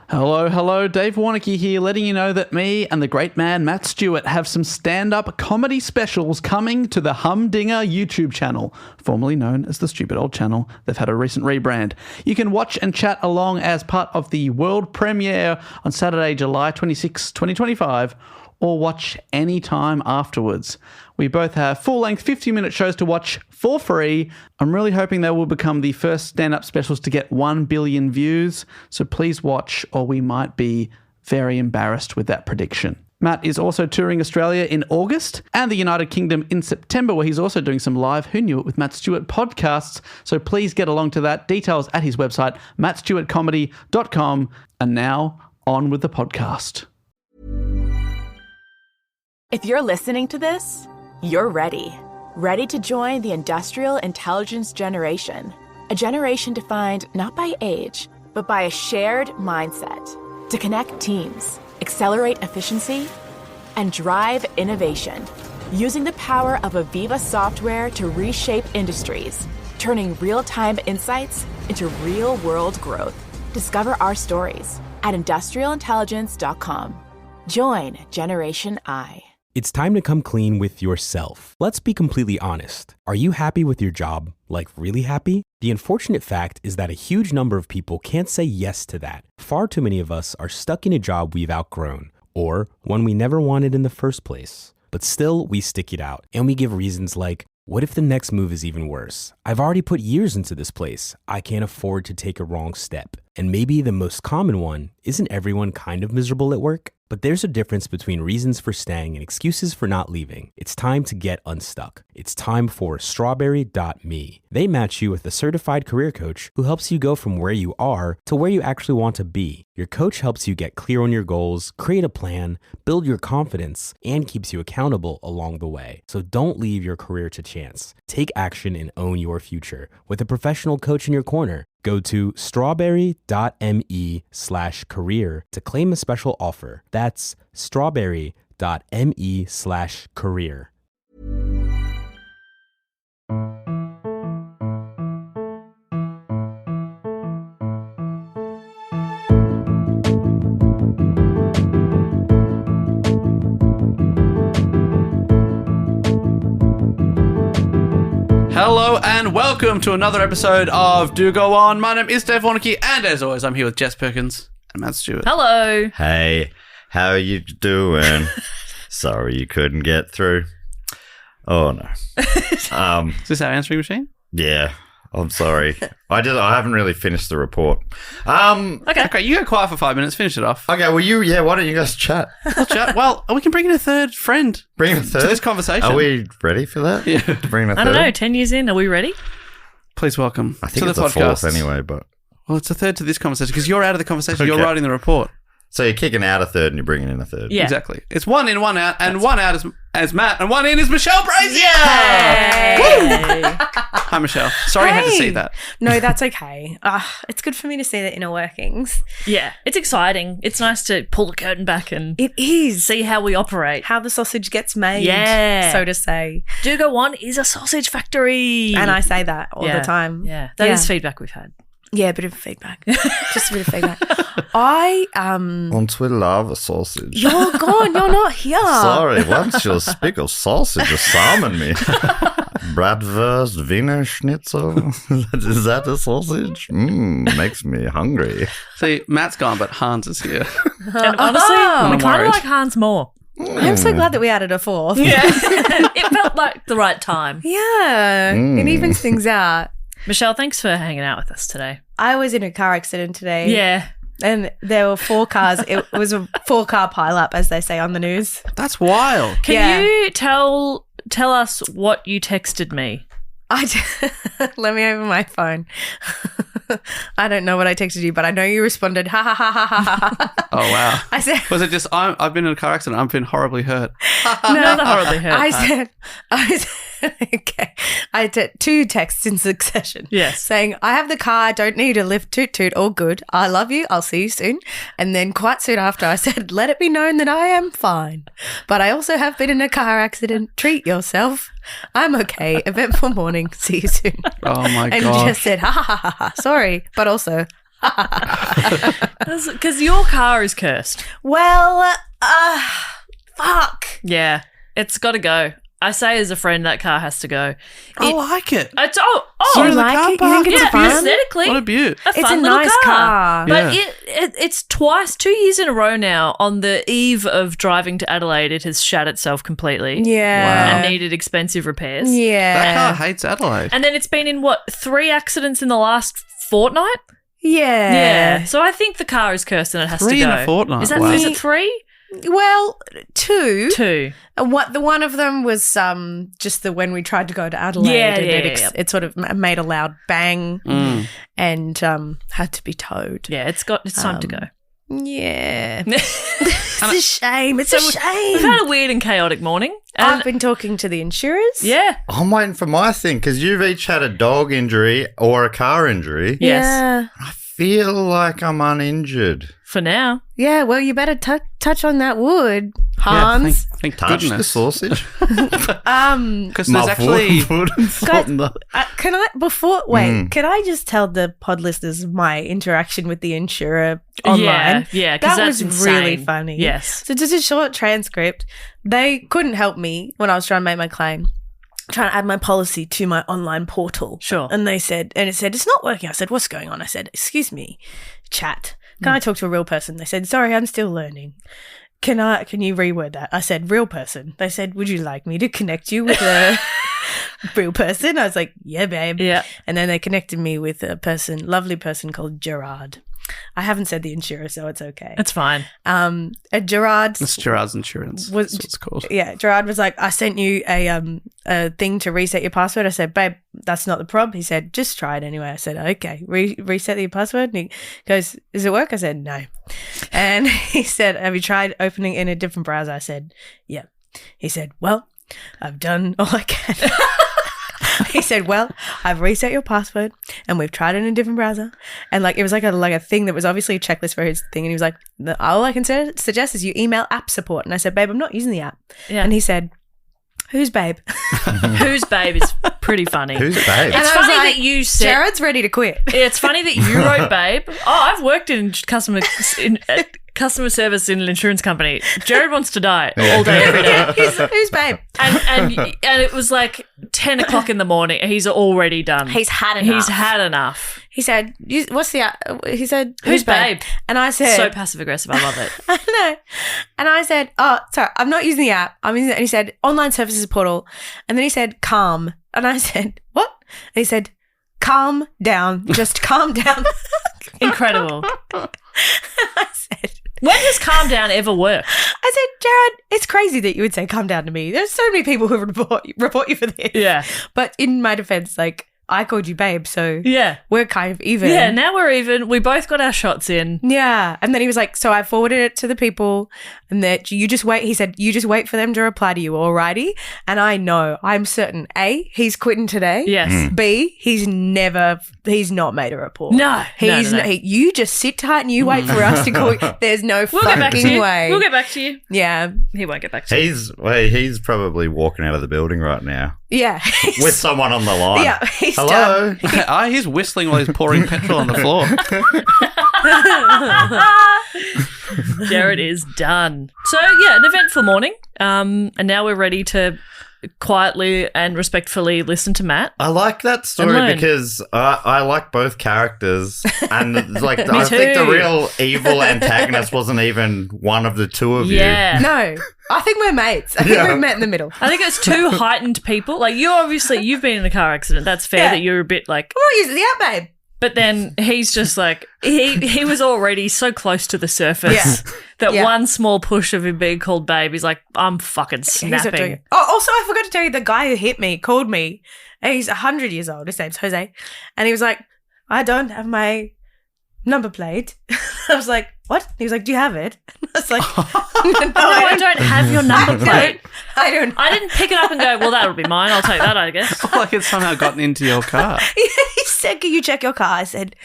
Hello, Dave Warnicky here, letting you know that me and the great man Matt Stewart have some stand-up comedy specials coming to the Humdinger YouTube channel, formerly known as the Stupid Old Channel. They've had a recent rebrand. You can watch and chat along as part of the world premiere on Saturday, July 26, 2025, or watch any time afterwards. We both have full-length 50-minute shows to watch for free. I'm really hoping they will become the first stand-up specials to get 1 billion views, so please watch or we might be very embarrassed with that prediction. Matt is also touring Australia in August and the United Kingdom in September, where he's also doing some live Who Knew It with Matt Stewart podcasts, so please get along to that. Details at his website, mattstewartcomedy.com. And now, on with the podcast. If you're listening to this, you're ready. Ready to join the industrial intelligence generation. A generation defined not by age, but by a shared mindset. To connect teams, accelerate efficiency, and drive innovation. Using the power of Aviva software to reshape industries. Turning real-time insights into real-world growth. Discover our stories at industrialintelligence.com. Join Generation I. It's time to come clean with yourself. Let's be completely honest. Are you happy with your job? Like really happy? The unfortunate fact is that a huge number of people can't say yes to that. Far too many of us are stuck in a job we've outgrown, or one we never wanted in the first place. But still, we stick it out, and we give reasons like, what if the next move is even worse? I've already put years into this place. I can't afford to take a wrong step. And maybe the most common one, isn't everyone kind of miserable at work? But there's a difference between reasons for staying and excuses for not leaving. It's time to get unstuck. It's time for Strawberry.me. They match you with a certified career coach who helps you go from where you are to where you actually want to be. Your coach helps you get clear on your goals, create a plan, build your confidence, and keeps you accountable along the way. So don't leave your career to chance. Take action and own your future with a professional coach in your corner. Go to strawberry.me/career to claim a special offer. That's strawberry.me/career. Hello and welcome to another episode of Do Go On. My name is Dave Warnicky, and as always, I'm here with Jess Perkins and Matt Stewart. Hello. Hey, how are you doing? Sorry you couldn't get through. Oh no. Is this our answering machine? Yeah, I'm sorry. I haven't really finished the report. Okay, you go quiet for 5 minutes, finish it off. Okay, well why don't you guys chat? We'll chat. Well, we can bring in a third friend. Bring in a third? To this conversation. Are we ready for that? Yeah. To bring in a third? I don't know, 10 years in, are we ready? Please welcome I think to it's the a podcast. fourth anyway, but... Well, it's a third to this conversation because you're out of the conversation. Okay. You're writing the report. So you're kicking out a third and you're bringing in a third. Yeah. Exactly. It's one in, one out, and one out as Matt, and one in is Michelle Brasier. Yay! Hi, Michelle. Sorry I had to see that. No, that's okay. It's good for me to see the inner workings. Yeah, it's exciting. It's nice to pull the curtain back and It is. see how we operate. How the sausage gets made, Yeah. so to say. Do Go On is a sausage factory. And I say that all Yeah. the time. Yeah, that is feedback we've had. Yeah, a bit of feedback. Just a bit of feedback. On Twitter, I have a sausage. You're gone. You're not here. Sorry, once you'll speak of sausage, you summon me. Bratwurst, Wiener Schnitzel. Is that a sausage? Makes me hungry. See, Matt's gone, but Hans is here. And honestly, I'm we kind worried. of like Hans more. I'm so glad that we added a fourth. Yeah. It felt like the right time. Yeah. It evens things out. Michelle, thanks for hanging out with us today. I was in a car accident today. Yeah. And there were 4 cars. It was a 4-car pile-up, as they say on the news. That's wild. Can you tell us what you texted me? Let me open my phone. I don't know what I texted you, but I know you responded, ha ha ha ha ha ha. Oh, wow. I said, Was it just, I've been in a car accident, I've been horribly hurt. Another horribly hurt. I said, okay. I did 2 texts in succession. Yes. Saying, I have the car, don't need a lift, toot toot, all good. I love you, I'll see you soon. And then quite soon after I said, let it be known that I am fine. But I also have been in a car accident. Treat yourself. I'm okay. Eventful morning. See you soon. Oh, my And God. just said, ha ha ha ha ha. Sorry, but also, Because your car is cursed. Well, fuck. Yeah, it's got to go. I say as a friend, that car has to go. I like it. It's, So You the like car it? You think park. it's yeah, fun? aesthetically. What a beaut. A It's fun a little nice car. But Yeah. it's 2 years in a row now, on the eve of driving to Adelaide, it has shat itself completely. Yeah. And needed expensive repairs. That Yeah. car hates Adelaide. And then it's been in, 3 accidents in the last fortnight? Yeah. Yeah. So I think the car is cursed and it has 3 to go. in a fortnight. Is Wow. it 3? Well, 2. 2. What the one of them was just the when we tried to go to Adelaide. Yeah, and yeah. it sort of made a loud bang Mm. and had to be towed. Yeah, it's time to go. Yeah. It's a shame. It's a We've shame. had a weird and chaotic morning. I've And been talking to the insurers. yeah. I'm waiting for my thing because you've each had a dog injury or a car injury. Yes. Yeah. I feel like I'm uninjured. For now. Yeah, well, you better touch on that wood, Yeah, Hans. thank Touch the goodness. sausage. Because My there's actually... foot and foot in the- Can I can I just tell the pod listeners my interaction with the insurer online? Yeah, because That that's was really insane. funny. Yes. So just a short transcript. They couldn't help me when I was trying to make my claim, trying to add my policy to my online portal. Sure. And it said, it's not working. I said, what's going on? I said, excuse me, chat. Can I talk to a real person? They said, sorry, I'm still learning. Can you reword that? I said, real person. They said, would you like me to connect you with a real person? I was like, yeah, babe. Yeah. And then they connected me with a lovely person called Gerard. I haven't said the insurer, so it's okay. It's fine. Gerard. It's Gerard's Insurance. Was- That's what it's called. Yeah, Gerard was like, I sent you a thing to reset your password. I said, babe, that's not the problem. He said, just try it anyway. I said, okay, reset your password. And he goes, does it work? I said, no. And he said, have you tried opening in a different browser? I said, yeah. He said, well, I've done all I can. He said, well, I've reset your password and we've tried it in a different browser. And it was like a thing that was obviously a checklist for his thing. And he was like, all I can suggest is you email app support. And I said, babe, I'm not using the app. Yeah. And he said, who's babe? Who's babe is pretty funny. Who's babe? It's And I was funny like, that you said. Jared's ready to quit. It's funny that you wrote babe. Oh, I've worked in customer service in an insurance company. Jared wants to die all day, every day. Who's babe? And it was like 10 o'clock in the morning. He's already done. He's had enough. He's had enough. He said, what's the app? He said, Who's babe? And I said, So passive aggressive. I love it. I know. And I said, oh, sorry, I'm not using the app. I'm using it. And he said, online services portal. And then he said, calm. And I said, what? And he said, calm down. Just calm down. Incredible. I said, When does calm down ever work? I said, Jared, it's crazy that you would say calm down to me. There's so many people who would report you for this. Yeah. But in my defense, I called you babe, so Yeah. we're kind of even. Yeah, now we're even. We both got our shots in. Yeah. And then he was like, so I forwarded it to the people and that you just wait. He said, you just wait for them to reply to you, alrighty? And I know, I'm certain, A, he's quitting today. Yes. B, he's not made a report. No. He's no. you just sit tight and you wait for us to call you. There's no We'll get back to fucking you. way. We'll get back to you. Yeah. He won't get back to you. He's probably walking out of the building right now Yeah. with someone on the line. Yeah, he's Hello. He's whistling while he's pouring petrol on the floor. Jared is done. So, yeah, an eventful morning. And now we're ready to quietly and respectfully listen to Matt. I like that And story learn. because I like both characters, and I think the too. real evil antagonist wasn't even one of the two of you. Yeah. No. I think we're mates. I think Yeah. we've met in the middle. I think it's two heightened people. Like, you've been in a car accident. That's fair Yeah. that you're a bit like, I'm not using the app, babe. but then he's just like, he was already so close to the surface that Yeah. one small push of him being called babe, he's like, I'm fucking He's not doing snapping. it. Oh, also, I forgot to tell you, the guy who hit me called me. And he's 100 years old. His name's Jose. And he was like, I don't have my number plate. I was like, what? He was like, do you have it? I was like, no, No, I don't have your number plate. I don't. I didn't pick it up and go, well, that'll be mine. I'll take that, I guess. Like it's somehow gotten into your car. He said, can you check your car? I said,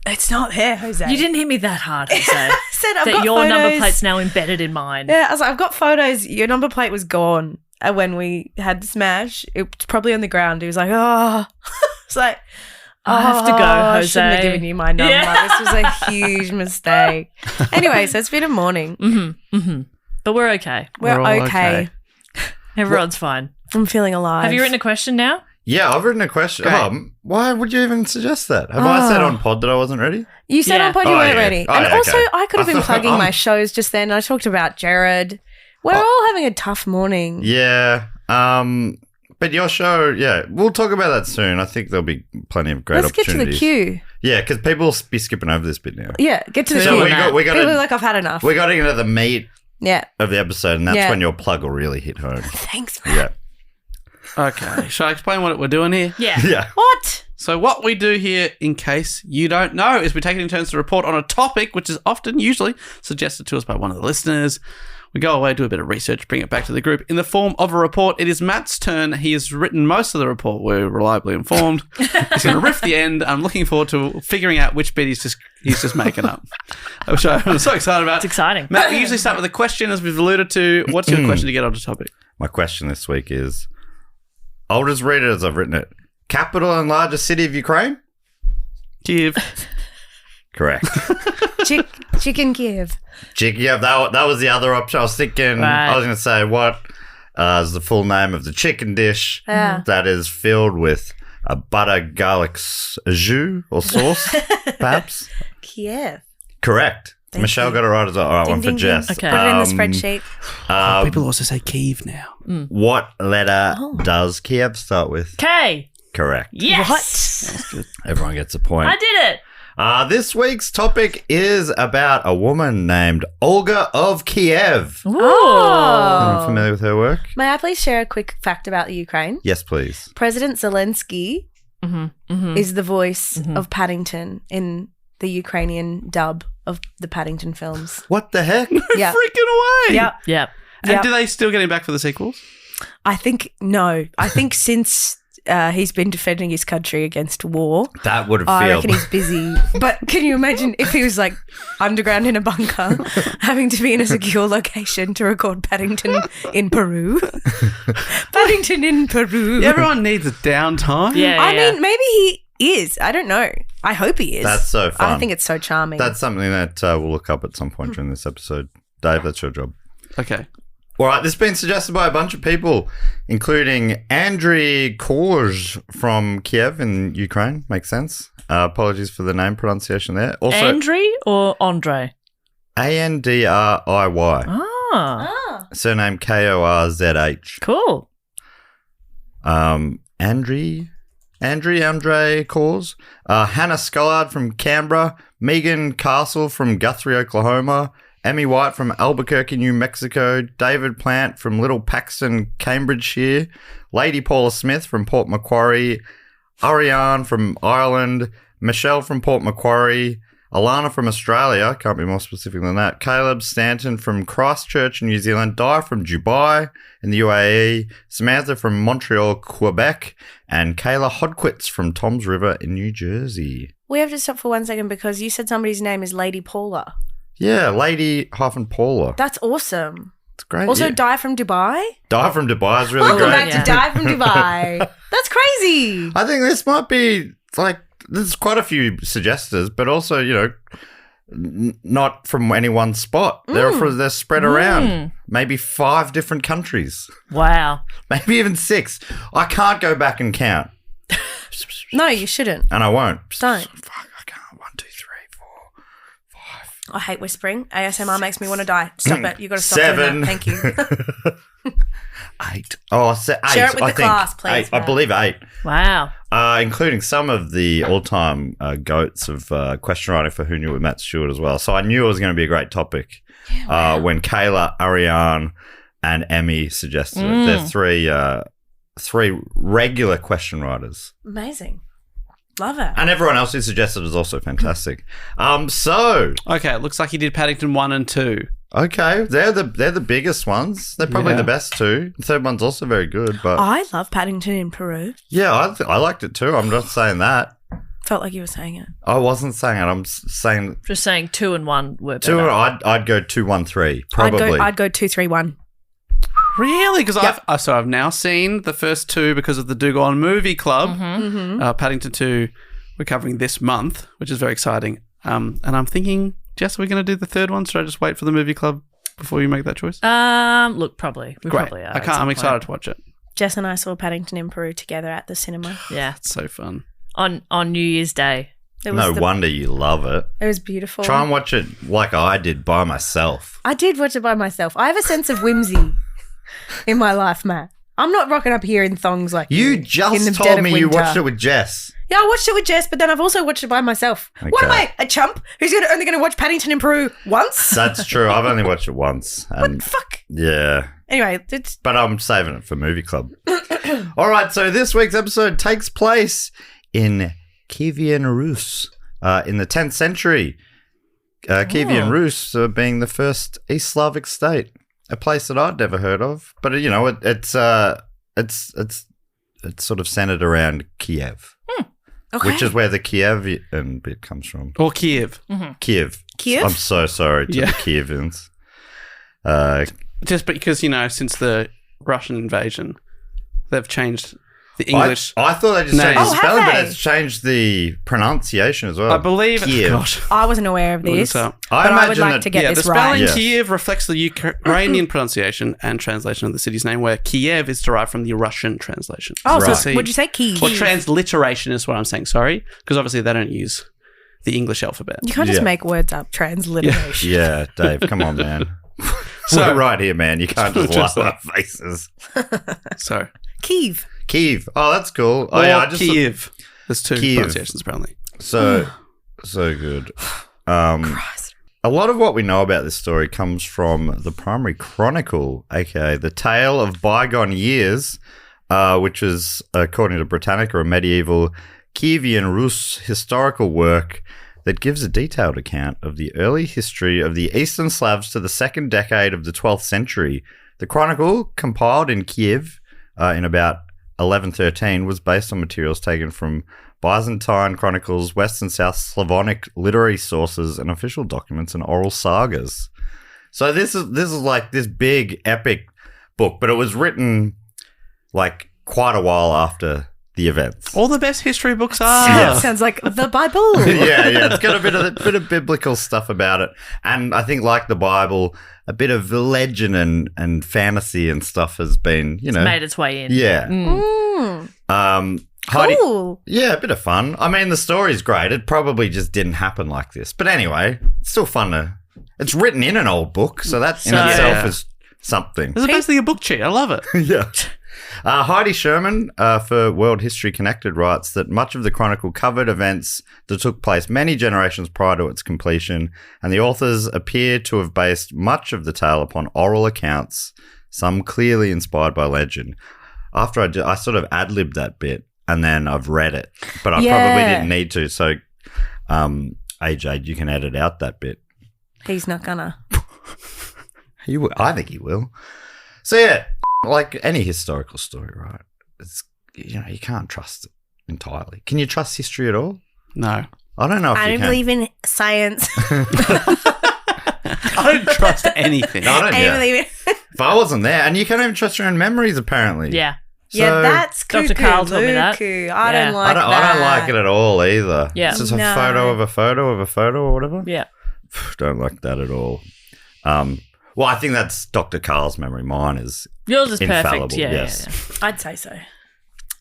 it's not here, Jose. You didn't hit me that hard, Jose. I said, I've that got your photos. number plate's now embedded in mine. Yeah, I was like, I've got photos. Your number plate was gone when we had the smash. It was probably on the ground. He was like, oh. It's like, I have to go, I Jose. shouldn't have given you my number. Yeah. This was a huge mistake. Anyway, so it's been a morning. But we're okay. We're We're all okay. Everyone's fine. I'm feeling alive. Have you written a question now? Yeah, I've written a question. Great. Why would you even suggest that? Have I said on pod that I wasn't ready? You said Yeah. on pod you Oh, weren't yeah. ready. Oh, And yeah, also, okay. I could have been plugging my shows just then. I talked about Jared. We're all having a tough morning. Yeah. But your show, yeah, we'll talk about that soon. I think there'll be plenty of great Let's get to the opportunities. queue. Yeah, because people will be skipping over this bit now. Yeah, get to the So queue. we got People are to like, I've had enough. we got to get into the meat Yeah. of the episode, and that's Yeah. when your plug will really hit home. Thanks, man. Yeah. Okay. Shall I explain what we're doing here? Yeah. Yeah. What? So what we do here, in case you don't know, is we take it in turns to report on a topic, which is usually suggested to us by one of the listeners. We go away, do a bit of research, bring it back to the group in the form of a report. It is Matt's turn. He has written most of the report. We're reliably informed. He's going to riff the end. I'm looking forward to figuring out which bit he's just making up, which I'm so excited about. It's exciting. Matt, we usually start with a question, as we've alluded to. What's your question to get on the topic? My question this week is, I'll just read it as I've written it. Capital and largest city of Ukraine? Kyiv. Correct. Chicken Kiev. Yeah, that was the other option. I was thinking, Right. I was going to say, what is the full name of the chicken dish Yeah. that is filled with a butter garlic jus or sauce, perhaps? Kiev. Correct. Thank Michelle you. got it right as well. All right, Ding, one for ding, Jess. ding. Okay. Put it in the spreadsheet. People also say Kyiv now. What letter does Kiev start with? K. Correct. Yes. Everyone gets a point. I did it. This week's topic is about a woman named Olga of Kyiv. Ooh. Anyone familiar with her work? May I please share a quick fact about the Ukraine? Yes, please. President Zelensky Mm-hmm. is the voice of Paddington in the Ukrainian dub of the Paddington films. What the heck? Yeah. Freaking away. Yeah. Yeah. And Yeah. do they still get him back for the sequels? I think, no. I think since he's been defending his country against war, That would have I felt. reckon he's busy. But can you imagine if he was like underground in a bunker, having to be in a secure location to record Paddington in Peru? Paddington in Peru. Everyone needs a downtime. Yeah. I mean, maybe he is. I don't know. I hope he is. That's so fun. I think it's so charming. That's something that we'll look up at some point during this episode. Dave, that's your job. Okay. All right, this has been suggested by a bunch of people, including Andriy Korz from Kiev in Ukraine. Makes sense. Apologies for the name pronunciation there. Also, Andriy or Andre? Andriy. Ah. Surname Korzh. Cool. Andre Korz. Hannah Scollard from Canberra. Megan Castle from Guthrie, Oklahoma. Emmy White from Albuquerque, New Mexico. David Plant from Little Paxton, Cambridgeshire. Lady Paula Smith from Port Macquarie. Ariane from Ireland. Michelle from Port Macquarie. Alana from Australia, can't be more specific than that. Caleb Stanton from Christchurch, New Zealand. Di from Dubai in the UAE. Samantha from Montreal, Quebec. And Kayla Hodquitz from Toms River in New Jersey. we have to stop for 1 second because you said somebody's name is Lady Paula. Yeah, Lady-Paula. That's awesome. It's great. Also, yeah. Di from Dubai. Di from Dubai is really Welcome great. back Yeah. to Di from Dubai. That's crazy. I think this might be like there's quite a few suggestors, but also not from any one spot. They're spread around maybe 5 different countries, Wow. maybe even 6. I can't go back and count, No, you shouldn't. and I won't. Don't. Fuck, I can't. 1, 2, 3, 4, 5. I hate whispering. ASMR makes me want to die. Stop it. You got to stop 7. doing that. Thank you. 8. Oh, 8. Share it with I the think. class, please, 8. I Matt. believe 8. Wow. Including some of the all-time goats of question writing for Who Knew with Matt Stewart as well. So I knew it was going to be a great topic when Kayla, Ariane, and Emmy suggested it. They're 3 regular question writers. Amazing. Love it. And everyone else who suggested is also fantastic. So, Okay, it looks like he did Paddington 1 and 2. okay, they're the biggest ones. They're probably Yeah. the best 2. The third one's also very good. But I love Paddington in Peru. yeah, I liked it too. I'm not saying that. Felt like you were saying it. I wasn't saying it. I'm saying Just saying 2 and 1 were better. 2. I'd go 2, 1, 3. Probably. I'd go 2, 3, 1. Really? Because I've now seen the first 2 because of the Do Go On Movie Club. Paddington 2 we're covering this month, which is very exciting. And I'm thinking, Jess, are we going to do the third one? Should I just wait for the movie club before you make that choice? Look, probably. We Great. probably are. I'm excited to watch it. Jess and I saw Paddington in Peru together at the cinema. Yeah. It's so fun. On New Year's Day. No wonder you love it. It was beautiful. Try and watch it like I did by myself. I did watch it by myself. I have a sense of whimsy in my life, Matt. I'm not rocking up here in thongs like You in the just dead told of me you winter. watched it with Jess. Yeah, I watched it with Jess, but then I've also watched it by myself. What am Okay. I, a chump who's only going to watch Paddington in Peru once? That's true. I've only watched it once. And Fuck. yeah. Anyway, it's But I'm saving it for movie club. All right, so this week's episode takes place in Kievan Rus in the 10th century. Kievan Rus being the first East Slavic state, a place that I'd never heard of. But it's sort of centered around Kiev, okay. which is where the Kievan bit comes from. Or Kiev. Kiev. Kiev? I'm so sorry to Yeah. the Kievans. Just because, since the Russian invasion, they've changed the English. I thought they just names. changed the Oh, have spelling, but they? it's changed the pronunciation as well. I believe. Kiev. Gosh. I wasn't aware of Look this, this up. I but I would imagine like that- to get The this spelling right. Yes. Kiev reflects the Ukrainian pronunciation and translation of the city's name, where Kiev is derived from the Russian translation. Oh, Right. so would you say Kiev? Or transliteration is what I'm saying, sorry. Because obviously they don't use the English alphabet. You can't just Yeah. make words up. Transliteration. Yeah, Dave, come on, man. So- We're right here, man. You can't just Just lie our faces. So, Kiev. Kiev. Oh, that's cool. Oh, or yeah, I just Kiev. There's two Kiev. pronunciations, apparently. so good. Christ. A lot of what we know about this story comes from the primary chronicle, aka the Tale of Bygone Years, which is, according to Britannica, a medieval Kievan Rus historical work that gives a detailed account of the early history of the Eastern Slavs to the second decade of the 12th century. The chronicle, compiled in Kiev in about 1113, was based on materials taken from Byzantine chronicles, West and South Slavonic literary sources, and official documents and oral sagas. So this is like this big epic book, but it was written like quite a while after the events. All the best history books are. Yeah. Sounds like the Bible. yeah, it's got a bit of biblical stuff about it, and I think like the Bible, a bit of legend and fantasy and stuff has been, Made its way in. yeah. Heidi, Cool. yeah, a bit of fun. I mean, the story's great. It probably just didn't happen like this, but anyway, it's still fun to. It's written in an old book, so that in So- itself Yeah. is something. This is basically a book cheat. I love it. Yeah. Heidi Sherman for World History Connected writes that much of the chronicle covered events that took place many generations prior to its completion, and the authors appear to have based much of the tale upon oral accounts, some clearly inspired by legend. After I sort of ad-libbed that bit, and then I've read it, but I probably didn't need to, so AJ, you can edit out that bit. He's not gonna. I think he will. So yeah, like any historical story, right? It's you can't trust it entirely. Can you trust history at all? No. I don't know if I you don't can. believe in science. I don't trust anything. No, I don't. I Yeah. don't believe in. If I wasn't there, and you can't even trust your own memories, apparently. Yeah. So, Yeah, that's Dr. cuckoo, Carl told me that. Luku. Yeah. I don't like that. I don't like it at all either. Yeah. It's just a No. photo of a photo of a photo or whatever. Yeah. Don't like that at all. Well, I think that's Dr. Carl's memory. Mine is Yours is infallible. perfect. Yeah, yes. yeah. I'd say so.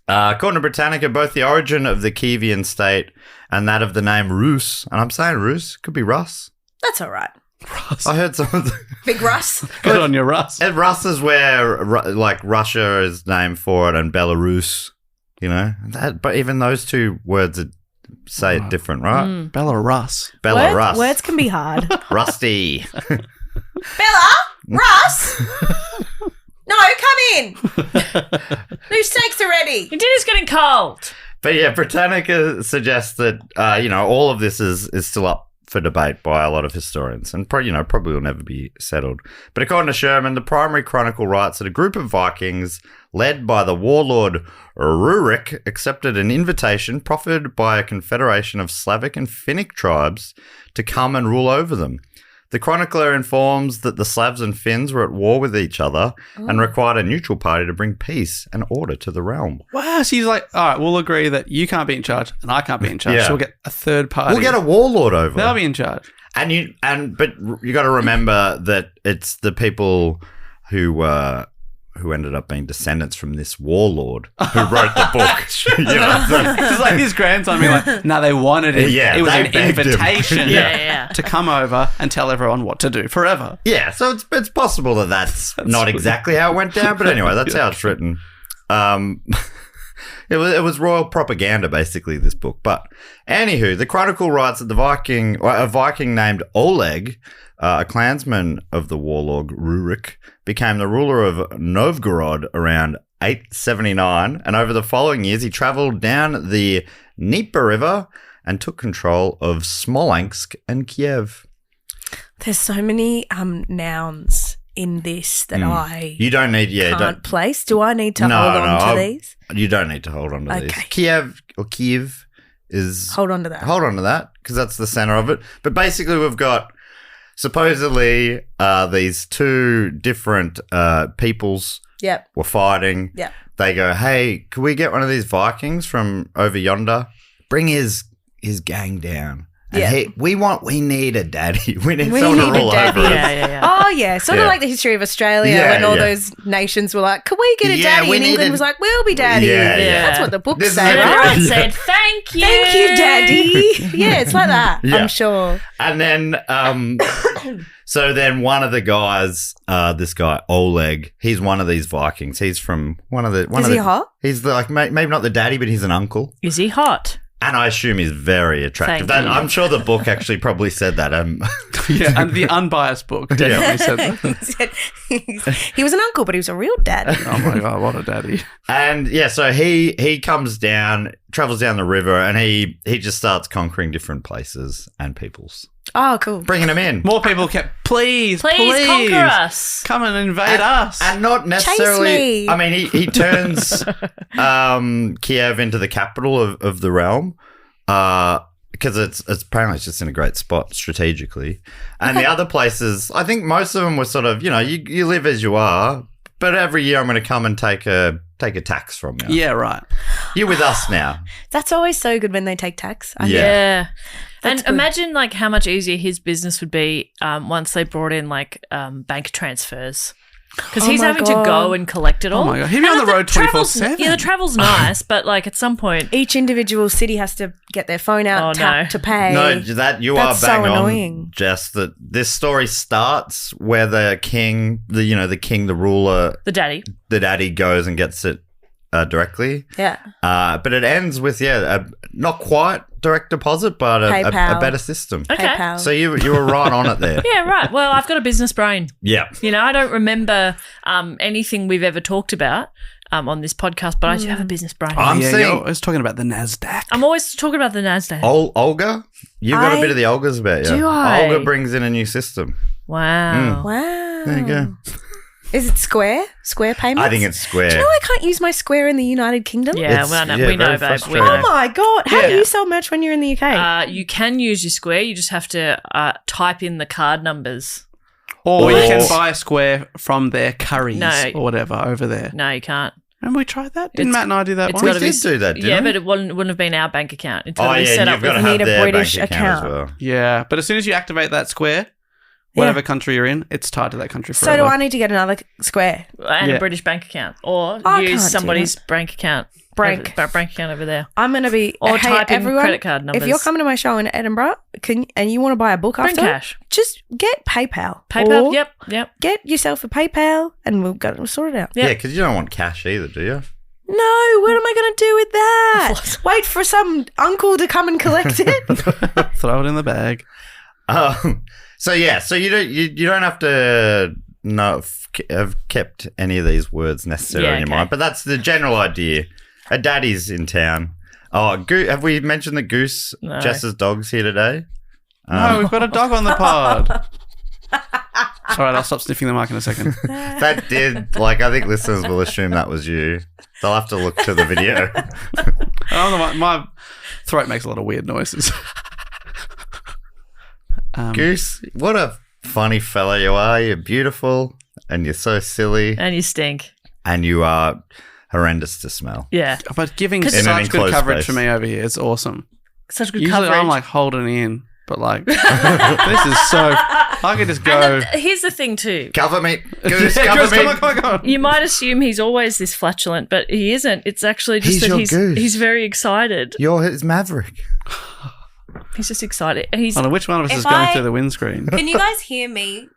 According to Britannica, both the origin of the Kievan state and that of the name Rus, and I'm saying Rus, could be Russ. That's all right. I heard some of the... Big Russ. Good on your Russ. And Rus is where, like, Russia is named for it and Belarus, But even those two words say it different, right? Bella Russ. Belarus. Words can be hard. Rusty. Bella? Russ? No, come in. New steaks are ready. Your dinner's getting cold. But yeah, Britannica suggests that, all of this is still up for debate by a lot of historians and, probably will never be settled. But according to Sherman, the primary chronicle writes that a group of Vikings led by the warlord Rurik accepted an invitation proffered by a confederation of Slavic and Finnic tribes to come and rule over them. The chronicler informs that the Slavs and Finns were at war with each other and required a neutral party to bring peace and order to the realm. Wow, so he's like, all right, we'll agree that you can't be in charge and I can't be in charge. Yeah. So we'll get a third party. We'll get a warlord over. They'll be in charge. But you got to remember that it's the people who ended up being descendants from this warlord who wrote the book. You know, so- It's like his grandson being like, no, they wanted it. Yeah, it was they an begged him. invitation Yeah. to come over and tell everyone what to do forever. Yeah, so it's possible that that's not exactly how it went down, but anyway, that's how it's written. It was royal propaganda, basically, this book. But anywho, the Chronicle writes that a Viking named Oleg, a clansman of the warlord Rurik, became the ruler of Novgorod around 879, and over the following years, he travelled down the Dnieper River and took control of Smolensk and Kiev. There's so many nouns in this that I You don't need, can't place. Do I need to hold on to these? You don't need to hold on to these. Okay. Kiev is Hold on to that. Hold on to that because that's the center of it. But basically, we've got supposedly these two different peoples Yep. were fighting. Yep. They go, hey, can we get one of these Vikings from over yonder? Bring his gang down. And Yeah. we need a daddy. We need We someone need to a rule daddy. over us. Yeah. Oh, yeah. Sort of Yeah. like the history of Australia Yeah, when all yeah. those nations were like, can we get a Yeah, daddy? we And need England a- was like, we'll be daddy. Yeah, yeah. That's what the books This is say, a- right? Everyone Yeah. said, thank you. Thank you, daddy. Yeah, it's like that, Yeah. I'm sure. And then, so then one of the guys, this guy Oleg, he's one of these Vikings. He's from one of the. Is he hot? He's the, like maybe not the daddy, but he's an uncle, Is he hot? and I assume he's very attractive. Thank you. I'm sure the book actually probably said that. Yeah, and the unbiased book definitely said that. He was an uncle, but he was a real dad. Oh my God, what a daddy. And yeah, so he comes down, travels down the river, and he just starts conquering different places and peoples, Oh, cool. bringing them in. More people kept, please Please conquer us. come and invade us. And not necessarily. me. I mean, he turns Kiev into the capital of the realm because it's apparently it's just in a great spot strategically. And the other places, I think most of them were sort of, you live as you are, but every year I'm going to come and take a tax from you. Yeah, right. You're with us now. That's always so good when they take tax. I Yeah. think. Yeah. That's And good. imagine like how much easier his business would be once they brought in like bank transfers. Because Oh he's my having to God. go and collect it all. Oh my God. He'd be And on the road travel's- 24/7. Yeah, the travel's nice, but like at some point, Each individual city has to get their phone out, Oh, tap no. to pay. No, that you That's are bang so on. annoying. Jess, that this story starts where the king, the ruler, the daddy. the daddy goes and gets it directly. Yeah. But it ends with not quite direct deposit, but a PayPal. better system. Okay. PayPal. So you were right on it there. Yeah, right. Well, I've got a business brain. Yeah. I don't remember anything we've ever talked about on this podcast, but I do have a business brain. I'm yeah, seeing- you're always talking about the NASDAQ. I'm always talking about the NASDAQ. Olga, you've got a bit of the Olgas about you. Do I? Olga brings in a new system. Wow. Wow. There you go. Is it Square? Square payments? I think it's Square. Do you know I can't use my Square in the United Kingdom? Yeah, It's- well, no, yeah, we know, very babe. We frustrating. Oh know. my God. How do Yeah. you sell merch when you're in the UK? You can use your Square. You just have to type in the card numbers. Or you Or- can buy a Square from their curries No. or whatever over there. No, you can't. Remember we tried that? Didn't It's- Matt and I do that it's once? We gotta be did do that, didn't yeah, we? but it wouldn't have been our bank account. It's got Oh, to be yeah, set and up you've got to with have need a their British bank account as account. well. Yeah, but as soon as you activate that Square, whatever country you're in, it's tied to that country so forever. do I need to get another Square? and Yeah. a British bank account, or I use can't do somebody's bank account. Bank. Bank account over there. I'm going to be... Or hey, type in everyone, credit card numbers. If you're coming to my show in Edinburgh and you want to buy a book Bring after, cash. just get PayPal. PayPal. Or Yep. Get yourself a PayPal and we'll sort it out. Yeah. Yeah, because you don't want cash either, do you? No, what am I going to do with that? Wait for some uncle to come and collect it? Throw it in the bag. So you don't have to have kept any of these words necessarily Yeah, in your okay. mind, but that's the general idea. A daddy's in town. Oh, have we mentioned that Goose, No. Jess's dog's here today? No, we've got a dog on the pod. All right, I'll stop sniffing the mic in a second. That did, I think listeners will assume that was you. They'll have to look to the video. My throat makes a lot of weird noises. Goose, what a funny fella you are. You're beautiful and you're so silly And you stink. and you are horrendous to smell. Yeah. But giving In an such good enclosed coverage space. for me over here, it's awesome. Such good Usually coverage. I'm like holding in, but like this is so. I could just go. Here's the thing too. Cover me. Goose, Yeah, cover Goose, me. come on. You might assume he's always this flatulent, but he isn't. It's actually just He's that your goose. he's very excited. You're his maverick. He's just excited. He's I don't know which one of us If is going I- through the windscreen. Can you guys hear me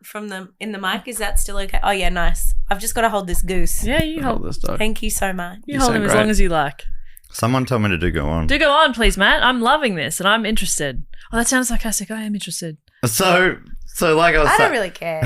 in the mic? Is that still okay? Oh yeah, nice. I've just got to hold this goose. yeah. You Hold hold this dog. Thank you so much. you hold sound him as great. long as you like. Someone told me to do go on. Do go on, please, Matt. I'm loving this, and I'm interested. Oh, that sounds sarcastic. I am interested. So like I was I saying. don't really care.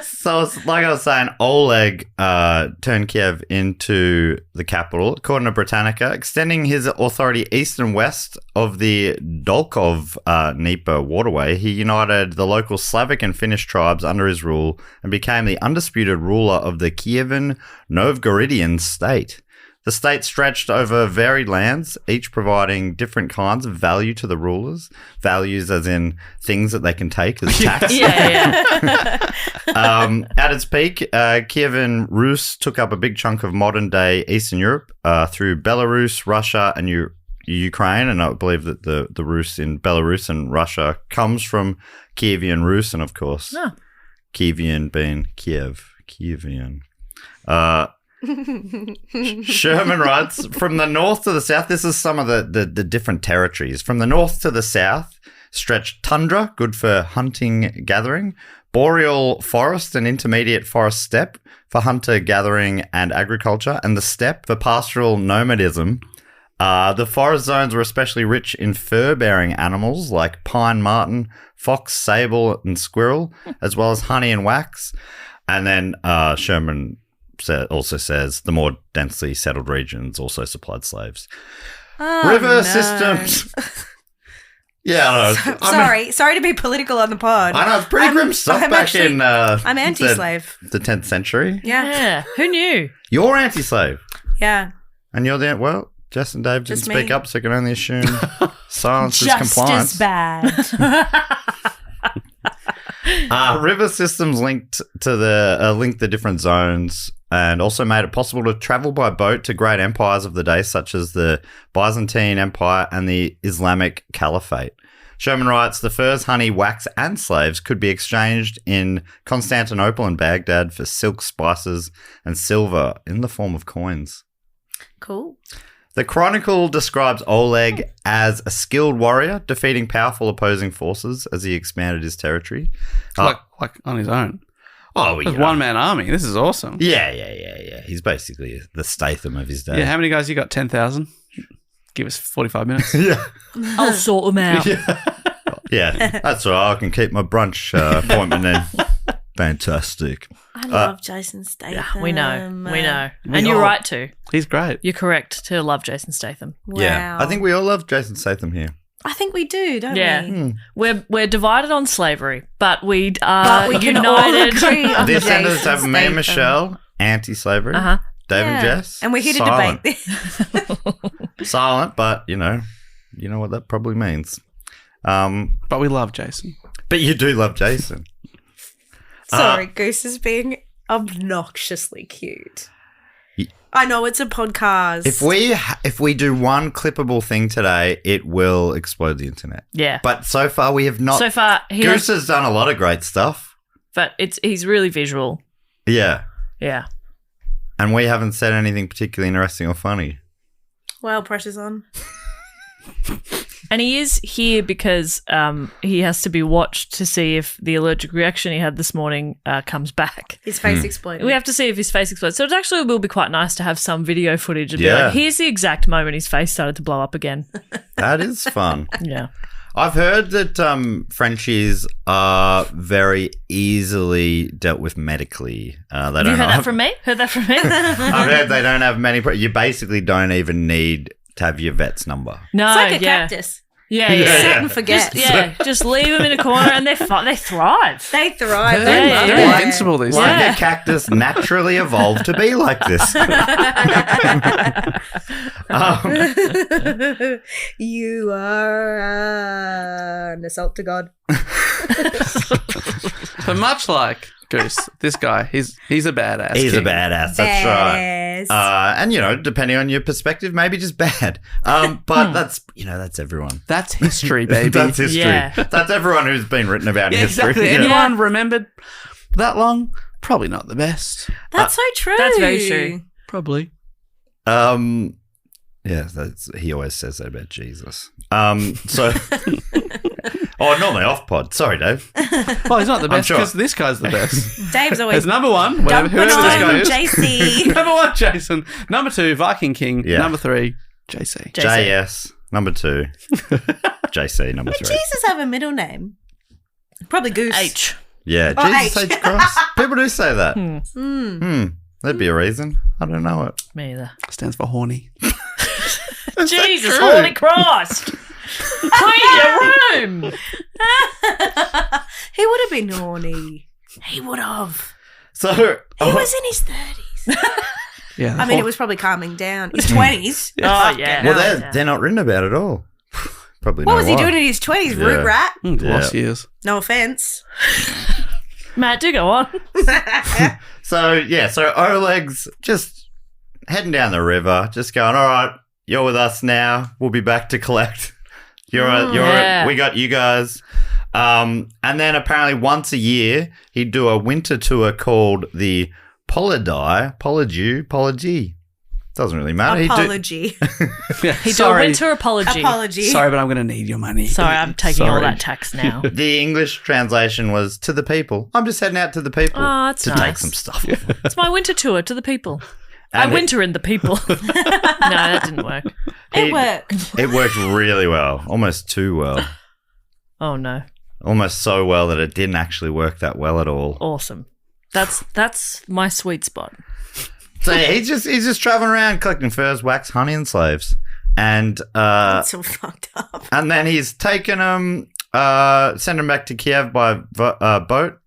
So, like I was saying, Oleg turned Kiev into the capital, according to Britannica, extending his authority east and west of the Dolkov Dnieper waterway. He united the local Slavic and Finnish tribes under his rule and became the undisputed ruler of the Kievan Novgorodian state. The state stretched over varied lands, each providing different kinds of value to the rulers. Values as in things that they can take as tax. Yeah. At its peak, Kievan Rus took up a big chunk of modern-day Eastern Europe through Belarus, Russia, and Ukraine. And I believe that the Rus in Belarus and Russia comes from Kievan Rus, and of course, Oh. Kievan being Kievan. Sherman writes, from the north to the south, this is some of the different territories. From the north to the south stretched tundra, good for hunting, gathering, boreal forest and intermediate forest steppe for hunter, gathering and agriculture, and the steppe for pastoral nomadism. The forest zones were especially rich in fur-bearing animals like pine marten, fox, sable, and squirrel, as well as honey and wax. And then Sherman also says the more densely settled regions also supplied slaves. River systems. Yeah, I know. Sorry to be political on the pod. I know, it's pretty grim stuff I'm back actually- in I'm anti-slave. the 10th century. Yeah, Who knew? You're anti-slave. yeah. And you're the, well, Jess and Dave didn't Just speak me. up, so I can only assume silence is Just compliance. as bad. River systems linked the different zones and also made it possible to travel by boat to great empires of the day, such as the Byzantine Empire and the Islamic Caliphate. Sherman writes, the furs, honey, wax, and slaves could be exchanged in Constantinople and Baghdad for silk, spices, and silver in the form of coins. Cool. The Chronicle describes Oleg as a skilled warrior, defeating powerful opposing forces as he expanded his territory. like on his own. Oh, It's one-man army. This is awesome. Yeah. He's basically the Statham of his day. Yeah, how many guys you got? 10,000? Give us 45 minutes. Yeah. I'll sort them out. Yeah, that's all right. I can keep my brunch appointment then. Fantastic. I love Jason Statham. We know. We And you're all- right to. He's great. You're correct to love Jason Statham. Wow. Yeah, I think we all love Jason Statham here. I think we do, don't Yeah. we? We're divided on slavery, but we are But we can all united. agree on The Ascendants Jason have me and Statham. Michelle, anti-slavery. Uh-huh. Dave Yeah. and Jess, And we're here to silent. debate this. Silent, but you know what that probably means. But we love Jason. But you do love Jason. Sorry, Goose is being obnoxiously cute. Y- I know it's a podcast. If we do one clippable thing today, it will explode the internet. Yeah. But so far we have not. So far, Goose has done a lot of great stuff. but he's really visual. Yeah. Yeah. And we haven't said anything particularly interesting or funny. Well, pressure's on. And he is here because he has to be watched to see if the allergic reaction he had this morning comes back. His face exploded. We have to see if his face explodes. So it actually will be quite nice to have some video footage and be Yeah. like, here's the exact moment his face started to blow up again. That is fun. Yeah. I've heard that Frenchies are very easily dealt with medically. They You don't heard have, that from me? Heard that from me? I've heard they don't have many. You basically don't even need to have your vet's number. No, It's like a yeah. cactus. Yeah, Set and forget. Just leave them in a corner and they thrive. They thrive. They're invincible these Like days. a cactus naturally evolved to be like this. You are an assault to God. But much like Goose, this guy, he's a badass. He's a king. badass, that's right. And, depending on your perspective, maybe just bad. But that's everyone. That's history, baby. That's history. Yeah. That's everyone who's been written about in history. Exactly. Yeah. Anyone remembered that long? Probably not the best. That's so true. That's very true. Probably. Yeah, he always says that about Jesus. Normally off pod. Sorry, Dave. Well, he's not the best sure. because this guy's the best. Dave's always There's number one, whatever, dumping whoever this guy on is. JC. Number one, Jason. Number two, Viking King. Yeah. Number three, JC. JS, number 2. JC, number 3. Jesus have a middle name? Probably Goose. H. Yeah, Oh, Jesus H. H. Christ. People do say that. Hmm. There'd be a reason. I don't know it. Me either. Stands for horny. Jesus, holy Christ! Clean your room! He would have been horny. He would have. So, He was in his 30s. Yeah. I mean, it was probably calming down. His 20s. Oh, yeah. well, they're not written about at all. Probably What know was he why. doing in his 20s? Yeah. Root rat? Lost years. No offense. Matt, do go on. So Oleg's just heading down the river, just going, all right, you're with us now. We'll be back to collect. We got you guys. And then apparently once a year, he'd do a winter tour called the Apology. Doesn't really matter. Apology. He do a winter apology. Apology. Sorry, but I'm going to need your money. Sorry, I'm taking all Sorry. that tax now. The English translation was to the people. I'm just heading out to the people Oh, that's to nice. take some stuff. It's my winter tour to the people. And I winter in the people. No, that didn't work. It worked. It worked really well, almost too well. Oh, no. Almost so well that it didn't actually work that well at all. Awesome. That's my sweet spot. So yeah, he's just traveling around collecting furs, wax, honey, and slaves, and That's so fucked up. and then he's taken them, sent them back to Kiev by boat,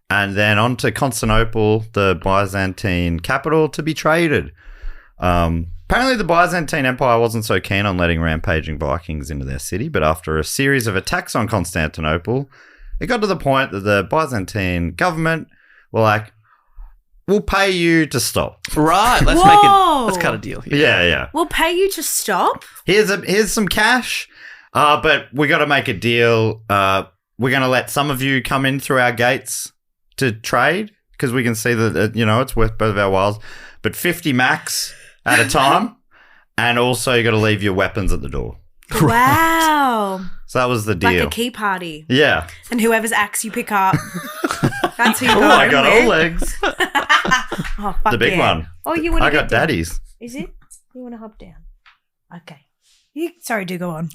and then on to Constantinople, the Byzantine capital, to be traded. Apparently, the Byzantine Empire wasn't so keen on letting rampaging Vikings into their city, but after a series of attacks on Constantinople, it got to the point that the Byzantine government were like, we'll pay you to stop. Right, let's cut a deal here. Yeah. We'll pay you to stop? Here's some cash, but we got to make a deal. We're going to let some of you come in through our gates to trade because we can see that, it's worth both of our whiles, but 50 max at a time, and also you got to leave your weapons at the door. Wow. So that was the deal. Like a key party. Yeah. And whoever's axe you pick up, that's who you Oh, go I home got with. all legs. Oh, fuck The big yeah. one. Oh, you want to I got daddies. Is it? You want to hop down? Okay. Sorry, do go on.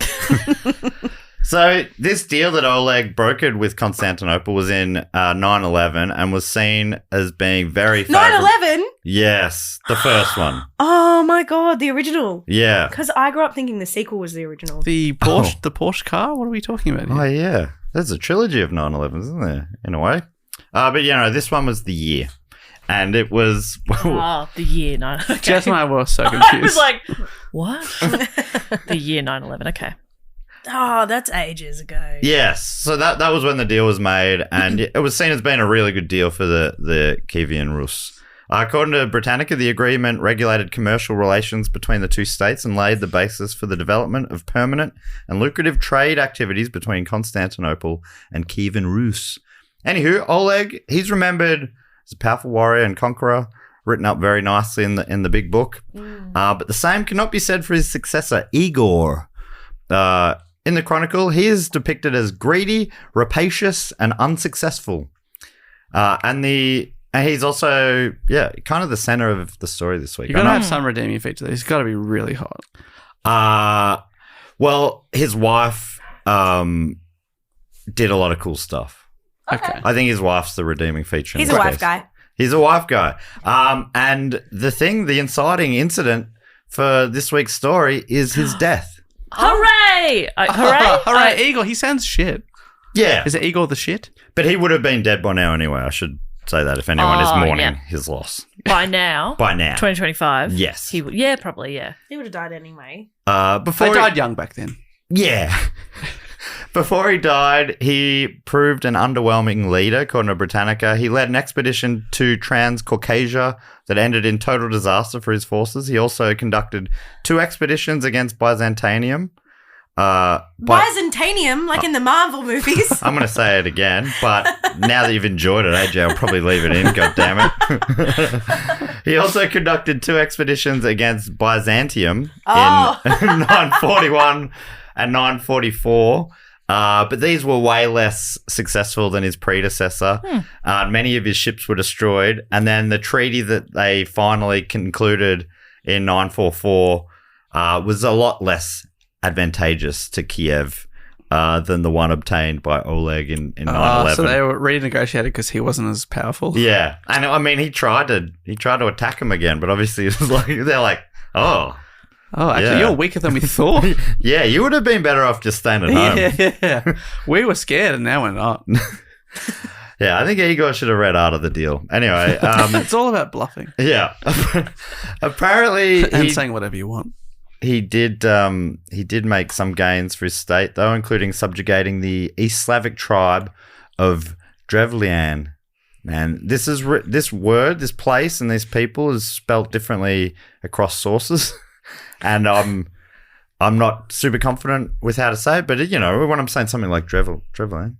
So this deal that Oleg brokered with Constantinople was in 9/11 and was seen as being very favorable. 9/11? Yes, the first one. Oh my god, the original. Yeah. Because I grew up thinking the sequel was the original. The Porsche car? What are we talking about here? Oh, yeah. There's a trilogy of 9/11s, isn't there, in a way? But, this one was the year. And it was... Oh, the year 9. Okay. Jess and I were so confused. I was like, what? The year 9/11. Okay. Oh, that's ages ago. Yes. So that was when the deal was made. And it was seen as being a really good deal for the Kievan Rus. According to Britannica, the agreement regulated commercial relations between the two states and laid the basis for the development of permanent and lucrative trade activities between Constantinople and Kievan Rus. Anywho, Oleg, he's remembered as a powerful warrior and conqueror, written up very nicely in the big book. But the same cannot be said for his successor, Igor. In the Chronicle, he is depicted as greedy, rapacious, and unsuccessful. And he's also, kind of the center of the story this week. You've got to have some redeeming feature. He's got to be really hot. Well, his wife did a lot of cool stuff. Okay. I think his wife's the redeeming feature. He's in a this wife case. guy. He's a wife guy. And the inciting incident for this week's story is his death. Hooray! Hooray! Hooray, Igor. He sounds shit. Yeah. Is it Igor the shit? But he would have been dead by now anyway. I should say that if anyone is mourning his loss. By now? By now. 2025? Yes. He would. Yeah, probably, yeah. He would have died anyway. Before They died young back then. Yeah. Before he died, he proved an underwhelming leader, according to Britannica. He led an expedition to Transcaucasia that ended in total disaster for his forces. He also conducted 2 expeditions against Byzantium. Byzantium, like in the Marvel movies. I'm going to say it again, but now that you've enjoyed it, AJ, I'll probably leave it in, God damn it. He also conducted 2 expeditions against Byzantium in 941 and 944. But these were way less successful than his predecessor. Many of his ships were destroyed. And then the treaty that they finally concluded in 944 was a lot less advantageous to Kiev than the one obtained by Oleg in 911. So they were renegotiated because he wasn't as powerful. Yeah. And I mean, he tried to attack him again, but obviously it was like, they're like, oh, actually, you're weaker than we thought. yeah, you would have been better off just staying at home. Yeah. We were scared and now we're not. Yeah, I think Igor should have read out of the deal. Anyway. It's all about bluffing. Yeah. Apparently. And saying whatever you want. He did make some gains for his state, though, including subjugating the East Slavic tribe of Drevlian. And this place, and these people is spelt differently across sources. And I'm not super confident with how to say it, but when I'm saying something like Drevlian,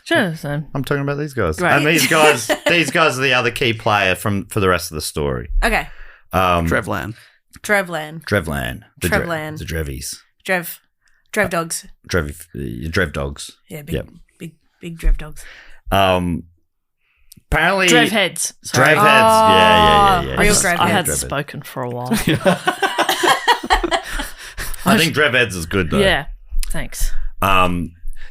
sure, son. I'm talking about these guys. Right. And these guys are the other key player for the rest of the story. Okay. Drevlan. Drevlan. The Drevlan. The Drevies. Drev dogs. Drev dogs. Yeah, big Drev dogs. Apparently, Drev heads. Sorry. Drev heads. Yeah. Real Drev I had heads. spoken for a while. I think Drev heads is good though. Yeah. Thanks.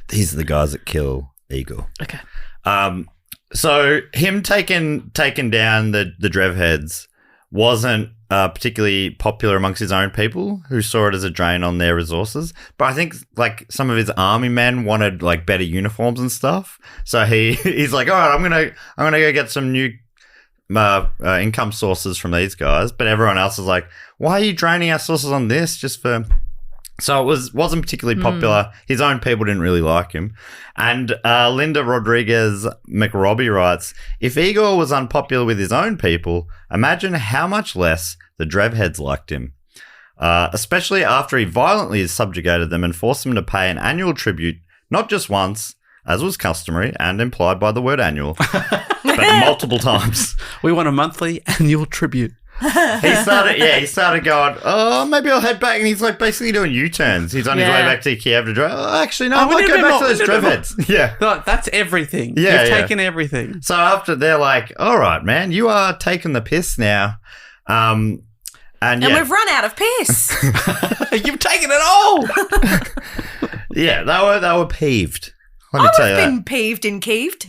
These are the guys that kill Igor. Okay. So him taking down the Drev heads wasn't particularly popular amongst his own people, who saw it as a drain on their resources. But I think like some of his army men wanted like better uniforms and stuff. So he's like, all right, I'm gonna go get some new income sources from these guys. But everyone else is like, why are you draining our sources on this just for? So it wasn't particularly popular. His own people didn't really like him. And Linda Rodriguez McRobbie writes, if Igor was unpopular with his own people, imagine how much less the Drevheads liked him. Especially after he violently subjugated them and forced them to pay an annual tribute, not just once, as was customary and implied by the word annual, but multiple times. We want a monthly annual tribute. He started going, oh, maybe I'll head back. And he's like basically doing U-turns. He's on his way back to Kiev to drive. Oh, actually, no, I might go back to those Drevheads. Yeah. No, that's everything. Yeah, You've taken everything. So after they're like, all right, man, you are taking the piss now. And we've run out of piss. You've taken it all. Yeah, they were peeved. Let me tell you been peeved and keeved.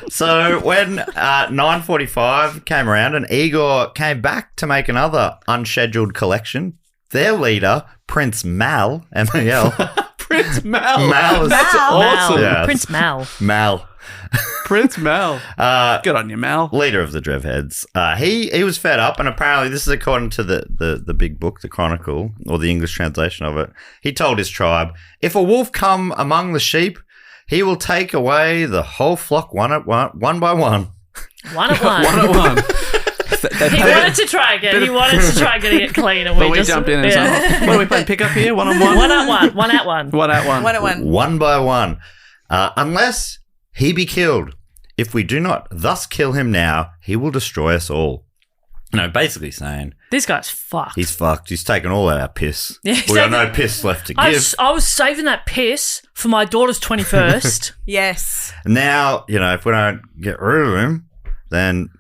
So when 945 came around and Igor came back to make another unscheduled collection, their leader, Prince Mal, M-A-L. Prince Mal. Mal is awesome. Yeah, Prince Mal. Mal. Prince Mal. Good on you, Mal. Leader of the Drevheads. He was fed up, and apparently this is according to the big book, the Chronicle, or the English translation of it. He told his tribe, if a wolf come among the sheep, he will take away the whole flock one by one. One at one. One at one. He wanted to try again. He wanted to try getting it clean, and we jumped in and said, what are we playing pickup here? One on one? One at one. One at one. One at one. One at one. One by one. Unless he be killed. If we do not thus kill him now, he will destroy us all. No, basically saying this guy's fucked. He's fucked. He's taken all our piss. Yeah, we got no piss left to give. I was saving that piss for my daughter's 21st. Yes. Now, if we don't get rid of him, then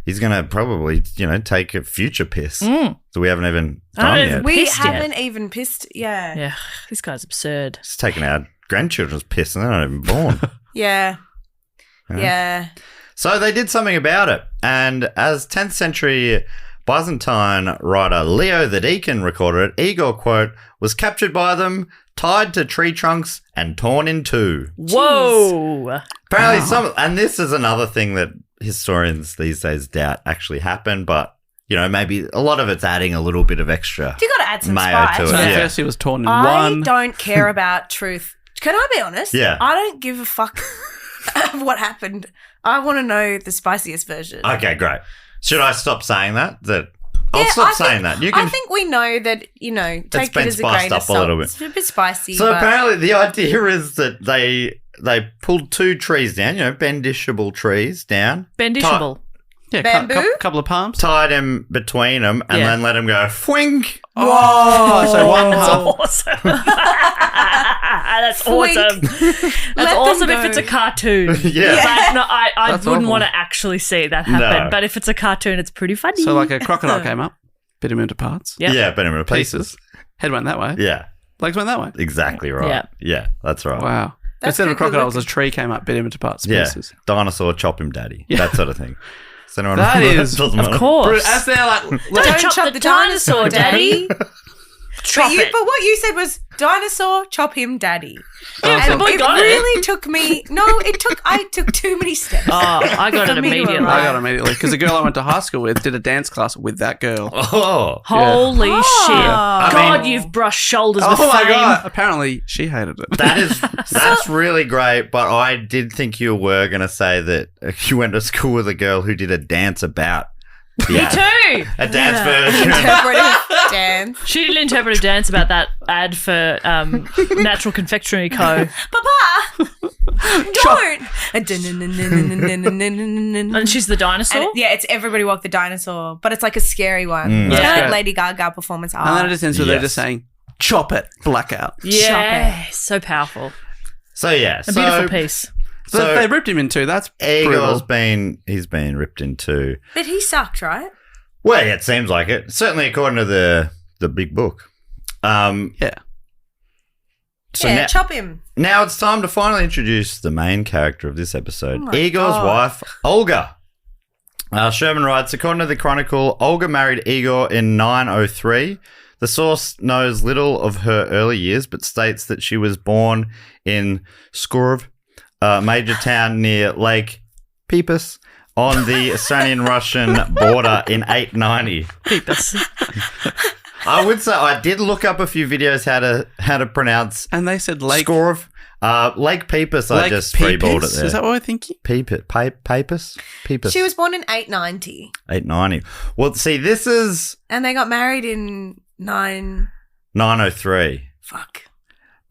he's going to probably, take a future piss. So we haven't even done yet. We haven't even pissed. Yeah. Yeah. This guy's absurd. He's taking our grandchildren's piss and they're not even born. Yeah. Yeah. So they did something about it. And as 10th century Byzantine writer Leo the Deacon recorded it. Igor, quote, was captured by them, tied to tree trunks, and torn in two. Whoa. Apparently and this is another thing that historians these days doubt actually happened, but, you know, maybe a lot of it's adding a little bit of extra You got to add some mayo spice. to it. So Yeah. first he was torn in I one. don't care about truth. Can I be honest? Yeah. I don't give a fuck of what happened. I want to know the spiciest version. Okay, great. Should I stop saying that? I'll stop saying that. You can. I think we know that, you know, take been it as a spiced grain of up a little salt. bit. It's a bit spicy. So but apparently the idea is that they pulled two trees down, you know, bendishable trees down. Bendishable. Yeah, Bamboo? couple of palms. Tied him between them and Yeah. then let him go fwink. Oh, so one That's half. awesome. That's awesome. That's Let awesome them if it's a go. cartoon. Yeah. Like, no, I That's wouldn't awful. want to actually see that happen. No. But if it's a cartoon, it's pretty funny. So like a crocodile came up, bit him into parts, Yep. Yeah, but in pieces. Head went that way. Yeah, Legs went that way. exactly right. Yeah. Yeah, that's right. Wow. That's Instead of a pretty crocodile, it was looking. a tree came up, bit him into parts, Yeah, pieces. dinosaur chop him daddy. That sort of thing. Does anyone That remember is- Doesn't Of matter. course. As they're like, Don't chop the dinosaur, Daddy. Chop it. But what you said was dinosaur, chop him, Daddy. Yeah, And but we it got it. really took me. No, I took too many steps. Oh, I got it For me to immediately. arrive. I got it immediately because a girl I went to high school with did a dance class with that girl. Oh, Holy shit. I God, mean- you've brushed shoulders with Oh my fame. god! Apparently, she hated it. that's really great. But I did think you were going to say that you went to school with a girl who did a dance about. Me too. A dance version. Interpretive dance. She did an interpretive dance about that ad for Natural Confectionery Co. Papa, don't. And she's the dinosaur. And yeah, it's Everybody Walk the Dinosaur, but it's like a scary one. Mm. It's That's kind of great. Lady Gaga performance art. And then it just ends with her Yes. just saying, "Chop it, blackout." Yeah, so powerful. So yeah, A beautiful piece. So, So- they ripped him in two. That's Igor's brutal. he's been ripped in two. But he sucked, right? Well, yeah, it seems like it. Certainly according to the big book. Yeah. So yeah, now, chop him. now it's time to finally introduce the main character of this episode, Oh my Igor's God. wife, Olga. Sherman writes, according to the Chronicle, Olga married Igor in 903. The source knows little of her early years, but states that she was born in Skurov, a major town near Lake Peipus on the Estonian-Russian border in 890. I would say I did look up a few videos how to pronounce And they said Lake Skurov. Lake Peipus, I Lake just freeballed it Peipus? there. Is that what we're thinking? Peipus? She was born in 890, 890. Well, see, this is and they got married in 903. Fuck.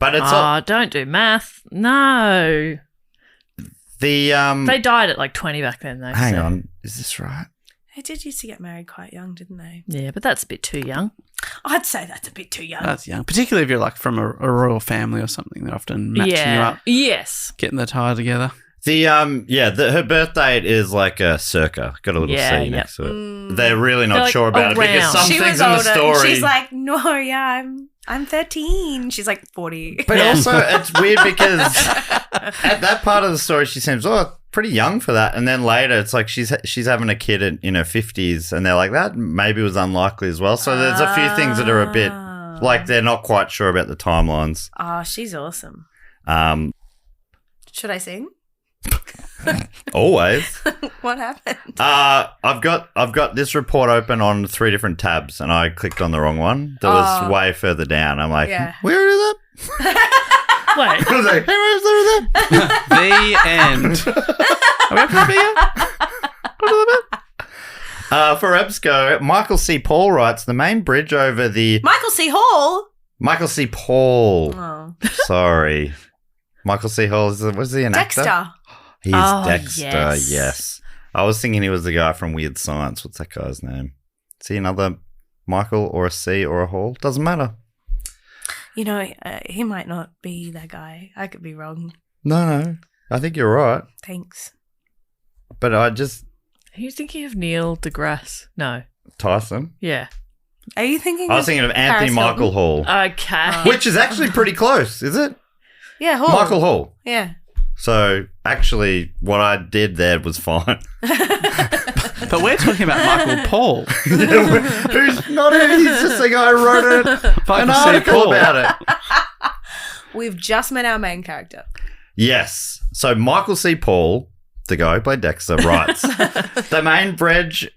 But it's Oh, don't do math. No. the They died at like 20 back then, though. hang so- on, is this right? They did used to get married quite young, didn't they? Yeah, but that's a bit too young. I'd say that's a bit too young. That's young. Particularly if you're like from a royal family or something. They're often matching you up, Yes. getting the tie together. The her birth date is like a circa. Got a little Yeah, C yeah. next to it. They're really not They're like sure about it because around. some she things was in older. the story. She's like, no, yeah, I'm 13. She's like 40. But also, it's weird because at that part of the story, she seems pretty young for that, and then later, it's like she's having a kid in her 50s, and they're like that maybe was unlikely as well. So there's a few things that are a bit like they're not quite sure about the timelines. Oh, she's awesome. Should I sing? Always. What happened? I've got this report open on 3 different tabs, and I clicked on the wrong one. That was way further down. I'm like, Yeah. where is it? Wait. I was like, hey, where's that? The end. Are we up to the For EBSCO, Michael C. Paul writes, the main bridge over the... Michael C. Hall. Michael C. Paul. Oh. Sorry. Michael C. Hall, was he an actor? Dexter. He's Oh, Dexter, yes. yes. I was thinking he was the guy from Weird Science. What's that guy's name? Is he another Michael or a C or a Hall? Doesn't matter. You know, he might not be that guy. I could be wrong. No. I think you're right. Thanks. But I just... Are you thinking of Neil deGrasse? No. Tyson. Yeah. Are you thinking? I was thinking of Anthony Paris Michael Hilton? Hall. Okay. Which is actually pretty close, is it? Yeah, Hall. Michael Hall. Yeah. So, actually, what I did there was fine. But we're talking about Michael Paul. Who's not it? He's just the guy who wrote an article about it. We've just met our main character. Yes. So Michael C. Paul, the guy who played Dexter, writes the main bridge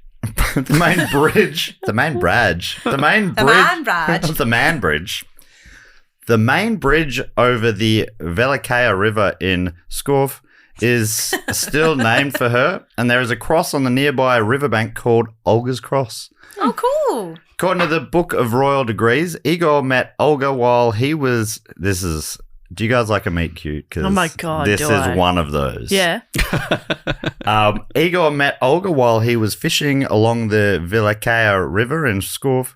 over the Velikaya River in Pskov is still named for her, and there is a cross on the nearby riverbank called Olga's Cross. Oh, cool. According to the Book of Royal Degrees, Igor met Olga while he was... Do you guys like a meet cute? 'Cause Oh my God, this do is I? one of those. Yeah. Igor met Olga while he was fishing along the Velikaya River in Pskov.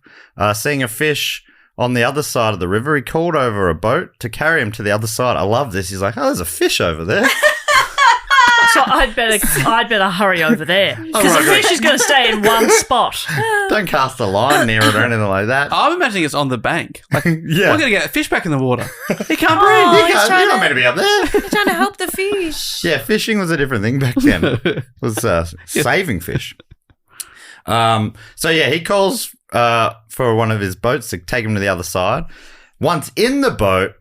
Seeing a fish on the other side of the river, he called over a boat to carry him to the other side. I love this. He's like, oh, there's a fish over there. So I'd better hurry over there because the fish is going to stay in one spot. Don't cast a line near it or anything like that. I'm imagining it's on the bank. Like, Yeah. we're going to get a fish back in the water. He can't Oh, breathe. he's You're not trying meant to be up there. He's trying to help the fish. Yeah, fishing was a different thing back then. It was saving fish. So yeah, he calls for one of his boats to take him to the other side. Once in the boat,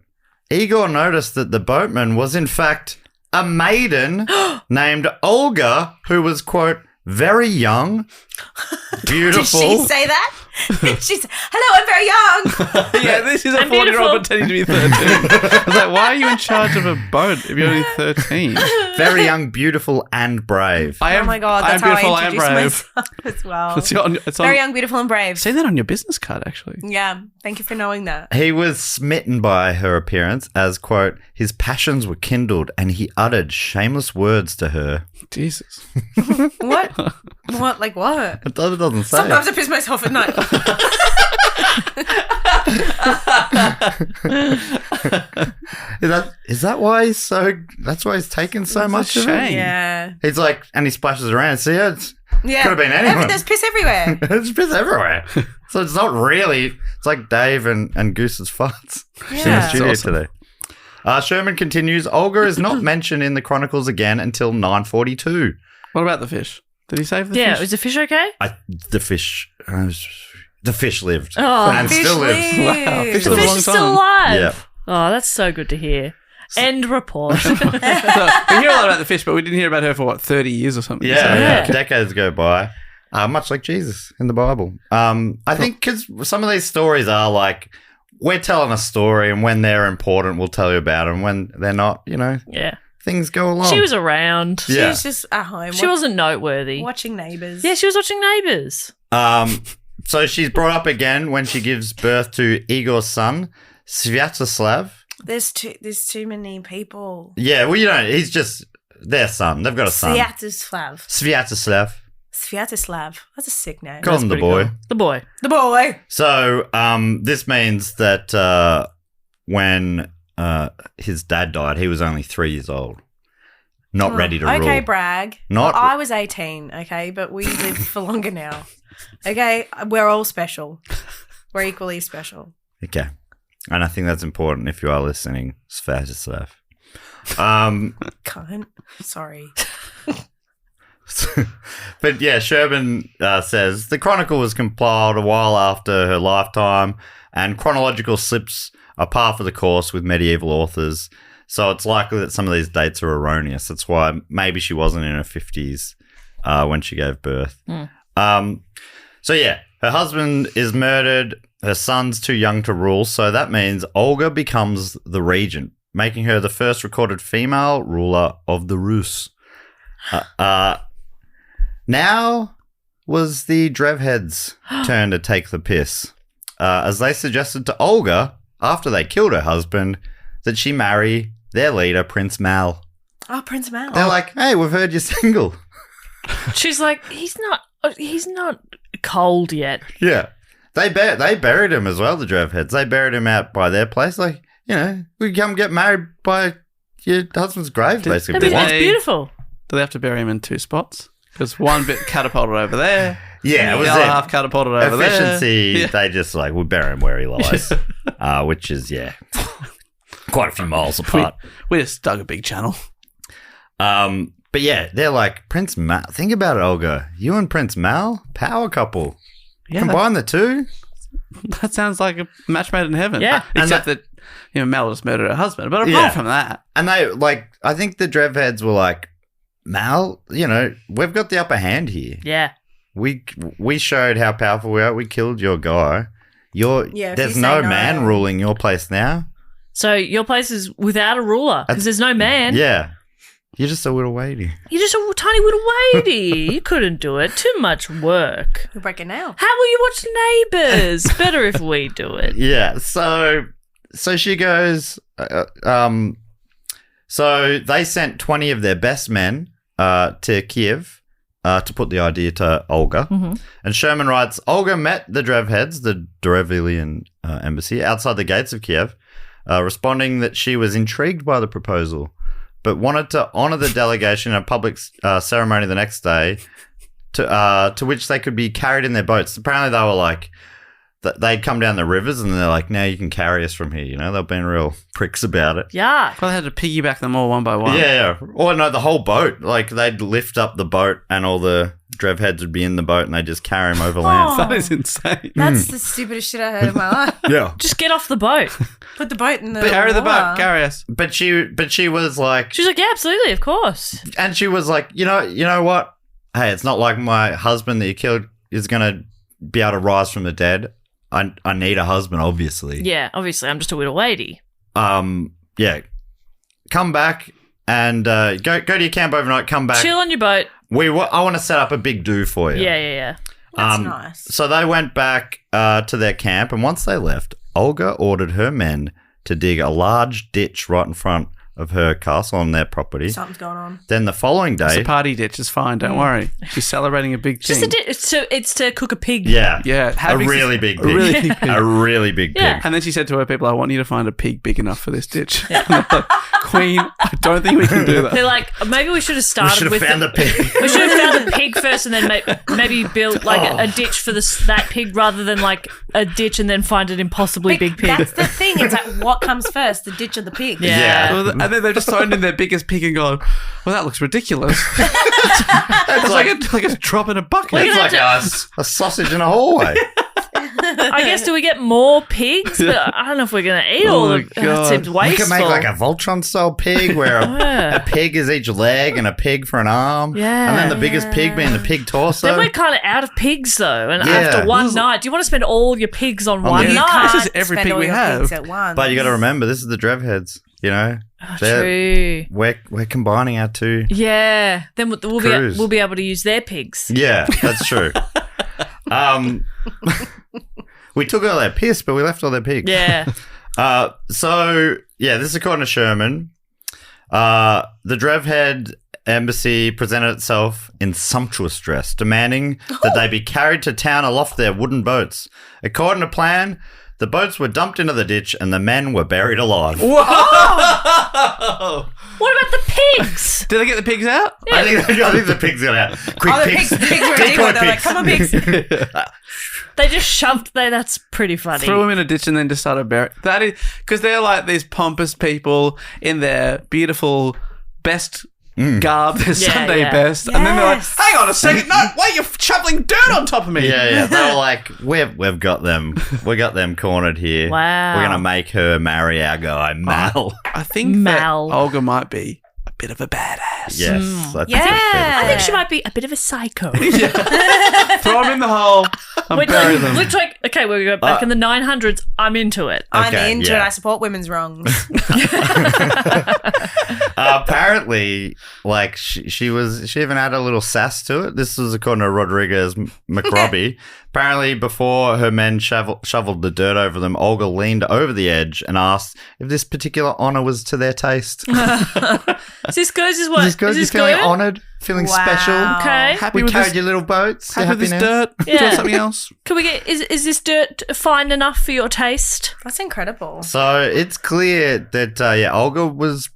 Igor noticed that the boatman was in fact a maiden named Olga, who was, quote, very young, beautiful. Did she say that? She's, hello, I'm very young. Yeah, this is a And 40-year-old beautiful. pretending to be 13. I was like, why are you in charge of a boat if you're only 13? Very young, beautiful, and brave. I am, Oh my God, I am that's how beautiful, I I am introduce brave. myself as well. It's on, Very young, beautiful, and brave. I've seen that on your business card, actually. Yeah, thank you for knowing that. He was smitten by her appearance as, quote, his passions were kindled and he uttered shameless words to her. Jesus. What? What? Like what? It doesn't say. Sometimes I piss myself at night. Is that why he's so... That's why he's taken so It's a much of it? shame. Yeah. He's like... And he splashes around. See, it's... Yeah. Could have been anyone. There's piss everywhere. There's piss everywhere. So it's not really... It's like Dave and Goose's farts in the Yeah. studio That's awesome. today. Sherman continues, Olga is not mentioned in the Chronicles again until 942. What about the fish? Did he save the Yeah, fish? is the fish okay? The fish lived. Oh, and Fish still lives. Wow, lives. fish The lives a fish long is still time. alive. Yeah. Oh, that's so good to hear. End report. So, we hear a lot about the fish, but we didn't hear about her for, 30 years or something? Yeah, So- Yeah. decades go by. Much like Jesus in the Bible. I think because some of these stories are like, we're telling a story and when they're important, we'll tell you about them. When they're not, Yeah. things go along. She was around. She Yeah. was just at home. She wasn't noteworthy. watching Neighbours. Yeah, she was watching Neighbours. So she's brought up again when she gives birth to Igor's son, Sviatoslav. There's too many people. Yeah, well, he's just their son. They've got a son. Sviatoslav. Sviatoslav. Sviatoslav. That's a sick name. Call him the Pretty boy. cool. The boy. The boy. So this means that when his dad died, he was only 3 years old. Not ready to rule. Okay, brag. Not- Well, I was 18, okay, but we live for longer now. Okay, we're all special. We're equally special. Okay. And I think that's important if you are listening, Sviatoslav. Cunt. Sorry. But yeah, Sherman says the chronicle was compiled a while after her lifetime, and chronological slips are par for the course with medieval authors. So it's likely that some of these dates are erroneous. That's why maybe she wasn't in her 50s when she gave birth. So yeah, her husband is murdered. Her son's too young to rule. So that means Olga becomes the regent, making her the first recorded female ruler of the Rus. Now was the Drevheads' turn to take the piss, as they suggested to Olga, after they killed her husband, that she marry their leader, Prince Mal. Oh, Prince Mal. They're like, hey, we've heard you're single. She's like, he's not cold yet. Yeah. They buried him as well, the Drevheads. They buried him out by their place. Like, we come get married by your husband's grave, basically. I mean, Why? it's beautiful. Do they have to bury him in 2 spots? Because one bit catapulted over there. Yeah, it was the other it. half catapulted over there. Efficiency, Yeah. they just we bury him where he lies, which is, quite a few miles apart. We just dug a big channel. But yeah, they're like, Prince Mal. Think about it, Olga. You and Prince Mal, power couple. Yeah, Combine the two. that sounds like a match made in heaven. Yeah. Except that, Mal just murdered her husband. But apart from that. And they, I think the Drevheads were like, Mal, we've got the upper hand here. Yeah. We showed how powerful we are. We killed your guy. There's no man ruling your place now. So your place is without a ruler because there's no man. Yeah. You're just a little weighty. You're just a tiny little weighty. You couldn't do it. Too much work. You'll break it now. How will you watch Neighbours? Better if we do it. Yeah. So she goes. So they sent 20 of their best men to Kiev to put the idea to Olga. Mm-hmm. And Sherman writes, Olga met the Drevheads, the Drevilian embassy, outside the gates of Kiev, responding that she was intrigued by the proposal, but wanted to honour the delegation in a public ceremony the next day, to which they could be carried in their boats. Apparently, they were like, they'd come down the rivers and they're like, now you can carry us from here. They've been real pricks about it. Yeah. Well, they had to piggyback them all one by one. Yeah. Or no, the whole boat. Like, they'd lift up the boat and all the Drevheads would be in the boat and they'd just carry them over land. That is insane. That's the stupidest shit I heard in my life. Yeah. Just get off the boat. Put the boat in the Carry the water. boat. Carry us. But she was like, She's like, yeah, absolutely, of course. and she was like, you know what? Hey, it's not like my husband that you killed is going to be able to rise from the dead. I need a husband, obviously. Yeah, obviously, I'm just a little lady. Yeah. Come back and go to your camp overnight. Come back. Chill on your boat. I want to set up a big do for you. Yeah. That's nice. So they went back to their camp, and once they left, Olga ordered her men to dig a large ditch right in front of her castle on their property. Something's going on. Then the following It's day, a party ditch. It's fine. Don't worry. She's celebrating a big thing. It's to cook a pig. yeah, Yeah. How a big's really this- big a pig, really big pig. a really big Yeah. pig. And then she said to her people, I want you to find a pig big enough for this ditch. And they're like, Queen, I don't think we can do that. They're like, maybe we should have We started should have with found the pig. We should have found the pig first and then maybe built like a ditch for that pig rather than like a ditch and then find an impossibly big pig. That's the thing. It's like, what comes first, the ditch or the pig? Yeah. Well, and then they've just thrown in their biggest pig and gone, well, that looks ridiculous. It's like a drop in a bucket. We're It's gonna like have a sausage in a hallway. I guess, do we get more pigs? But I don't know if we're going to eat Oh all my of it. God. That seems You wasteful. could make like a Voltron style pig where Yeah. a pig is each leg and a pig for an arm. Yeah. And then the biggest pig being the pig torso. Then we're kind of out of pigs, though. And Yeah. after one night, do you want to spend all your pigs on one the- You night? can't This is every spend pig all we your have. pigs at once. But you got to remember, this is the Drevheads, They're- True. We're combining our two. Yeah. Then Crews. we'll be able to use their pigs. Yeah, that's true. We took all their piss, but we left all their pigs. Yeah. This is according to Sherman. The Drevhead embassy presented itself in sumptuous dress, demanding that they be carried to town aloft their wooden boats. According to plan, the boats were dumped into the ditch and the men were buried alive. What about the pigs? Did they get the pigs out? I think the pigs got out. Quick, Oh, the pigs. pigs were Decoy decoy. They're like, pigs. come on, pigs. They just shoved there. That's pretty funny. Threw them in a ditch and then just started burying. That is because they're like these pompous people in their beautiful best garb, their Sunday yeah. best, and then they're like, Yes. "Hang on a second, no, wait, you're shoveling dirt on top of me." Yeah. They were like, we've got them. We got them cornered here. Wow. We're gonna make her marry our guy, Mal. I think Mal. that Olga might be a bit of a badass. Yes. I think Yeah. I think she might be a bit of a psycho. Throw him in the hole and Wait, bury them. looks like, okay, we'll go back in the 900s. I'm into it. I'm Okay, into yeah. it. I support women's wrongs. Apparently, like she even had a little sass to it. This was according to Rodriguez McRobbie. Apparently, before her men shoveled the dirt over them, Olga leaned over the edge and asked if this particular honor was to their taste. Is this good? Is this what? Is this good? Is You this feeling good? honoured? Feeling Wow. special? Okay. Happy We with carried this? your little boats. You Happy with this now? dirt? Do you Yeah. want something else? Can we get? Is this dirt fine enough for your taste? That's incredible. So it's clear that Olga was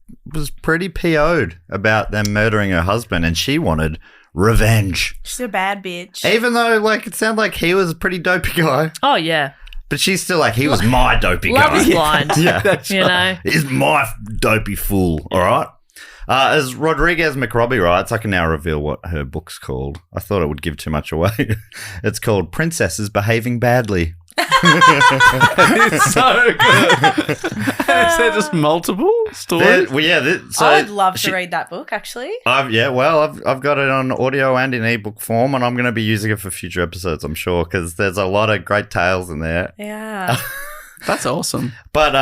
pretty PO'd about them murdering her husband, and she wanted revenge. She's a bad bitch. Even though, like, it sounded like he was a pretty dopey guy, Oh yeah. but she's still like, he was my dopey Love guy. is blind. Yeah, That's You know. he's my dopey fool. All right. As Rodriguez McRobbie writes, I can now reveal what her book's called. I thought it would give too much away. It's called Princesses Behaving Badly. It's so good. Is there just multiple stories? I would love to read that book, actually. I've got it on audio and in ebook form, and I'm going to be using it for future episodes, I'm sure, because there's a lot of great tales in there. Yeah. That's awesome. But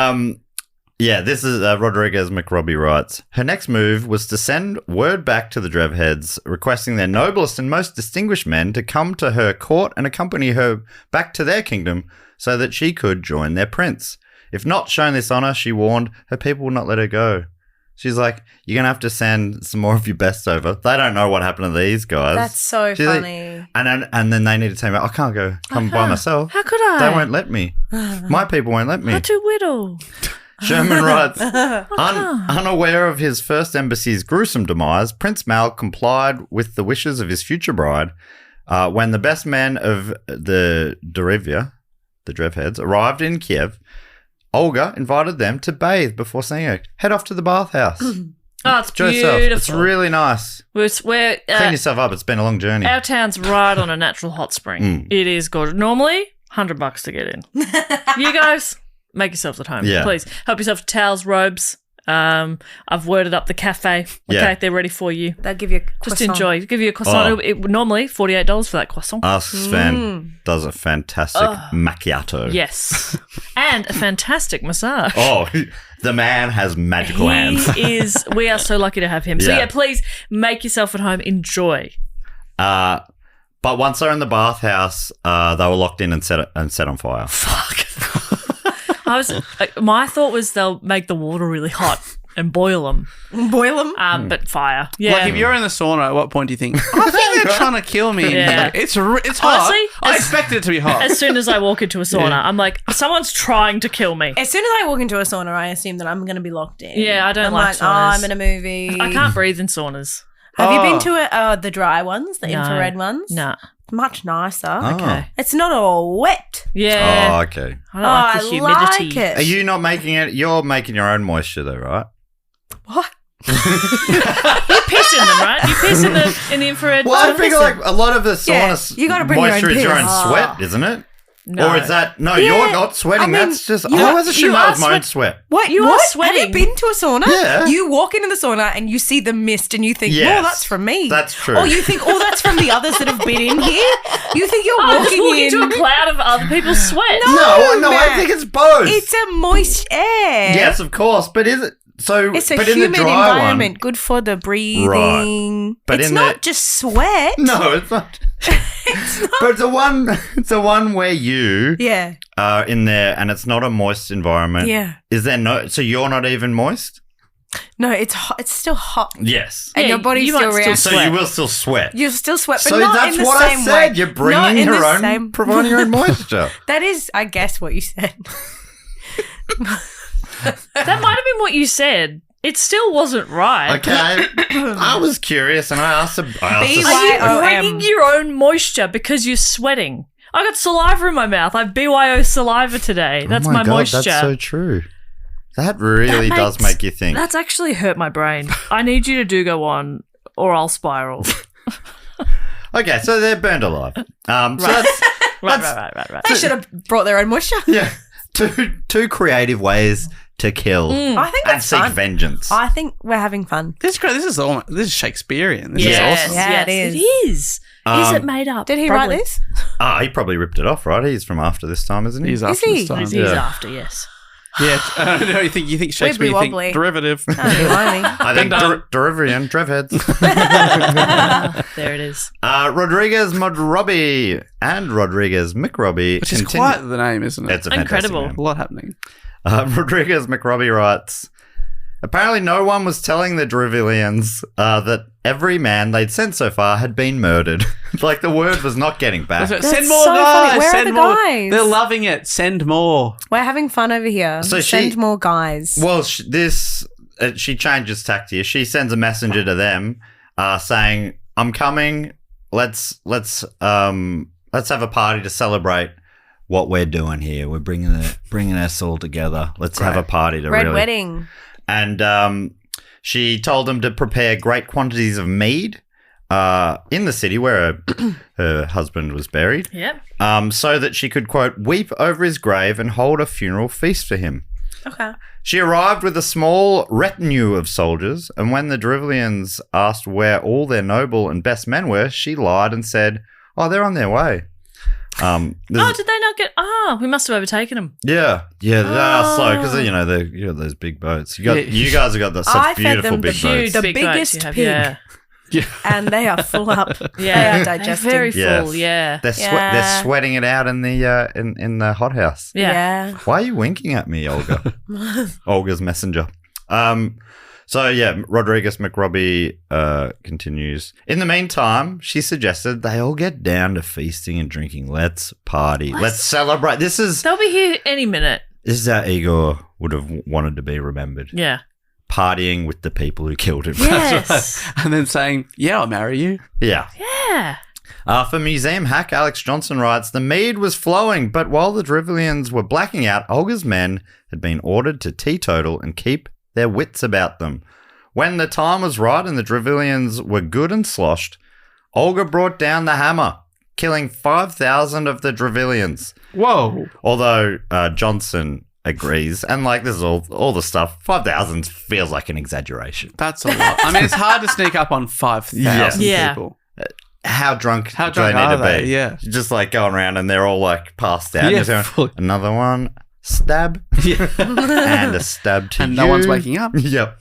this is Rodriguez McRobbie writes, her next move was to send word back to the Drevheads, requesting their noblest and most distinguished men to come to her court and accompany her back to their kingdom so that she could join their prince. If not shown this honor, she warned, her people would not let her go. She's like, you're going to have to send some more of your best over. They don't know what happened to these guys. That's so She's funny. Like, and then they need to tell me, I can't go come by myself. How could I? They won't let me. My people won't let me. I'm too little. Sherman writes, unaware of his first embassy's gruesome demise, Prince Mal complied with the wishes of his future bride. When the best men of the Drevheads, arrived in Kiev, Olga invited them to bathe before seeing her. Head off to the bathhouse. Oh, it's Enjoy beautiful. yourself. It's really nice. We're Clean yourself up. It's been a long journey. Our town's right on a natural hot spring. It is gorgeous. Normally, $100 to get in. You guys, make yourselves at home. Yeah. Please help yourself to towels, robes. I've worded up the cafe. Okay, Yeah. they're ready for you. They'll give you a Just croissant. enjoy. Give you a croissant. Oh. It would normally $48 for that croissant. Ask Sven does a fantastic macchiato. Yes. And a fantastic massage. Oh, the man has magical hands. We are so lucky to have him. So Yeah. yeah, please make yourself at home. Enjoy. But once they're in the bathhouse, they were locked in and set on fire. Fuck. My thought was they'll make the water really hot and boil them. Boil them? But fire. Yeah. Like if you're in the sauna, at what point do you think, I think they're trying to kill me? Yeah. It's hot. Honestly, I expect it to be hot. as soon as I walk into a sauna, I'm like, someone's trying to kill me. As soon as I walk into a sauna, I assume that I'm going to be locked in. Yeah, I don't I'm like Oh, saunas. I'm in a movie. I can't breathe in saunas. Have you been to the dry ones, the No. infrared ones? Nah. Much nicer. Okay. It's not all wet. Yeah. Oh, okay. I don't like the humidity. like it. Are you not making it? You're making your own moisture though, right? What? You piss in them, right? You piss in the infrared. Well, I saunas? figure like a lot of the Yeah, sauna you gotta bring your own moisture is your own piss. sweat, isn't it? No. Or is that no? Yeah, You're not sweating. I mean, That's just you I are- always assume you that are was my own sweat. What? You are Have sweating. you been to a sauna? Yeah. You walk into the sauna and you see the mist and you think, Yes. oh, that's from me. That's true. Or you think, oh, that's from the others that have been in here. You think you're I'm just walking walking in. to a cloud of other people's sweat. No, I Matt. think it's both. It's a moist air. Yes, of course, but is it so? It's a but in humid the dry environment, good for the breathing. Right. But it's in not the- just sweat. one. No, it's not. But it's the one where you Yeah. are in there, and it's not a moist environment. Yeah. Is there no? So you're not even moist? No, it's hot. It's still hot. Yes. And Yeah, your body you still might still reacts. So you will still sweat. You still sweat, but So not that's in the what I same said. way. You're Not bringing in your the own, same- providing your own moisture. That is, I guess, what you said. That might have been what you said. It still wasn't right. Okay, I was curious, and I asked. Are you BYOM. bringing your own moisture because you're sweating? I got saliva in my mouth. I have BYO saliva today. That's my moisture. That's so true. That really That does makes- make you think. That's actually hurt my brain. I need you to go on, or I'll spiral. Okay, so they're burned alive. So that's Right. They should have brought their own moisture. yeah, two creative ways to kill I think and that's seek fun. vengeance. I think we're having fun. This is great. This is Shakespearean. This Yes, is awesome. Yeah, it is. It is. Is it made up? Did he Probably. write this? He probably ripped it off, right? He's from after this time, isn't he? He's after he? this time. He's Yeah. after, yes. Yeah. No, you think Shakespeare? You think wobbly. derivative. Oh, blimey. I think done. Derivian, Drevheads. There it is. Rodriguez McRobbie and Rodriguez McRobbie. Which is continue- quite the name, isn't it? It's a fantastic Incredible. name. A lot happening. Rodriguez McRobbie writes, apparently no one was telling the Drevilians that every man they'd sent so far had been murdered. Like the word was not getting back. Send That's more so guys. funny. Where are Send the more. guys? They're loving it. Send more. We're having fun over here. So Send she- more guys. Well, she changes tact here. She sends a messenger to them saying, I'm coming. Let's have a party to celebrate what we're doing here. We're bringing us all together. Let's have a party to Red really wedding. And She told them to prepare great quantities of mead in the city where her husband was buried. Yep. So that she could, quote, weep over his grave and hold a funeral feast for him. Okay. She arrived with a small retinue of soldiers, and when the Drivlians asked where all their noble and best men were, she lied and said, "Oh, they're on their way." Did they not get? We must have overtaken them. Yeah, they are slow because you got those big boats. You guys have got I such fed beautiful them big the boats. The Big biggest boats you have, pig. yeah. And they are full up. Yeah, They are digesting. They're very full. Yes. Yeah, They're sweating it out in the in the hothouse. yeah. Why are you winking at me, Olga? Olga's messenger. Rodriguez McRobbie continues. In the meantime, she suggested they all get down to feasting and drinking. Let's party. Let's celebrate. This is They'll be here any minute. how Igor would have wanted to be remembered. Yeah. Partying with the people who killed him. Yes. And then saying, yeah, I'll marry you. Yeah. Yeah. For museum hack, Alex Johnson writes, the mead was flowing, but while the Drivlians were blacking out, Olga's men had been ordered to teetotal and keep their wits about them. When the time was right and the Drivlians were good and sloshed, Olga brought down the hammer, killing 5,000 of the Drivlians. Whoa. Although Johnson agrees, and this is all the stuff, 5,000 feels like an exaggeration. That's a lot. I mean, it's hard to sneak up on 5,000 Yeah. people. How drunk do they drunk need are to they? be? Yeah. Just going around and they're all passed out. Yeah, Just going, fully. another one, stab, Yeah. and a stab to And you. no one's waking up. Yep.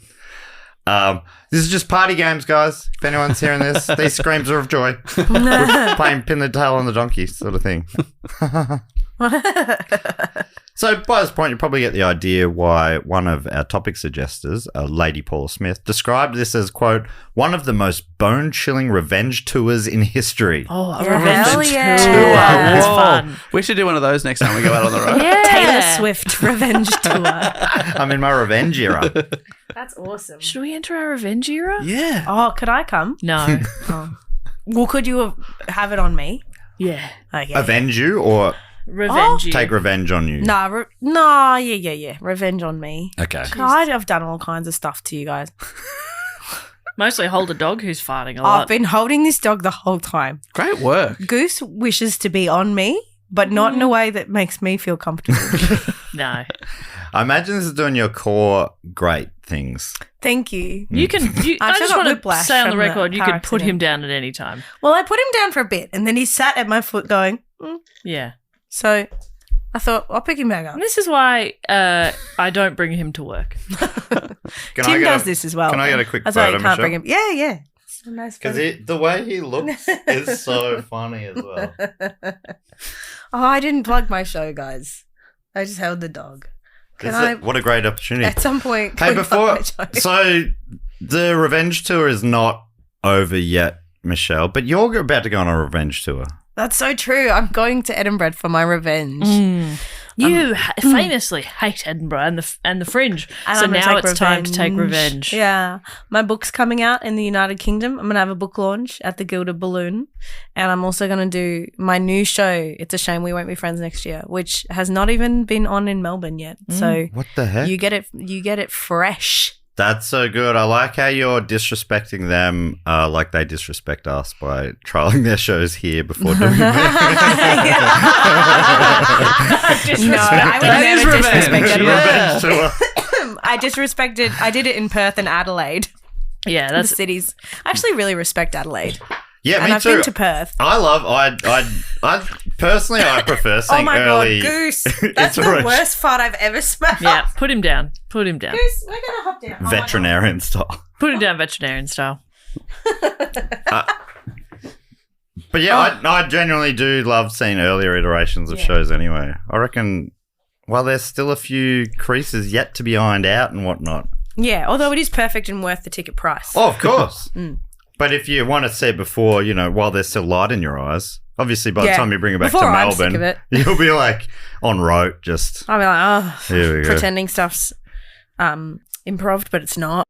This is just party games, guys. If anyone's hearing this, these screams are of joy. We're playing pin the tail on the donkey sort of thing. So by this point, you probably get the idea why one of our topic suggestors, Lady Paula Smith, described this as, quote, one of the most bone-chilling revenge tours in history. Oh, a Yeah, revenge hell tour. yeah. That's Whoa. fun. We should do one of those next time we go out on the road. Yeah. Taylor Swift revenge tour. I'm in my revenge era. That's awesome. Should we enter our revenge era? Yeah. Oh, could I come? No. Well, could you have it on me? Yeah. Okay. Avenge you or Revenge. you. take revenge on you? Nah, yeah. Revenge on me. Okay. God, I've done all kinds of stuff to you guys. Mostly hold a dog who's farting a I've lot. been holding this dog the whole time. Great work. Goose wishes to be on me, but not in a way that makes me feel comfortable. No. I imagine this is doing your core great things. Thank you. You can. I I just got want to whiplash say on the from the record, you car can put him accident. down at any time. Well, I put him down for a bit, and then he sat at my foot going, Yeah. so I thought, I'll pick him back up. And this is why I don't bring him to work. Can I Tim get does a- this as well. Can I get a quick That's why photo, you can't Michelle? bring him. Yeah. It's a nice Because photo. the way he looks is so funny as well. Oh, I didn't plug my show, guys. I just held the dog. What a great opportunity. At some point, Hey, can we before, plug my show? so the revenge tour is not over yet, Michelle, but you're about to go on a revenge tour. That's so true. I'm going to Edinburgh for my revenge. You famously hate Edinburgh and the Fringe, And so I'm gonna now take it's time to take revenge. Yeah. My book's coming out in the United Kingdom. I'm going to have a book launch at the Gilded Balloon. And I'm also going to do my new show, It's a Shame We Won't Be Friends Next Year, which has not even been on in Melbourne yet. So What the heck? you get it fresh. That's so good. I like how you're disrespecting them like they disrespect us by trialing their shows here before doing it. No, I would That is never revenge. disrespect Yeah. Edinburgh. I did it in Perth and Adelaide, Yeah, the that's cities. I actually really respect Adelaide. Yeah, And me I've too. been to Perth. I personally, I prefer Oh saying my early. God, Goose. It's That's the revenge. worst fart I've ever smelled. yeah. Put him down. Put him down. Goose, we're going to hop down. Oh my God. Veterinarian style. Put him down veterinarian style. But yeah, I genuinely do love seeing earlier iterations of shows anyway. I reckon, while there's still a few creases yet to be ironed out and whatnot. Yeah, although it is perfect and worth the ticket price. Oh, of course. But if you want to see it before, while there's still light in your eyes, obviously by the Yeah. time you bring it back Before to I'm sick Melbourne, of it. you'll be like on rote, just I'll be like, here we go. pretending stuff's improv, but it's not.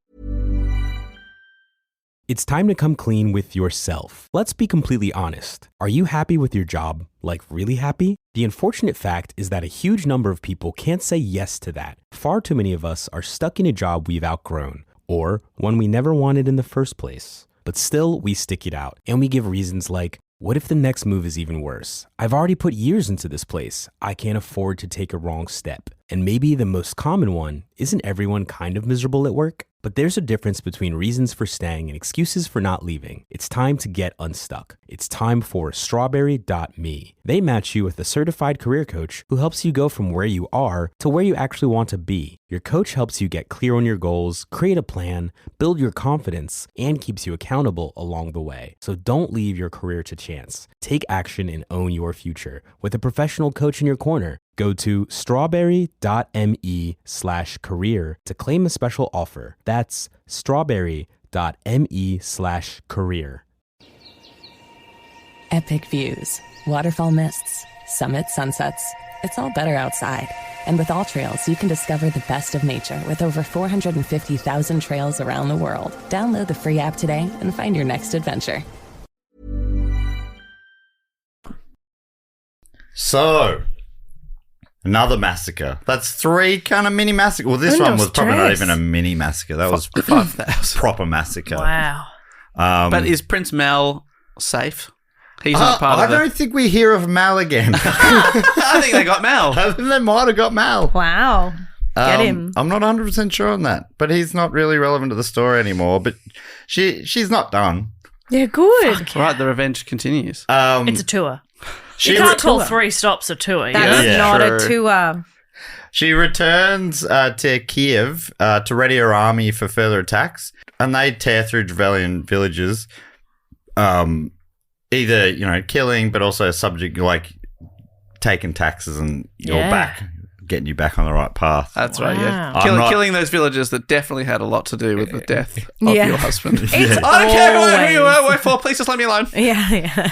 It's time to come clean with yourself. Let's be completely honest. Are you happy with your job? Like really happy? The unfortunate fact is that a huge number of people can't say yes to that. Far too many of us are stuck in a job we've outgrown. or one we never wanted in the first place. But still, we stick it out, and we give reasons like, what if the next move is even worse? I've already put years into this place. I can't afford to take a wrong step. And maybe the most common one, isn't everyone kind of miserable at work? But there's a difference between reasons for staying and excuses for not leaving. It's time to get unstuck. It's time for strawberry.me. They match you with a certified career coach who helps you go from where you are to where you actually want to be. Your coach helps you get clear on your goals, create a plan, build your confidence, and keeps you accountable along the way. So don't leave your career to chance. Take action and own your future with a professional coach in your corner. Go to strawberry.me/career to claim a special offer. That's strawberry.me/career. Epic views, waterfall mists, summits, sunsets. It's all better outside. And with All Trails, you can discover the best of nature with over 450,000 trails around the world. Download the free app today and find your next adventure. So, another massacre. That's 3 kind of mini massacre. Well, this one was probably not even a mini massacre. That was 5,000. proper massacre. Wow. But is Prince Mel safe? He's not part I of it. don't think we hear of Mal again. I think they got Mel. I think they might have got Mal. Wow. Get him. I'm not 100% sure on that, but he's not really relevant to the story anymore. But she's not done. Yeah, good. Right, the revenge continues. It's a tour. You can't call 3 stops a tour. That's Yeah. not True. a tour. She returns to Kyiv to ready her army for further attacks, and they tear through Drevelian villages, either killing, but also subject like taking taxes and you're back, getting you back on the right path. That's right, yeah. Wow. Killing those villagers that definitely had a lot to do with the death of Yeah. your husband. It's I don't care who you work for, please just let me alone. Yeah.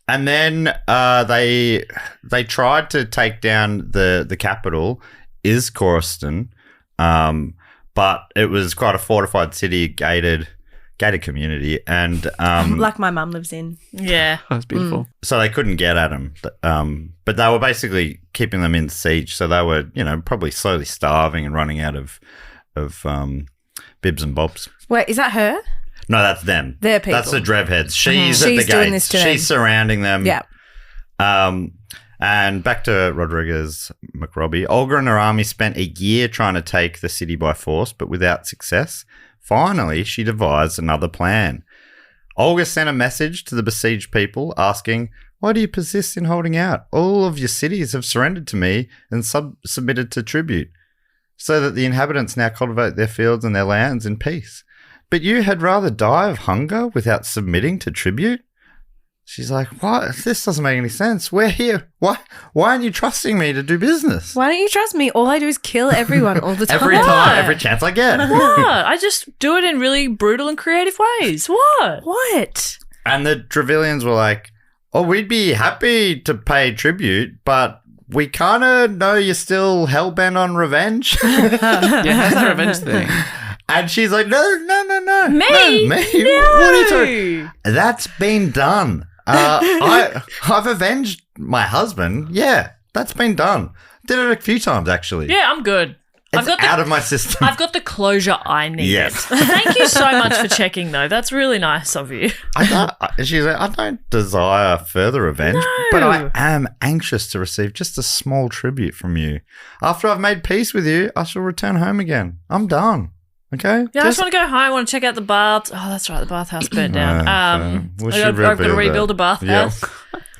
And then they tried to take down the capital, Izkorston, but it was quite a fortified city, gated community, and Like my mum lives in. Yeah. That's beautiful. so they couldn't get at them. But they were basically keeping them in siege, so they were probably slowly starving and running out of bibs and bobs. Wait, is that her? No, that's them. They're people. That's the Drevheads. She's at She's the gates. doing this to them. She's surrounding them. Yeah. And back to Rodriguez McRobbie. Olga and her army spent a year trying to take the city by force, but without success. Finally, she devised another plan. Olga sent a message to the besieged people asking, "Why do you persist in holding out? All of your cities have surrendered to me and submitted to tribute, so that the inhabitants now cultivate their fields and their lands in peace. But you had rather die of hunger without submitting to tribute?" She's like, "What? This doesn't make any sense. We're here. Why aren't you trusting me to do business? Why don't you trust me? All I do is kill everyone all the time. Every time, every chance I get." What? I just do it in really brutal and creative ways. What? What? And the Drevelians were like, "Oh, we'd be happy to pay tribute, but we kind of know you're still hell-bent on revenge." Yeah, how's the revenge thing? And she's like, no. Me? No, me? No. What are you talking? That's been done. I've avenged my husband. Yeah, that's been done. Did it a few times, actually. Yeah, I'm good. It's out of my system. I've got the closure I need. Yes. Thank you so much for checking, though. That's really nice of you. She's like, I don't desire further revenge, No. but I am anxious to receive just a small tribute from you. After I've made peace with you, I shall return home again. I'm done. Okay? Yeah, I just want to go home. I want to check out the baths. Oh, that's right. The bathhouse burnt down. We I've should got to rebuild rebuild that. a bathhouse.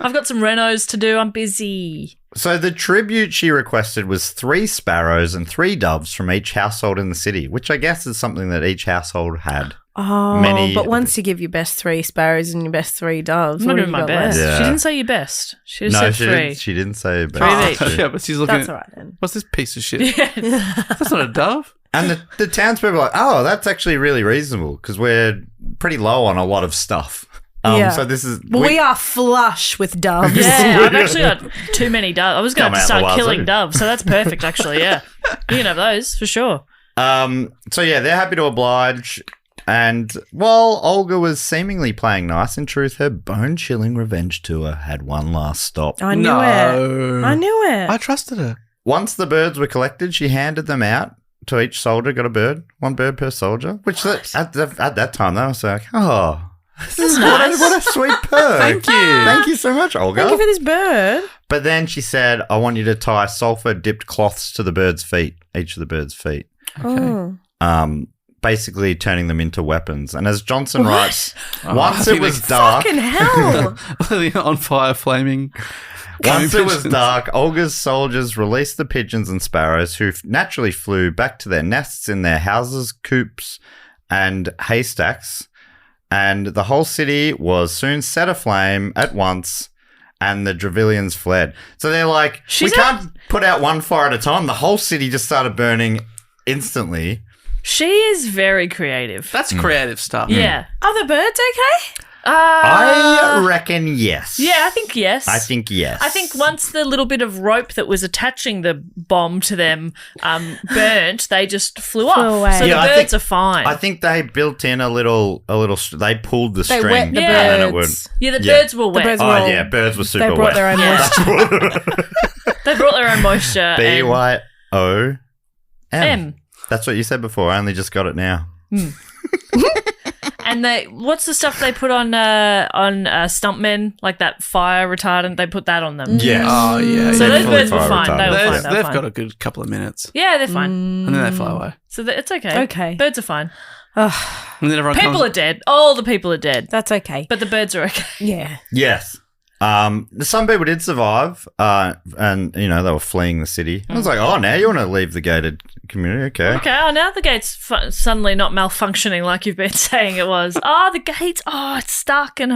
I've got some renos to do. I'm busy. So the tribute she requested was 3 sparrows and 3 doves from each household in the city, which I guess is something that each household had. Oh, Many- but once you give your best 3 sparrows and your best 3 doves, I'm not what have doing you my got best. left? Yeah. She didn't say your best. She just said 3. She didn't say Three best. of each. Yeah, but she's looking That's at, all right then. what's this piece of shit? That's not a dove. And the townspeople are like, oh, that's actually really reasonable because we're pretty low on a lot of stuff. Yeah. So this is... Well, we are flush with doves. Yeah, I've actually got too many doves. I was going Come to out the start wazoo. killing doves, so that's perfect, actually, yeah. You can have those, for sure. So yeah, they're happy to oblige. And while Olga was seemingly playing nice, in truth, her bone-chilling revenge tour had one last stop. I knew No. it. I knew it. I trusted her. Once the birds were collected, she handed them out to each soldier got a bird. 1 bird per soldier. Which at that time, they was like, oh, this is nice. What a sweet perk. Thank you. Thank you so much, Olga. Thank you for this bird. But then she said, I want you to tie sulfur-dipped cloths to the bird's feet, each of the bird's feet. Oh. Basically turning them into weapons. And as Johnson writes, once it was dark... Fucking hell. On fire, flaming. Once it was pigeons. dark, Olga's soldiers released the pigeons and sparrows, who naturally flew back to their nests in their houses, coops, and haystacks. And the whole city was soon set aflame at once, and the Dravilians fled. So they're like, we can't put out one fire at a time. The whole city just started burning instantly. She is very creative. That's creative stuff. Yeah. Are the birds okay? I reckon yes. Yeah, I think yes. I think yes. I think once the little bit of rope that was attaching the bomb to them burnt, they just flew off. away. So Yeah, the I birds think- are fine. I think they built in a little. They pulled the They string, wet the and then it would. birds. yeah, the Yeah. birds were wet. birds were Oh all- yeah, birds were super They brought wet. their own moisture. They brought their own moisture. BYOM. M. That's what you said before. I only just got it now. And what's the stuff they put on stuntmen, like that fire retardant? They put that on them. Yes. Oh, yeah. So yeah. those fully birds were fire fine. They retardant. were They've, fine. They were they've fine. got a good couple of minutes. Yeah, they're fine. And then they fly away. So it's okay. Okay. Birds are fine. And then everyone People comes, are dead. All the people are dead. That's okay. But the birds are okay. Yeah. Yes. Some people did survive, and they were fleeing the city. I was like, oh, now you want to leave the gated community? Okay. Okay, now the gate's suddenly not malfunctioning like you've been saying it was. The gate's, it's stuck and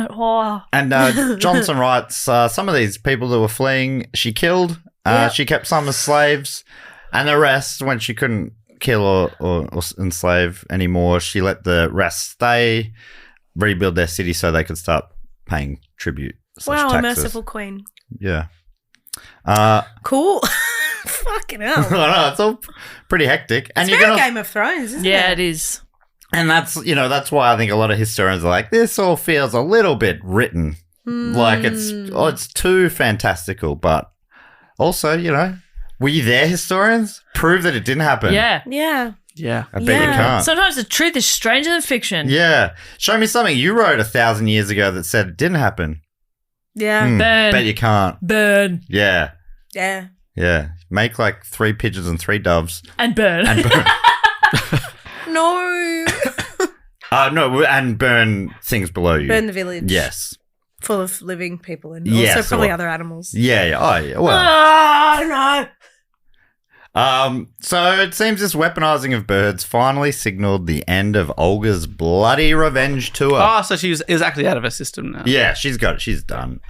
And Johnson writes, some of these people that were fleeing, she killed. She kept some as slaves, and the rest, when she couldn't kill or enslave anymore, she let the rest stay, rebuild their city so they could start paying tribute. Wow, a taxes. merciful queen. Yeah. Cool. Fucking hell. I know, it's all pretty hectic. And It's very Game of Thrones, isn't it? Yeah, it is. And that's why I think a lot of historians are like, this all feels a little bit written. Like it's too fantastical, but also, were you there, historians? Prove that it didn't happen. Yeah. Yeah. yeah. I bet you can't. Sometimes the truth is stranger than fiction. Yeah. Show me something you wrote 1,000 years ago that said it didn't happen. Yeah. Burn. Bet you can't. Burn. Yeah. Yeah. Yeah. Make like 3 pigeons and 3 doves. And burn. And burn. No. No, and burn things below you. Burn the village. Yes. Full of living people and Yes, also probably or- other animals. Yeah, yeah. Oh, yeah. Well. Oh, no. So it seems this weaponizing of birds finally signaled the end of Olga's bloody revenge tour. Oh, so she is actually out of her system now. Yeah, she's got it. She's done.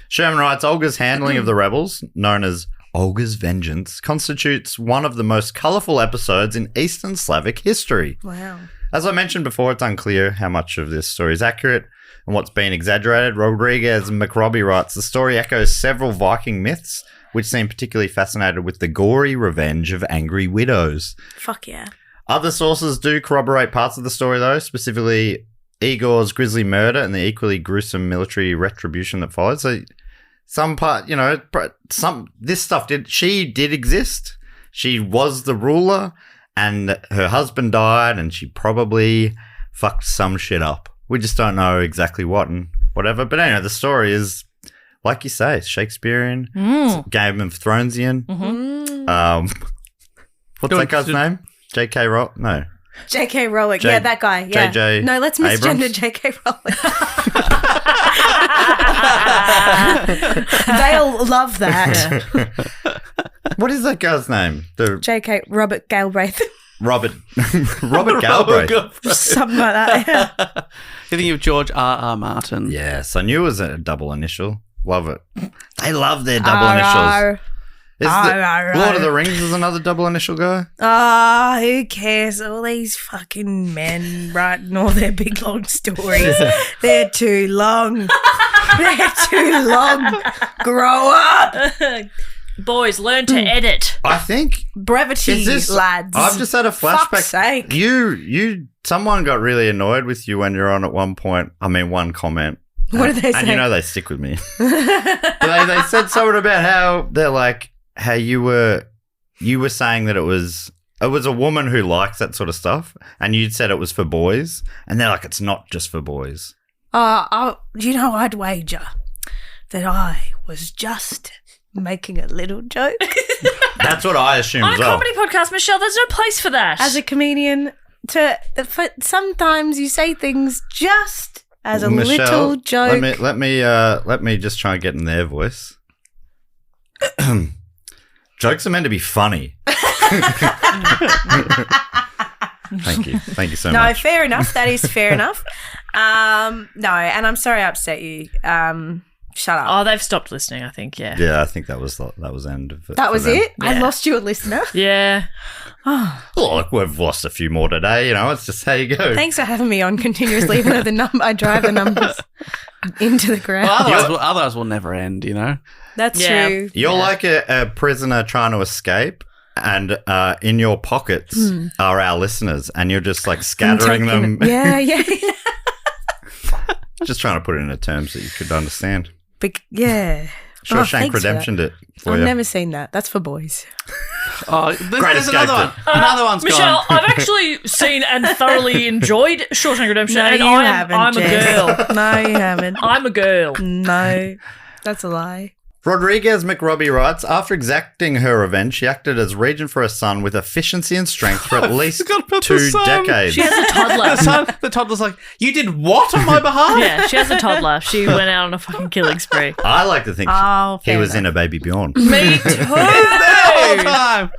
Sherman writes, Olga's handling of the rebels, known as Olga's Vengeance, constitutes one of the most colourful episodes in Eastern Slavic history. Wow. As I mentioned before, it's unclear how much of this story is accurate and what's been exaggerated. Rodriguez McRobbie writes, the story echoes several Viking myths, which seem particularly fascinated with the gory revenge of angry widows. Fuck yeah. Other sources do corroborate parts of the story, though, specifically Igor's grisly murder and the equally gruesome military retribution that followed. So some part, this stuff she did exist. She was the ruler and her husband died and she probably fucked some shit up. We just don't know exactly what and whatever. But anyway, the story is, like you say, it's Shakespearean, it's Game of Thronesian. What's that guy's name? J.K. Rowling? No. J.K. Rowling. Yeah, that guy. Yeah. J.J. No, let's misgender Abrams? J.K. Rowling. They'll love that. What is that guy's name? The J.K. Robert Galbraith. Robert Galbraith. Something like that. Yeah. You think of George R.R. Martin. Yes, I knew it was a double initial. Love it. They love their double initials. Lord of the Rings is another double initial guy. Who cares? All these fucking men writing all their big long stories. They're too long. They're too long. Grow up. Boys, learn to edit. I think Brevity, lads. I've just had a flashback. Fuck's sake. Someone got really annoyed with you when you're on at one point. I mean, one comment. What did they say? And they stick with me. they said something about how they're like, how you were saying that it was it was a woman who likes that sort of stuff, and you said it was for boys, and they're like, it's not just for boys. I'd wager that I was just making a little joke. That's what I assumed On a as well. comedy podcast, Michelle, there's no place for that. As a comedian, sometimes you say things just as a Michelle, little joke. Let me just try and get in their voice. Jokes are meant to be funny. Thank you so No, much. fair enough. That is fair enough. No, and I'm sorry I upset you. Shut up. Oh, they've stopped listening, I think, yeah. Yeah, I think that was the end of it. That for was them. it? I Yeah. lost you a listener. Yeah. Look, we've lost a few more today. It's just how you go. Thanks for having me on continuously, even though I drive the numbers into the ground. Otherwise we'll never end, That's Yeah. true. You're like a prisoner trying to escape, and in your pockets are our listeners, and you're just like scattering them. Yeah. Just trying to put it into terms that you could understand. Yeah. Shawshank thanks for Redemptioned that. it for I've you. never seen that. That's for boys. Oh, there's escape another one. then. Another one's Michelle, gone. I've actually seen and thoroughly enjoyed Shawshank Redemption, No, and you haven't, I'm a Jess. girl. No, you haven't. I'm a girl. No, that's a lie. Rodriguez McRobbie writes, after exacting her revenge, she acted as regent for her son with efficiency and strength for at least forgot about 2 the son. decades. She has a toddler. The toddler's like, you did what on my behalf? Yeah, she has a toddler. She went out on a fucking killing spree. I like to think Oh, he fair was enough. in a Baby Bjorn. Me too. The whole time.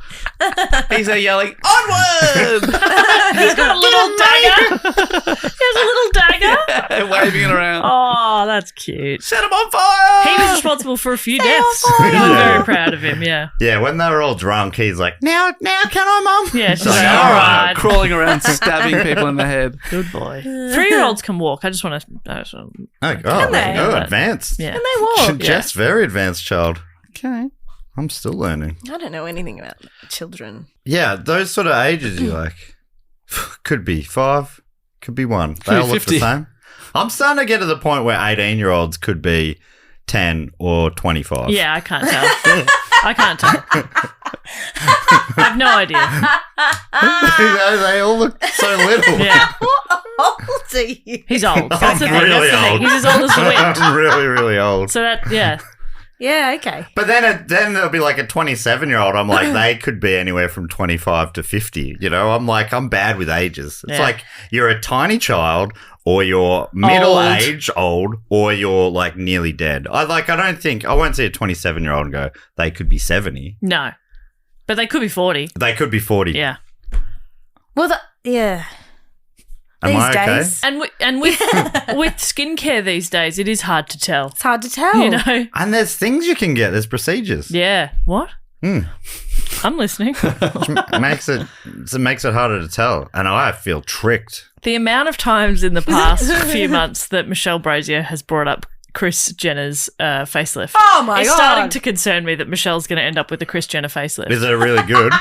He's there yelling, onward! He's got a little dagger. He has a little dagger. Waving it around. Oh, that's cute. Set him on fire! He was responsible for a few deaths. I'm very proud of him, yeah. Yeah, when they were all drunk, he's like, now can I, Mum? Yeah, she's Like, like, all all right. right. Crawling around, stabbing people in the head. Good boy. 3-year-olds can walk. I just want to... they? Advanced. Yeah. And they walk. Jess, very advanced child. Okay. I'm still learning. I don't know anything about children. Yeah, those sort of ages, you're like, could be 5, could be 1. They all look 50. the same. I'm starting to get to the point where 18-year-olds could be 10 or 25. Yeah, I can't tell. I can't tell. I have no idea. They all look so little. Yeah. What old are you? He's old. That's the thing. really That's the thing. old. He's as old as the wind. I'm really, really old. So that, yeah. Yeah, okay. But then there'll be like a 27-year-old. I'm like, they could be anywhere from 25 to 50. I'm like, I'm bad with ages. It's Yeah. like you're a tiny child, or you're middle-aged old, or you're like nearly dead. I won't see a 27-year-old and go, they could be 70. No. But they could be 40. They could be 40. Yeah. Well, yeah. Am These I okay? days, And with skincare these days, it is hard to tell. it's hard to tell. You know? And there's things you can get. There's procedures. Yeah. What? I'm listening. It makes it harder to tell. And I feel tricked. The amount of times in the past few months that Michelle Brasier has brought up Kris Jenner's facelift. Oh my it's God. starting to concern me that Michelle's going to end up with a Kris Jenner facelift. Is it really good?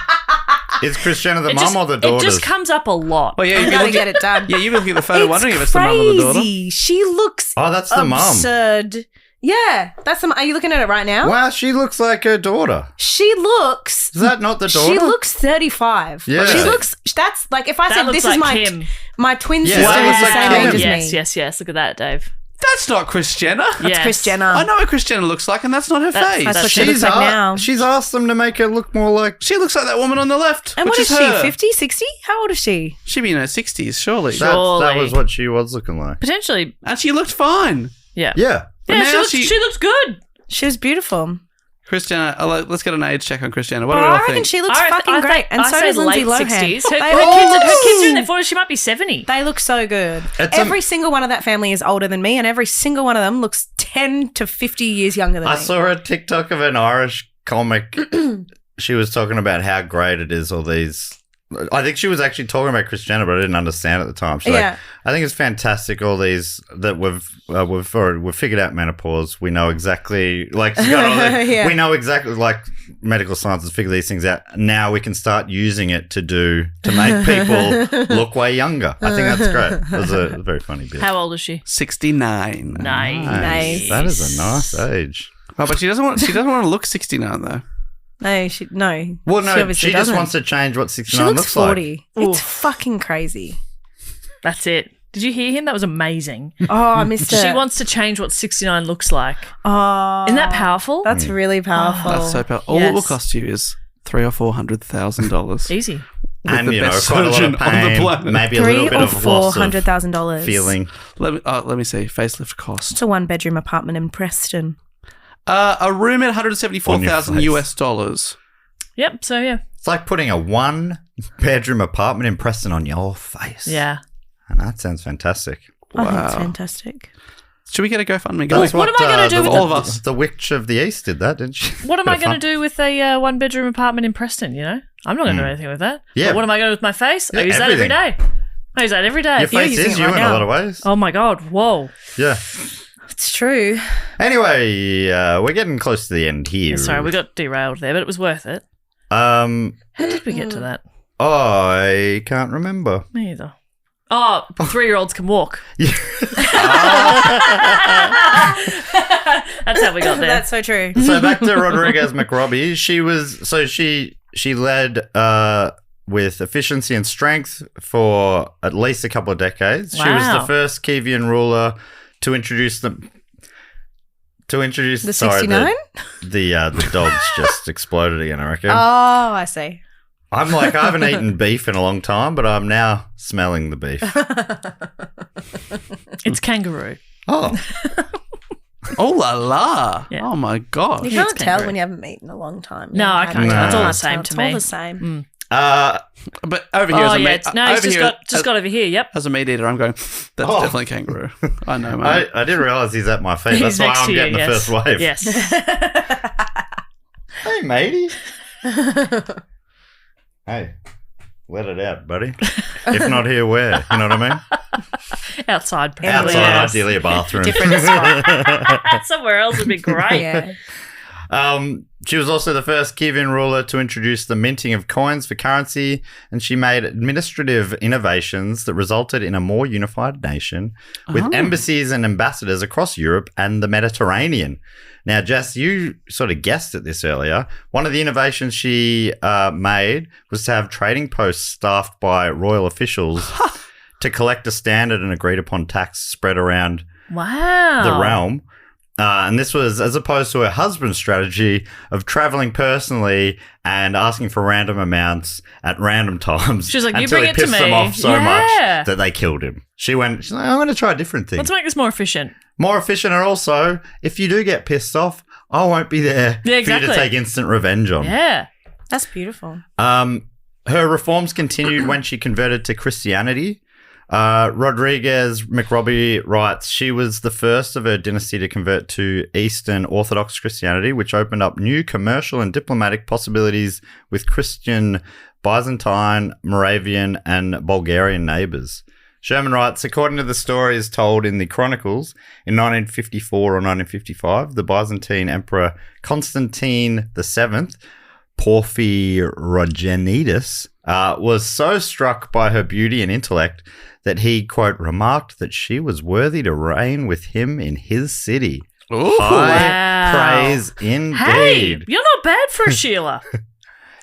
Is Kris Jenner the mum or the daughter? It just comes up a lot. Well, yeah, I'm you'd be gonna looking, get it done. yeah, you'd be looking at the photo It's wondering if it's the mum or the daughter. crazy. She looks Oh, that's the mum. absurd. Yeah, that's the. Are you looking at it right now? Wow, she looks like her daughter. She looks. Is that not the daughter? She looks 35. Yeah. She looks. That's like if I That said looks this like is my Kim. my twin Yeah, sister that is looks the like same Kim. age as Yes, me. yes. Look at that, Dave. That's not Kris Jenner. Yes. Kris Jenner. I know what Kris Jenner looks like, and that's not her That's- face. that's what she looks like now. She's asked them to make her look more like. She looks like that woman on the left. And which what is she? her. 50, 60? How old is she? She'd be in her 60s, surely. That Surely. was what she was looking like. Potentially, And she looked fine. yeah. Yeah. But Yeah, now she looks good. She was beautiful. Kris Jenner, let's get an age check on Kris Jenner. What But do we I all reckon think? she looks I fucking great. And so say does Lindsay late Lohan. 60s. Her They- kids are in their 40s. She might be 70. They look so good. It's Every single one of that family is older than me, and every single one of them looks 10 to 50 years younger than I me. saw a TikTok of an Irish comic. She was talking about how great it is, all these. I think she was actually talking about Kris Jenner, but I didn't understand at the time. She's Yeah. like, I think it's fantastic, all these that we've figured out menopause. We know exactly, like, she's got all the, Yeah. we know exactly, like, medical science has figured these things out. Now we can start using it to make people look way younger. I think that's great. It was a very funny bit. How old is she? 69. Nice. Nice. That is a nice age. Oh, but she doesn't want to look 69 though. No. Well, no, obviously she just doesn't. wants to change what She 69 looks looks 40. like. It's fucking crazy. That's it. Did you hear him? That was amazing. Oh, I missed it. She wants to change what 69 looks like. Oh, Isn't that powerful? That's really powerful. That's so powerful. All it will cost you is $300,000 or $400,000. Easy. And, the you know, best quite a lot surgeon of on the pain, planet. maybe a little $300,000 bit of or loss of $400,000 feeling. Let me see. Facelift cost. It's a 1-bedroom apartment in Preston. A room at $174,000 US dollars. Yep. So, yeah. It's like putting a 1-bedroom apartment in Preston on your face. Yeah. And that sounds fantastic. I think it's fantastic. Should we get a GoFundMe going? That's what am I gonna do with all of us? The Witch of the East did that, didn't she? What am I Bit of going to fun. do with a 1-bedroom apartment in Preston, you know? I'm not going to do anything with that. Yeah. But what am I going to do with my face? Yeah, I use that every everything. day. I use that every day. Your face using is it you right in now. a lot of ways. Oh, my God. Whoa. Yeah. It's true. Anyway, we're getting close to the end here. Sorry, we got derailed there, but it was worth it. How did we get to that? I can't remember. Me either. Oh, 3-year-olds can walk. That's how we got there. That's so true. So back to Rodriguez McRobbie. She led with efficiency and strength for at least a couple of decades. She was Wow. the first Kievan ruler to introduce the The 69? the dogs just exploded again, I reckon. Oh, I see. I'm like, I haven't eaten beef in a long time, but I'm now smelling the beef. It's kangaroo. Oh, Oh la la. Yeah. Oh my God. You Yeah, can't it's tell kangaroo. when you haven't eaten a long time. No, I can't. No. It's all the It's same to me. It's all the same. But over here Oh, as a yeah. meat, No, he's just got over here. Yep. as a meat eater, I'm going, that's Oh. definitely kangaroo. I know, mate. I didn't realize he's at my feet. That's He's why next I'm to you. getting the Yes. first wave. Yes. Hey, matey. Hey, let it out, buddy. If not here, where? You know what I mean? Outside, probably. Outside, yes. ideally a bathroom. Different spot. Somewhere else would be great. Yeah. She was also the first Kievan ruler to introduce the minting of coins for currency, and she made administrative innovations that resulted in a more unified nation with embassies and ambassadors across Europe and the Mediterranean. Now, Jess, you sort of guessed at this earlier. One of the innovations she made was to have trading posts staffed by royal officials to collect a standard and agreed upon tax spread around Wow. the realm. And this was as opposed to her husband's strategy of traveling personally and asking for random amounts at random times. She was like, "You until bring he it to pissed them me." off so Yeah. much that they killed him. She's like, I'm going to try a different thing. Let's make this more efficient. More efficient, and also, if you do get pissed off, I won't be there Yeah, for you exactly. to take instant revenge on. Yeah. That's beautiful. Her reforms continued when she converted to Christianity. Rodriguez McRobbie writes, she was the first of her dynasty to convert to Eastern Orthodox Christianity, which opened up new commercial and diplomatic possibilities with Christian, Byzantine, Moravian, and Bulgarian neighbors. Sherman writes, according to the stories told in the Chronicles, in 1954 or 1955, the Byzantine Emperor Constantine VII, Porphyrogenitus, was so struck by her beauty and intellect that he, quote, remarked that she was worthy to reign with him in his city. Ooh. High Wow. praise indeed. Hey, you're not bad for a Sheila.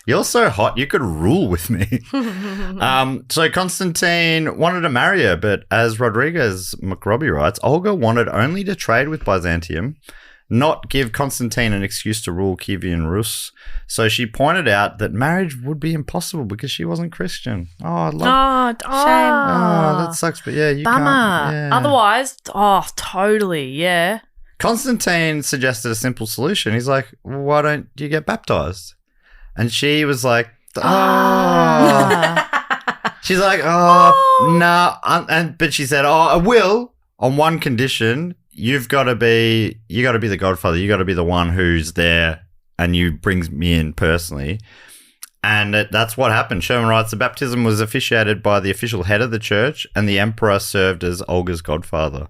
You're so hot, you could rule with me. So Constantine wanted to marry her, but as Rodriguez McRobbie writes, Olga wanted only to trade with Byzantium, not give Constantine an excuse to rule Kievan Rus. So she pointed out that marriage would be impossible because she wasn't Christian. Oh, I love Oh, that sucks, but yeah, you Bummer. can't. Yeah. Otherwise, totally, yeah. Constantine suggested a simple solution. He's like, why don't you get baptized? And she was like, She's like, no. But she said, I will on one condition. You got to be the godfather. You got to be the one who's there and you brings me in personally. And that's what happened. Sherman writes, the baptism was officiated by the official head of the church and the emperor served as Olga's godfather.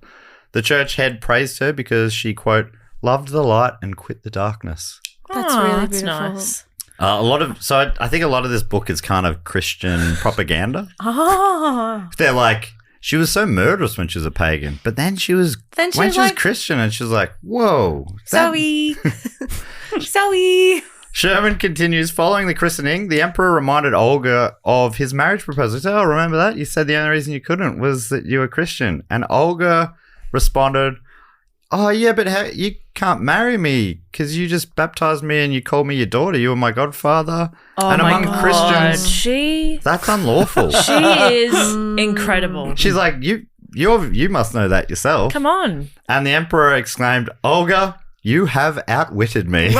The church head praised her because she, quote, loved the light and quit the darkness. That's really that's beautiful. nice. I think a lot of this book is kind of Christian propaganda. Oh. They're like, she was so murderous when she was a pagan, but then she was Then she when was she was like- Christian, and she was like, whoa, Zoe. Zoe. Sherman continues, following the christening, the emperor reminded Olga of his marriage proposal. He said, oh, remember that? You said the only reason you couldn't was that you were Christian. And Olga responded, oh, yeah, but you can't marry me because you just baptized me and you called me your daughter. You were my godfather. Oh and my among God. Christians, that's unlawful. She is incredible. She's like, you must know that yourself. Come on. And the emperor exclaimed, Olga, you have outwitted me. Hey,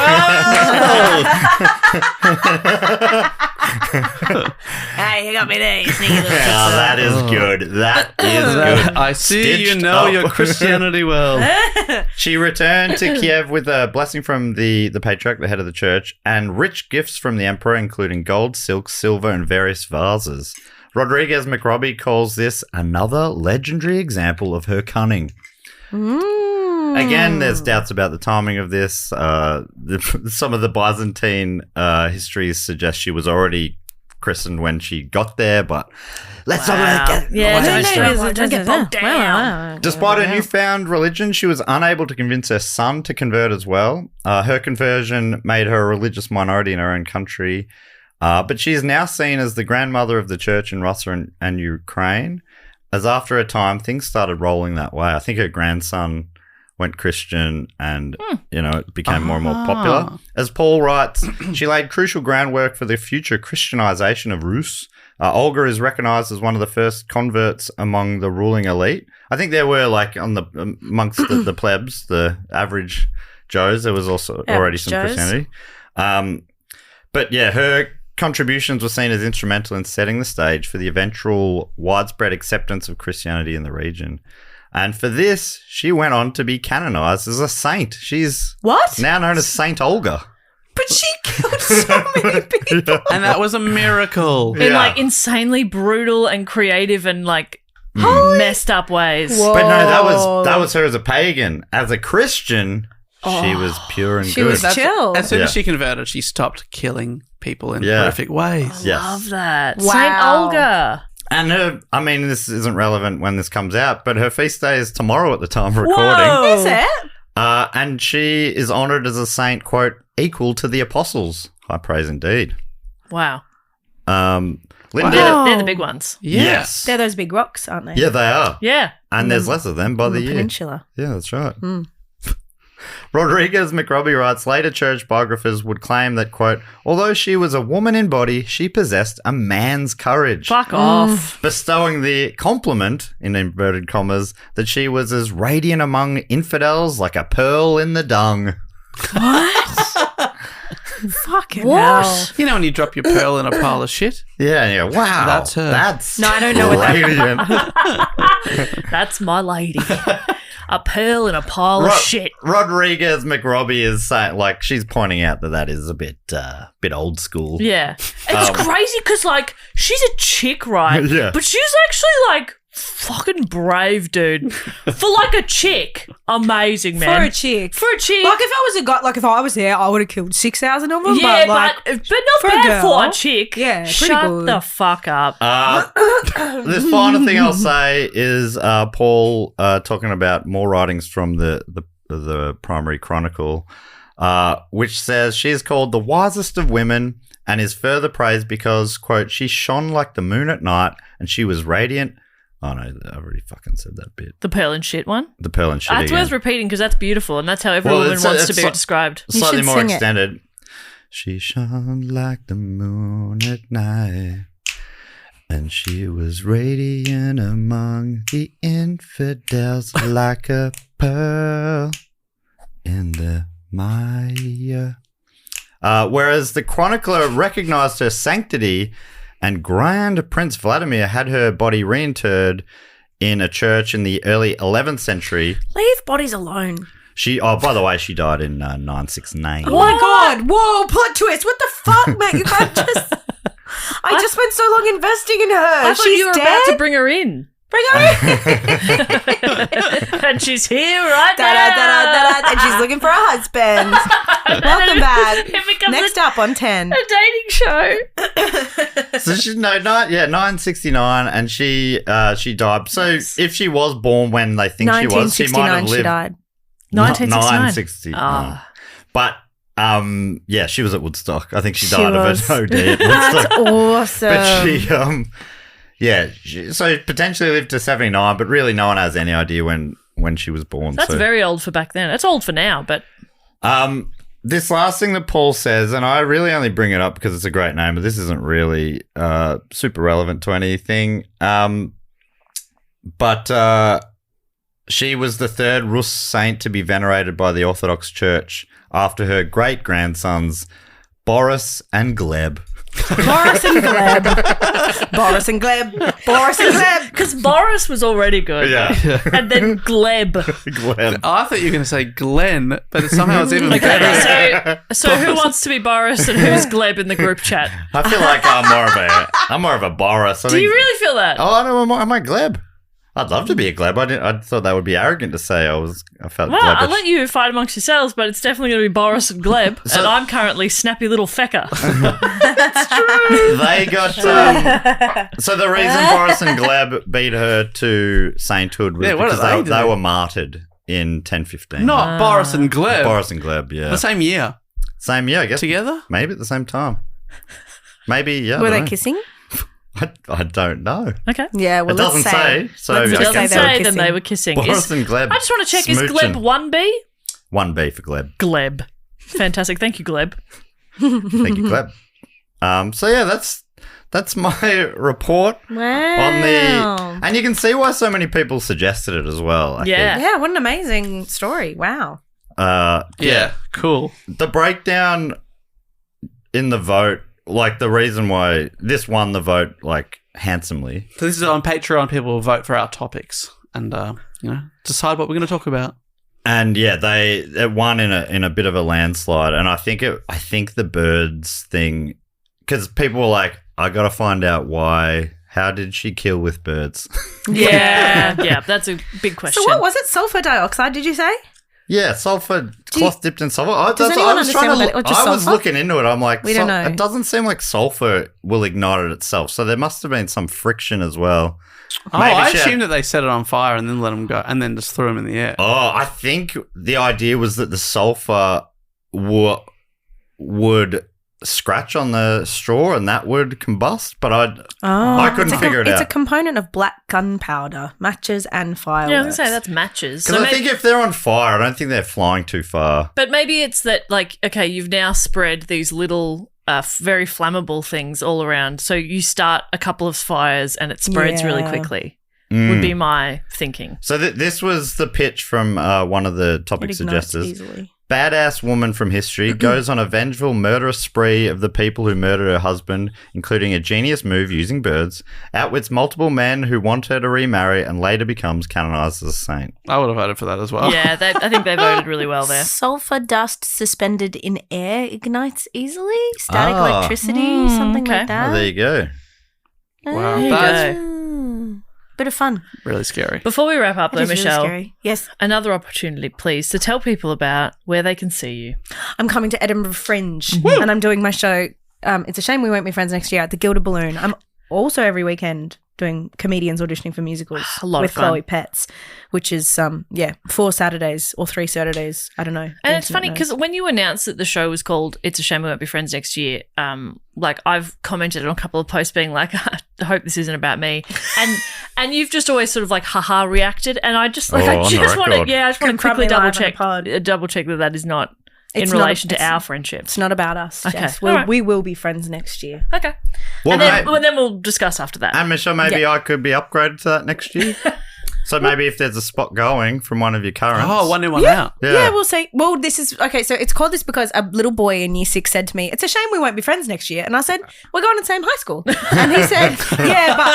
you got me there, you sneaky little Yeah, that is good. That is good. I see Stitched you know up. your Christianity well. She returned to Kiev with a blessing from the patriarch, the head of the church, and rich gifts from the emperor, including gold, silk, silver, and various vases. Rodriguez McRobbie calls this another legendary example of her cunning. Again, there's doubts about the timing of this. Some of the Byzantine histories suggest she was already christened when she got there, but let's not get Don't get bogged down. Despite her newfound religion, she was unable to convince her son to convert as well. Her conversion made her a religious minority in her own country, but she is now seen as the grandmother of the church in Russia and Ukraine, as after a time, things started rolling that way. I think her grandson went Christian and, it became more and more popular. As Paul writes, she laid crucial groundwork for the future Christianization of Rus. Olga is recognized as one of the first converts among the ruling elite. I think there were, amongst the plebs, the average Joes, there was also already some Christianity. But yeah, her contributions were seen as instrumental in setting the stage for the eventual widespread acceptance of Christianity in the region. And for this, she went on to be canonized as a saint. She's now known as Saint Olga. But she killed so many people. And that was a miracle. In insanely brutal and creative and messed up ways. Whoa. But no, that was her as a pagan. As a Christian, she was pure and She good. was chill. As soon as she converted, she stopped killing people in horrific ways. Yes. Love that. Wow. Saint Olga. And this isn't relevant when this comes out, but her feast day is tomorrow at the time of recording. Whoa. Is it? And she is honoured as a saint, quote, equal to the apostles. High praise indeed. Wow. Linda, They're the big ones. Yeah. Yes. They're those big rocks, aren't they? Yeah, they are. Yeah. And there's less of them by On the the year. peninsula. Yeah, that's right. Rodriguez McRobbie writes, later church biographers would claim that, quote, although she was a woman in body, she possessed a man's courage. Fuck off. Bestowing the compliment, in inverted commas, that she was as radiant among infidels like a pearl in the dung. Fucking hell. You know when you drop your pearl in a pile of shit? Yeah, wow. That's her. That's No, I don't know what that radiant. That's my lady. A pearl in a pile of shit. Rodriguez McRobbie is saying, she's pointing out that is a bit old school. Yeah. It's crazy because, she's a chick, right? Yeah. But she's actually, fucking brave, dude. For, a chick. Amazing, man. For a chick. For a chick. If I was a guy, if I was there, I would have killed 6,000 of them. Yeah, but but for not a bad girl, for a chick. yeah, pretty Shut good. the fuck up. The final thing I'll say is Paul talking about more writings from the primary chronicle, which says she is called the wisest of women and is further praised because, quote, she shone like the moon at night and she was radiant. Oh, no, I already fucking said that bit. The pearl and shit one? The pearl and shit That's again. worth repeating because that's beautiful and that's how every woman wants to be described. Slightly should more sing it. extended. She shone like the moon at night, and she was radiant among the infidels like a pearl in the mire. Whereas the chronicler recognized her sanctity, and Grand Prince Vladimir had her body reinterred in a church in the early 11th century. Leave bodies alone. By the way, she died in 969. Oh my God. Whoa, plot twist. What the fuck, mate? You can't just... I just spent so long investing in her. I thought She's you were dead? about to bring her in. Bring her in. And she's here right Da, da, da, da, da, and she's looking for a husband. Welcome back. It becomes Next up on 10. a dating show. So she's 969, and she died. So if she was born when they think she was, she might have 1969 lived. she died. 1969. 969. Ah. But Yeah, she was at Woodstock. I think she She died was. of an OD at Woodstock. That's awesome. But she, so potentially lived to 79, but really no one has any idea when she was born. That's very old for back then. It's old for now, but this last thing that Paul says, and I really only bring it up because it's a great name, but this isn't really super relevant to anything. But she was the third Rus saint to be venerated by the Orthodox Church after her great-grandsons Boris and Gleb. Boris and Gleb. Boris and Gleb. Boris and Gleb. because Boris was already good. Yeah. And then Gleb. Gleb. I thought you were going to say Glenn, but somehow it's even Okay, better. so who wants to be Boris and who's Gleb in the group chat? I feel like I'm more of a Boris. Do you really feel that? Oh, no, am I Gleb? I'd love to be a Gleb. I thought that would be arrogant to say. I felt Well, Glebbish. I'll let you fight amongst yourselves, but it's definitely going to be Boris and Gleb, and I'm currently snappy little fecker. They got so the reason Boris and Gleb beat her to sainthood was Yeah, what because did they they do? were martyred in 1015. Not Boris and Gleb. Boris and Gleb, yeah, The same year. same year, I guess. Together? Maybe at the same time. Maybe, yeah. Were I they don't know. kissing? I don't know. Okay. Yeah, well, It doesn't let's say. say. So Let's It just doesn't say they were say then kissing. they were kissing. Boris and Gleb. I just want to check, is smooching. Gleb 1B? 1B for Gleb. Gleb. Fantastic. Thank you, Gleb. Thank you, Gleb. So yeah, that's my report Wow. on the, and you can see why so many people suggested it as well. I Yeah. Yeah, what an amazing story. Wow. think. Yeah, cool. The breakdown in the vote, like the reason why this won the vote, like handsomely. So this is on Patreon. People will vote for our topics and, decide what we're going to talk about. And yeah, it won in a bit of a landslide. And I think the birds thing, because people were like, I got to find out why. How did she kill with birds? Yeah, that's a big question. So what was it? Sulfur dioxide, did you say? Yeah, sulfur, cloth dipped in sulfur. Does anyone understand what that- or just I was sulfur? looking into it. I'm like, We don't know. It doesn't seem like sulfur will ignite it itself. So there must have been some friction as well. Oh, Maybe I she- assumed that they set it on fire and then let them go and then just threw them in the air. Oh, I think the idea was that the sulfur would scratch on the straw and that would combust, but I couldn't figure it It's a out. component of black gunpowder, matches and fireworks. Yeah, I was going to say that's matches. Because I think if they're on fire, I don't think they're flying too far. But maybe it's that, like, okay, you've now spread these little, very flammable things all around. So you start a couple of fires and it spreads really Yeah. quickly, Mm. would be my thinking. So this was the pitch from one of the topic It ignites suggestors. easily. Badass woman from history goes on a vengeful murderous spree of the people who murdered her husband, including a genius move using birds, outwits multiple men who want her to remarry, and later becomes canonized as a saint. I would have voted for that as well. Yeah, I think they voted really well there. Sulfur dust suspended in air ignites easily? Static Ah. electricity? Something okay. like that? Oh, there you go. Wow, There you that's go. Bit of fun. really scary. Before we wrap up, It though, is really Michelle, scary. Yes. another opportunity, please, to tell people about where they can see you. I'm coming to Edinburgh Fringe and I'm doing my show. It's a shame we won't be friends next year at the Gilded Balloon. I'm also every weekend doing comedians auditioning for musicals A lot of with fun. Chloe Petts, which is 4 Saturdays or 3 Saturdays. I don't know. And it's funny because when you announced that the show was called It's a Shame We Won't Be Friends Next Year, like I've commented on a couple of posts being like, I hope this isn't about me. And you've just always sort of like haha reacted. And I just like, Oh, I on the just want to, record. I just want to quickly Confront me double check that is not in It's not- relation to it's- our friendship. it's not about us. Okay. Jess. All right. We will be friends next year. Okay. Well, And then we'll discuss after that. and Michelle, maybe I could be upgraded to that next year. So maybe if there's a spot going from one of your currents. Oh, one in, one out. Yeah, we'll see. Well, this is okay. So it's called this because a little boy in year 6 said to me, "It's a shame we won't be friends next year." And I said, "We're going to the same high school." And he said, "Yeah, but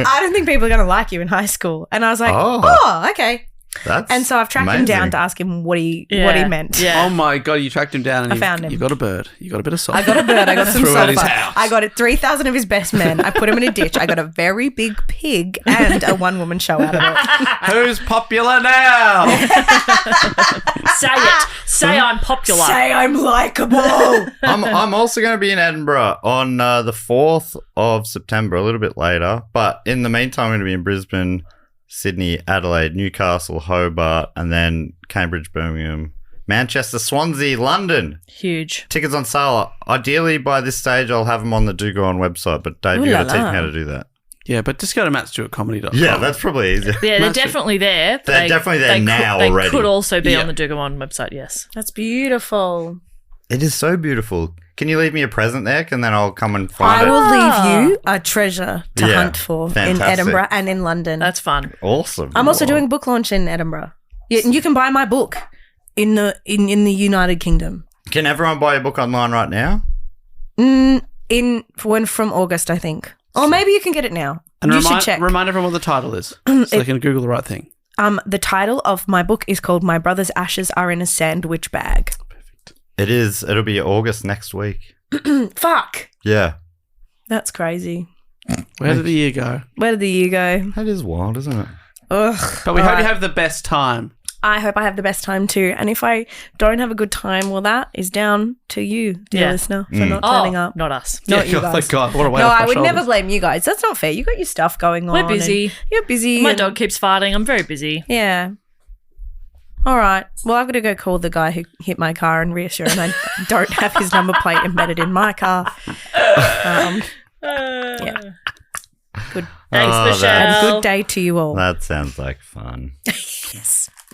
I don't think people are going to like you in high school." And I was like, Oh. "Oh, okay." That's And so I've tracked him amazing. down to ask him what he meant. Yeah. Oh my God, you tracked him down and I found him. You got a bird. You got a bit of salt. I got a bird. I got some Threw it at his sulfur. house. I got it 3,000 of his best men. I put him in a ditch. I got a very big pig and a one-woman show out of it. Who's popular now? Say it. Say I'm popular. Say I'm likable. I'm also going to be in Edinburgh on the 4th of September, a little bit later. But in the meantime, I'm going to be in Brisbane, Sydney, Adelaide, Newcastle, Hobart, and then Cambridge, Birmingham, Manchester, Swansea, London. Huge. Tickets on sale. Ideally, by this stage, I'll have them on the Do Go On website, but Dave, Ooh you la got to teach me la. how to do that. Yeah, but just go to mattstewartcomedy.com. Yeah, that's probably easier. Yeah, they're That's true. definitely there. but They're definitely there now already. They could also be Yeah. on the Do Go On website, yes. That's beautiful. It is so beautiful. Can you leave me a present there? And then I'll come and find I it. will leave you a treasure to Yeah, hunt for in fantastic. Edinburgh and in London. That's fun. Awesome. I'm also doing a book launch in Edinburgh. Yeah, and you can buy my book in the United Kingdom. Can everyone buy a book online right now? From August, I think. Or maybe you can get it now. And you should check. remind everyone what the title is so they can Google the right thing. The title of my book is called My Brother's Ashes Are in a Sandwich Bag. It is. It'll be August next week. Fuck. Yeah. That's crazy. Where did the year go? Where did the year go? That is wild, isn't it? Ugh. But we All hope you right. have the best time. I hope I have the best time too. And if I don't have a good time, well, that is down to you, dear Yeah. listener, for not turning up. Not us. Not Yeah, you guys. Thank God. What a weight No, off I our would never shoulders. blame you guys. That's not fair. You got your stuff going on. We're busy. and You're busy. My and- dog keeps farting. I'm very busy. Yeah. All right. Well, I've got to go call the guy who hit my car and reassure him I don't have his number plate embedded in my car. Yeah. Good. Thanks, Oh, Michelle. that's- And good day to you all. That sounds like fun.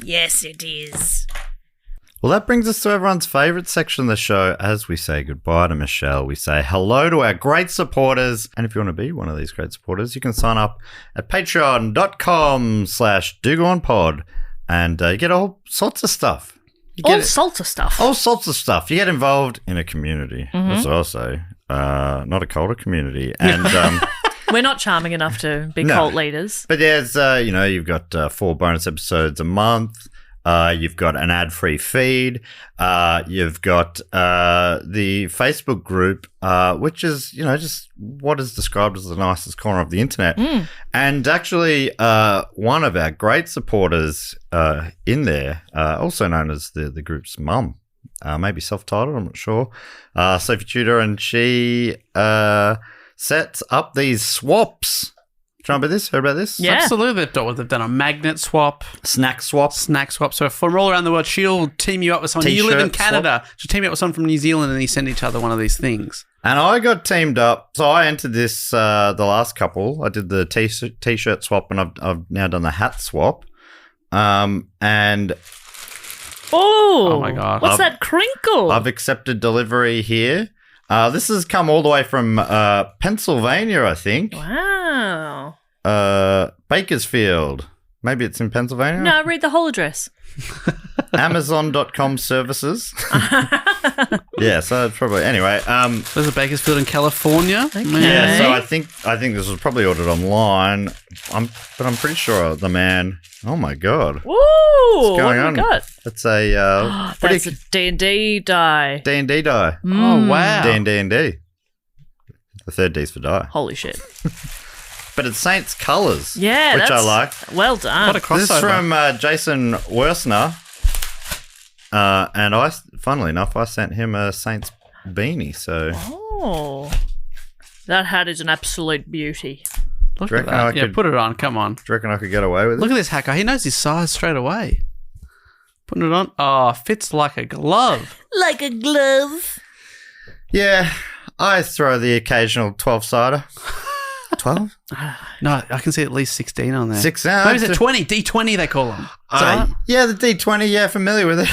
Yes, it is. Well, that brings us to everyone's favourite section of the show. As we say goodbye to Michelle, we say hello to our great supporters. And if you want to be one of these great supporters, you can sign up at patreon.com/dogoonpod and you get all sorts of stuff. You All get sorts of stuff. all sorts of stuff. You get involved in a community. That's what I'll say. Not a culter community. And We're not charming enough to be No. cult leaders. but there's you've got 4 bonus episodes a month. You've got an ad-free feed. You've got the Facebook group, which is, just what is described as the nicest corner of the internet. And actually, one of our great supporters in there, also known as the group's mum, maybe self-titled, I'm not sure, Sophie Tudor, and she sets up these swaps. Do you know about this? Heard about this? Yeah. Absolutely. They've done a magnet swap, Snack swap. snack swap. So from all around the world, she'll team you up with someone. You live in T-shirt swap. Canada. She'll team you up with someone from New Zealand and you send each other one of these things. And I got teamed up. So I entered this the last couple. I did the t-shirt swap, and I've now done the hat swap. And Oh my God. What's that crinkle? I've accepted delivery here. This has come all the way from Pennsylvania, I think. Wow. Bakersfield. Maybe it's in Pennsylvania. No, read the whole address. Amazon.com services. Yeah, so it's probably anyway. There's a Bakersfield in California. Yeah, so I think this was probably ordered online. But I'm pretty sure the man. Oh my god, Woo! what's going what on? have we got? That's a That's a D&D die. D&D die. Oh, wow. D&D. The third D's for die. Holy shit. But it's Saints colours. Yeah, which I that's like. well done. What a crossover. This is from Jason Worsner. And funnily enough, I sent him a Saints beanie. So Oh. That hat is an absolute beauty. Look Do you at reckon that. I Yeah, could- put it on. Come on. do you reckon I could get away with it? Look at this hacker. He knows his size straight away. Putting it on. Oh, fits like a glove. Like a glove. Yeah, I throw the occasional 12-sider. 12? No, I can see at least 16 on there. 6 Maybe it's a 20. D20 they call them. Yeah, the D20, yeah, familiar with it.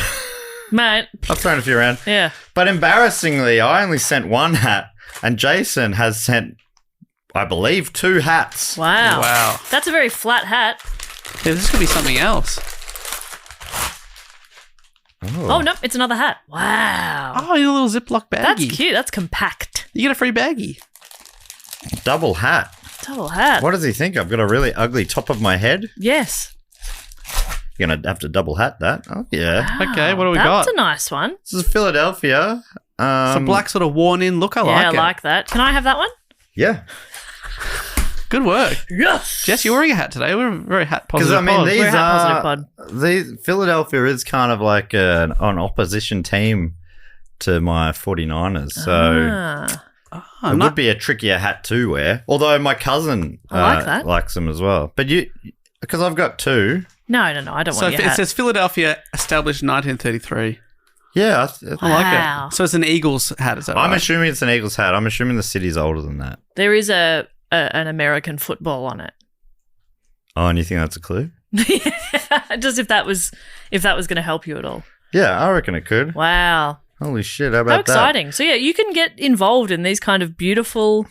Mate, I've thrown a few around. yeah. But embarrassingly, I only sent 1 hat, and Jason has sent, I believe, 2 hats. Wow. Wow. That's a very flat hat. Yeah, this could be something else. Oh, no, it's another hat. Wow. Oh, you a little Ziploc baggie. That's cute. That's compact. You get a free baggie. Double hat. Double hat. What does he think? I've got a really ugly top of my head? Yes. You're going to have to double hat that. Oh, yeah. Okay, what do we That's got? a nice one. This is Philadelphia. It's a black sort of worn-in look. I Yeah, like I it. like that. Can I have that one? Yeah. Good work. Yes. Jess, you're wearing a hat today. We're a very hat Because, positive I mean, pod. these We're a hat positive are... pod. These, Philadelphia is kind of like an opposition team to my 49ers. So... Ah. Oh, It not- would be a trickier hat to wear, although my cousin I like that. likes them as well. But because I've got 2. No, I don't So want your it hat. says Philadelphia, established 1933. Yeah, I like Wow. it. So it's an Eagles hat, is that I'm right? assuming it's an Eagles hat. I'm assuming the city's older than that. There is an American football on it. Oh, and you think that's a clue? Just if that was going to help you at all. Yeah, I reckon it could. Wow. Holy shit, how about How that? exciting. So, yeah, you can get involved in these kind of beautiful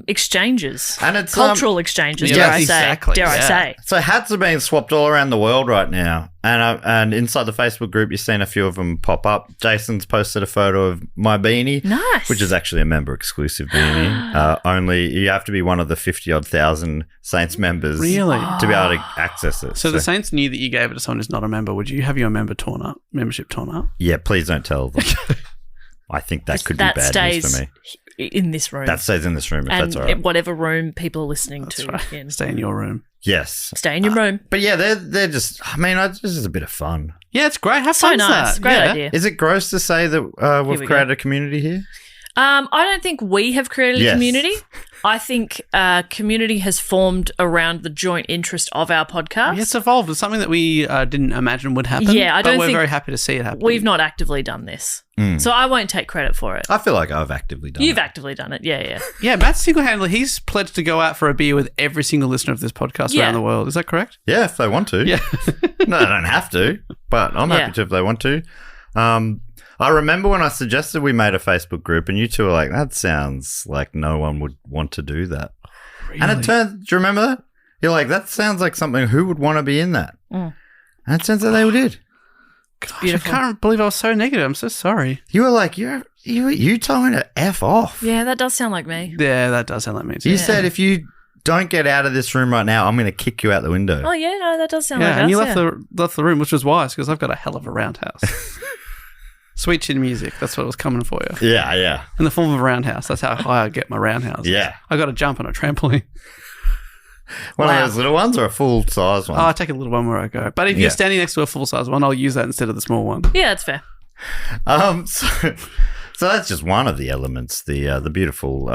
exchanges. And it's cultural exchanges, Yeah, dare I say. exactly, Dare I yeah. say. So hats are being swapped all around the world right now, and inside the Facebook group, you've seen a few of them pop up. Jason's posted a photo of my beanie, Nice. which is actually a member exclusive beanie. Only you have to be one of the 50-odd thousand Saints members, Really? to be able to access it. So the Saints knew that you gave it to someone who's not a member. Would you have your membership torn up? yeah, please don't tell them. I think that could be That bad news stays for me. in this room. That stays in this room, if and that's all right. whatever room people are listening That's to right. in. Stay in your room. Yes, Stay in your room. but yeah, they're just. I mean, this is a bit of fun. Yeah, it's great. Have So fun with nice. that. Great Yeah. idea. Is it gross to say that we've we created go. a community here? I don't think we have created a Yes. community. I think community has formed around the joint interest of our podcast. Yeah, it's evolved. It's something that we didn't imagine would happen. Yeah, I don't but we're think very happy to see it happen. We've not actively done this. So I won't take credit for it. I feel like I've actively done You've it. actively done it. Yeah. Yeah, Matt single-handedly, he's pledged to go out for a beer with every single listener of this podcast Yeah. around the world. Is that correct? Yeah, if they want to. Yeah. No, they don't have to, but I'm Yeah. happy to if they want to. I remember when I suggested we made a Facebook group, and you two were like, that sounds like no one would want to do that. And it turns, do you remember that? You're like, that sounds like something, who would want to be in that? And it turns out they did. Gosh, Beautiful. I can't believe I was so negative. I'm so sorry. You were like, you told me to F off. Yeah, that does sound like me. Yeah, that does sound like me too. You said if you don't get out of this room right now, I'm going to kick you out the window. Oh, yeah, no, that does sound Yeah, like and us. you yeah. left the room, which was wise because I've got a hell of a roundhouse. Sweet chin music. That's what was coming for you. Yeah. In the form of a roundhouse. That's how high I get my roundhouse. Yeah. I got to jump on a trampoline. One Wow. of those little ones or a full size one? Oh, I take a little one where I go. But if Yeah. you're standing next to a full size one, I'll use that instead of the small one. Yeah, that's fair. So that's just one of the elements, the beautiful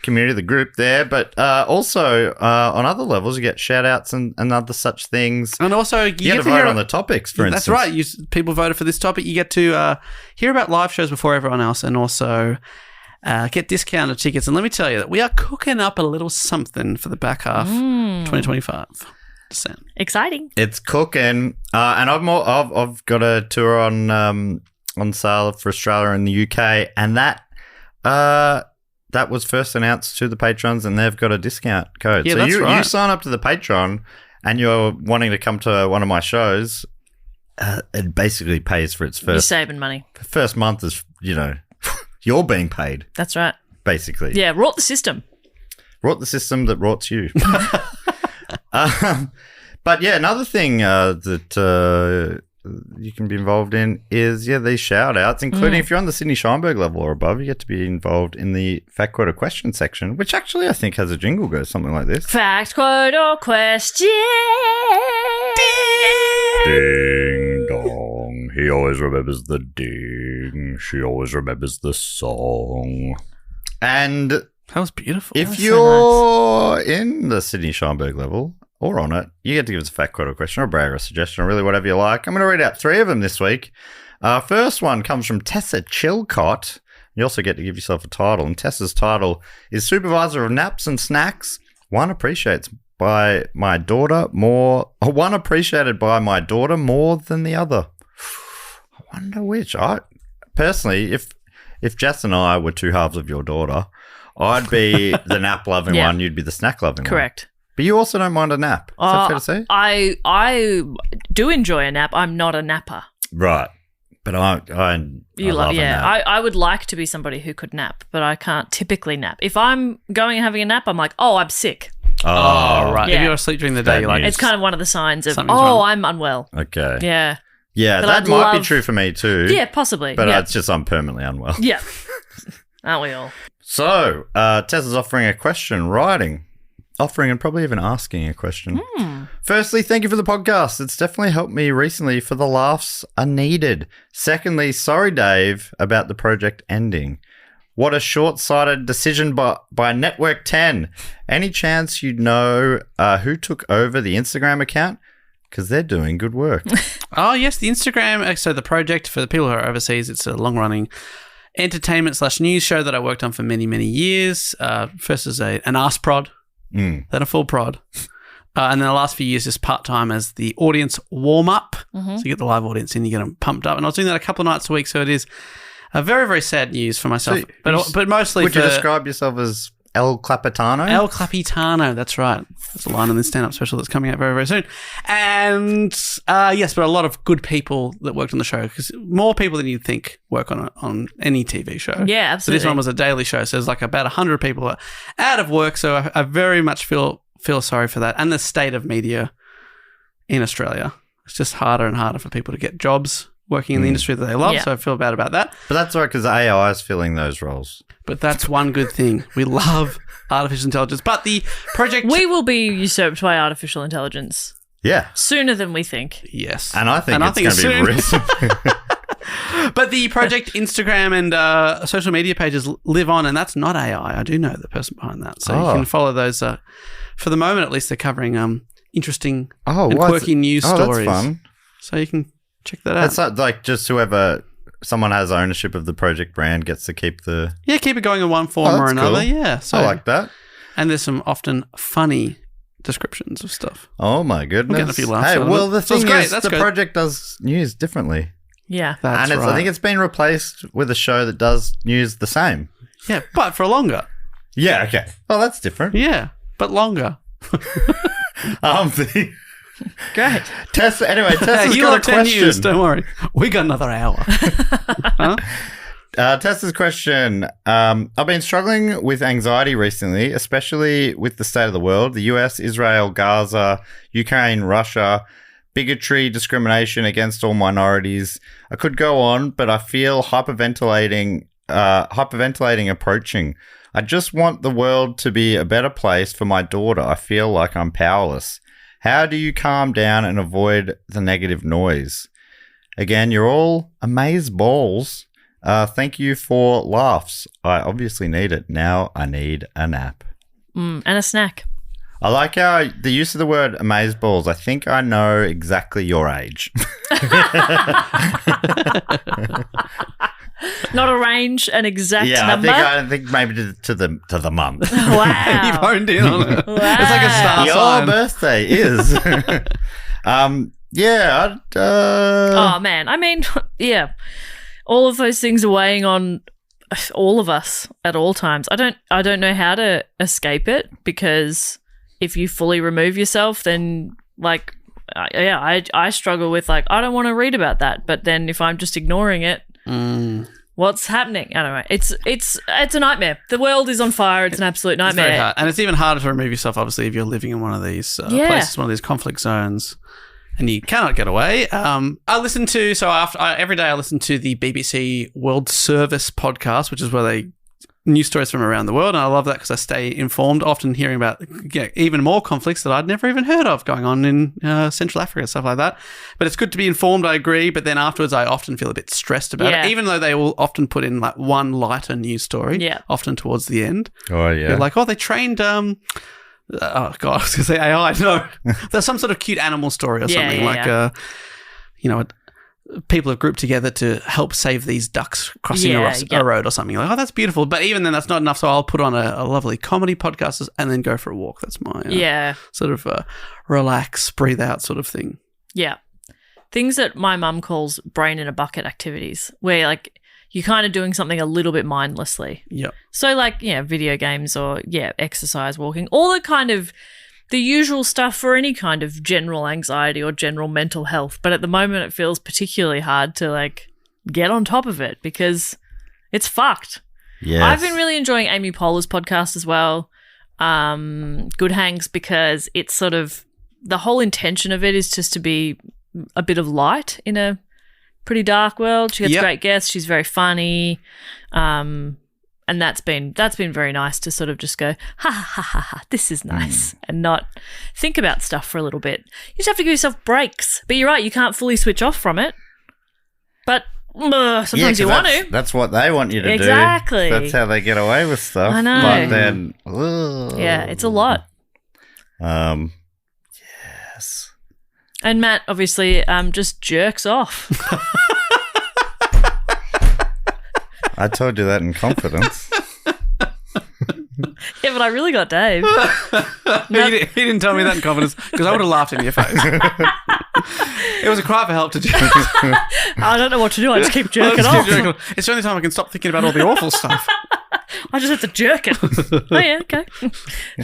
community, the group there. But also on other levels, you get shout outs and other such things. And also, You get to vote on the topics, for instance. That's right. People voted for this topic. You get to hear about live shows before everyone else and also get discounted tickets. And let me tell you that we are cooking up a little something for the back half 2025. Just saying. Exciting. It's cooking, and I've got a tour on sale for Australia and the UK, and that was first announced to the patrons, and they've got a discount code. Yeah, so that's you right. sign up to the Patreon, and you're wanting to come to one of my shows. It basically pays for its You're first saving money. month. Is you're being paid That's right. basically. Yeah, rot the system. Rot the system that rots you. But yeah, another thing that you can be involved in is these shout outs, including if you're on the Sydney Scheinberg level or above, you get to be involved in the fact quote or question section, which actually I think has a jingle goes something like this. Fact, quote, or question. Ding dong, he always remembers the ding, she always remembers the song. And That was beautiful. if That's so you're in the Sydney Scheinberg level or on it, you get to give us a fact, quote, or question, or a brag, or a suggestion, or really whatever you like. I'm going to read out 3 of them this week. First one comes from Tessa Chilcott. You also get to give yourself a title, and Tessa's title is Supervisor of Naps and Snacks. One appreciated by my daughter more than the other. I wonder which. I personally, if Jess and I were two halves of your daughter, I'd be the nap loving Yeah. one, you'd be the snack loving one. Correct. But you also don't mind a nap. Is that fair to say? I do enjoy a nap. I'm not a napper. Right. But I love a nap. I would like to be somebody who could nap, but I can't typically nap. If I'm going and having a nap, I'm like, oh, I'm sick. Oh, right. Yeah. If you're asleep during the day, Bad you're like, news. It's kind of one of the signs of, Something's wrong. I'm unwell. Okay. Yeah. Yeah, But that I'd might be love- true for me too. Yeah, possibly. But yeah. it's just I'm permanently unwell. Yeah. Aren't we all? So, Tessa's offering a question, offering and probably even asking a question. Firstly, thank you for the podcast. It's definitely helped me recently for the laughs are needed. Secondly, sorry, Dave, about the project ending. What a short-sighted decision by Network 10. Any chance you know who took over the Instagram account? because they're doing good work. Oh, yes, the Instagram. So the project, for the people who are overseas, it's a long-running entertainment/news show that I worked on for many, many years. First as an arse prod, then a full prod. And then the last few years just part-time as the audience warm-up. So you get the live audience in, you get them pumped up. And I was doing that a couple of nights a week, so it is a very, very sad news for myself. So but mostly would you describe yourself as El Clapitano? El Clapitano, that's right. That's a line in the stand-up special that's coming out very, very soon. And yes, but a lot of good people that worked on the show, because more people than you'd think work on any TV show. Yeah, absolutely. So this one was a daily show, so there's like about 100 people out of work, so I very much feel sorry for that. And the state of media in Australia. It's just harder and harder for people to get jobs working in the industry that they love, so I feel bad about that. But that's right, because AI is filling those roles. But that's one good thing. We love artificial intelligence. But the project... We will be usurped by artificial intelligence Yeah. sooner than we think. Yes. And I think it's going to be recent. But the project Instagram and social media pages live on, and that's not AI. I do know the person behind that. So you can follow those. For the moment, at least, they're covering interesting and quirky news stories. That's fun. So you can check that out. It's like just whoever... Someone has ownership of the project brand gets to keep the... Yeah, keep it going in one form or another. Cool. Yeah. So, I like that. And there's some often funny descriptions of stuff. Oh, my goodness. We're getting a few laughs Hey, out of well, it. the So it's thing great. is, That's the good. project does news differently. Yeah. That's And right. I think it's been replaced with a show that does news the same. Yeah, but for longer. Yeah, okay. Well, that's different. Yeah, but longer. Great. Tess has You got like a 10 question. years, don't worry. We got another hour. Tessa's question. I've been struggling with anxiety recently, especially with the state of the world, the US, Israel, Gaza, Ukraine, Russia, bigotry, discrimination against all minorities. I could go on, but I feel hyperventilating approaching. I just want the world to be a better place for my daughter. I feel like I'm powerless. How do you calm down and avoid the negative noise? Again, you're all amaze balls. Thank you for laughs. I obviously need it. Now I need a nap. And a snack. I like how the use of the word amaze balls. I think I know exactly your age. Not a range, an exact number. I think maybe to the month. Wow. You've honed in on it. Wow. It's like a star Your sign. birthday is. Oh man, I mean, yeah, all of those things are weighing on all of us at all times. I don't know how to escape it, because if you fully remove yourself, then like, I struggle with like, I don't want to read about that, but then if I'm just ignoring it, what's happening? I don't know. It's a nightmare. The world is on fire. It's an absolute It's very nightmare. hard. And it's even harder to remove yourself, obviously, if you're living in one of these places, one of these conflict zones, and you cannot get away. I listen to, every day I listen to the BBC World Service podcast, which is where they news stories from around the world, and I love that because I stay informed, often hearing about even more conflicts that I'd never even heard of going on in Central Africa, stuff like that. But it's good to be informed, I agree, but then afterwards I often feel a bit stressed about it, even though they will often put in like one lighter news story, often towards the end. Oh, yeah. They're like, they trained... oh, God, I was going to say AI. No. There's some sort of cute animal story or something people have grouped together to help save these ducks crossing a road or something. Like, that's beautiful. But even then, that's not enough. So I'll put on a lovely comedy podcast and then go for a walk. That's my sort of relax, breathe out sort of thing. Yeah. Things that my mum calls brain in a bucket activities, where like you're kind of doing something a little bit mindlessly. Yep. So like, video games or, exercise, walking, all the kind of the usual stuff for any kind of general anxiety or general mental health. But at the moment, it feels particularly hard to like get on top of it because it's fucked. Yes. I've been really enjoying Amy Poehler's podcast as well. Good Hangs, because it's sort of the whole intention of it is just to be a bit of light in a pretty dark world. She gets great guests. She's very funny. And that's been very nice to sort of just go, ha, ha, ha, ha, ha, this is nice, and not think about stuff for a little bit. You just have to give yourself breaks. But you're right, you can't fully switch off from it. But sometimes you want to. That's what they want you to do. Exactly. That's how they get away with stuff. I know. But then, yeah, it's a lot. Yes. And Matt obviously just jerks off. I told you that in confidence. Yeah, but I really got Dave. He didn't tell me that in confidence because I would have laughed in your face. It was a cry for help to do. I don't know what to do. I just keep jerking off. It's the only time I can stop thinking about all the awful stuff. I just have to jerk it. Oh, yeah, okay.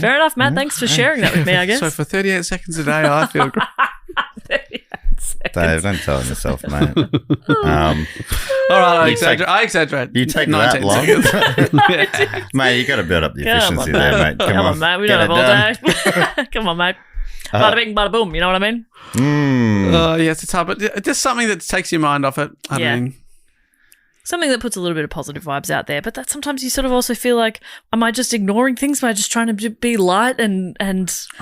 Fair enough, Matt. Thanks for sharing that with me, I guess. So for 38 seconds a day, I feel great. 38 seconds. Dave, don't tell on yourself, mate. All right, I exaggerate. You take 19 that long? seconds. Mate, you got to build up the Come efficiency on, there, mate. mate. Come on, mate. We don't have all day. Come on, mate. Bada bing, bada boom. You know what I mean? Yes, it's hard, but just something that takes your mind off it. I mean, something that puts a little bit of positive vibes out there, but that sometimes you sort of also feel like, am I just ignoring things? Am I just trying to be light and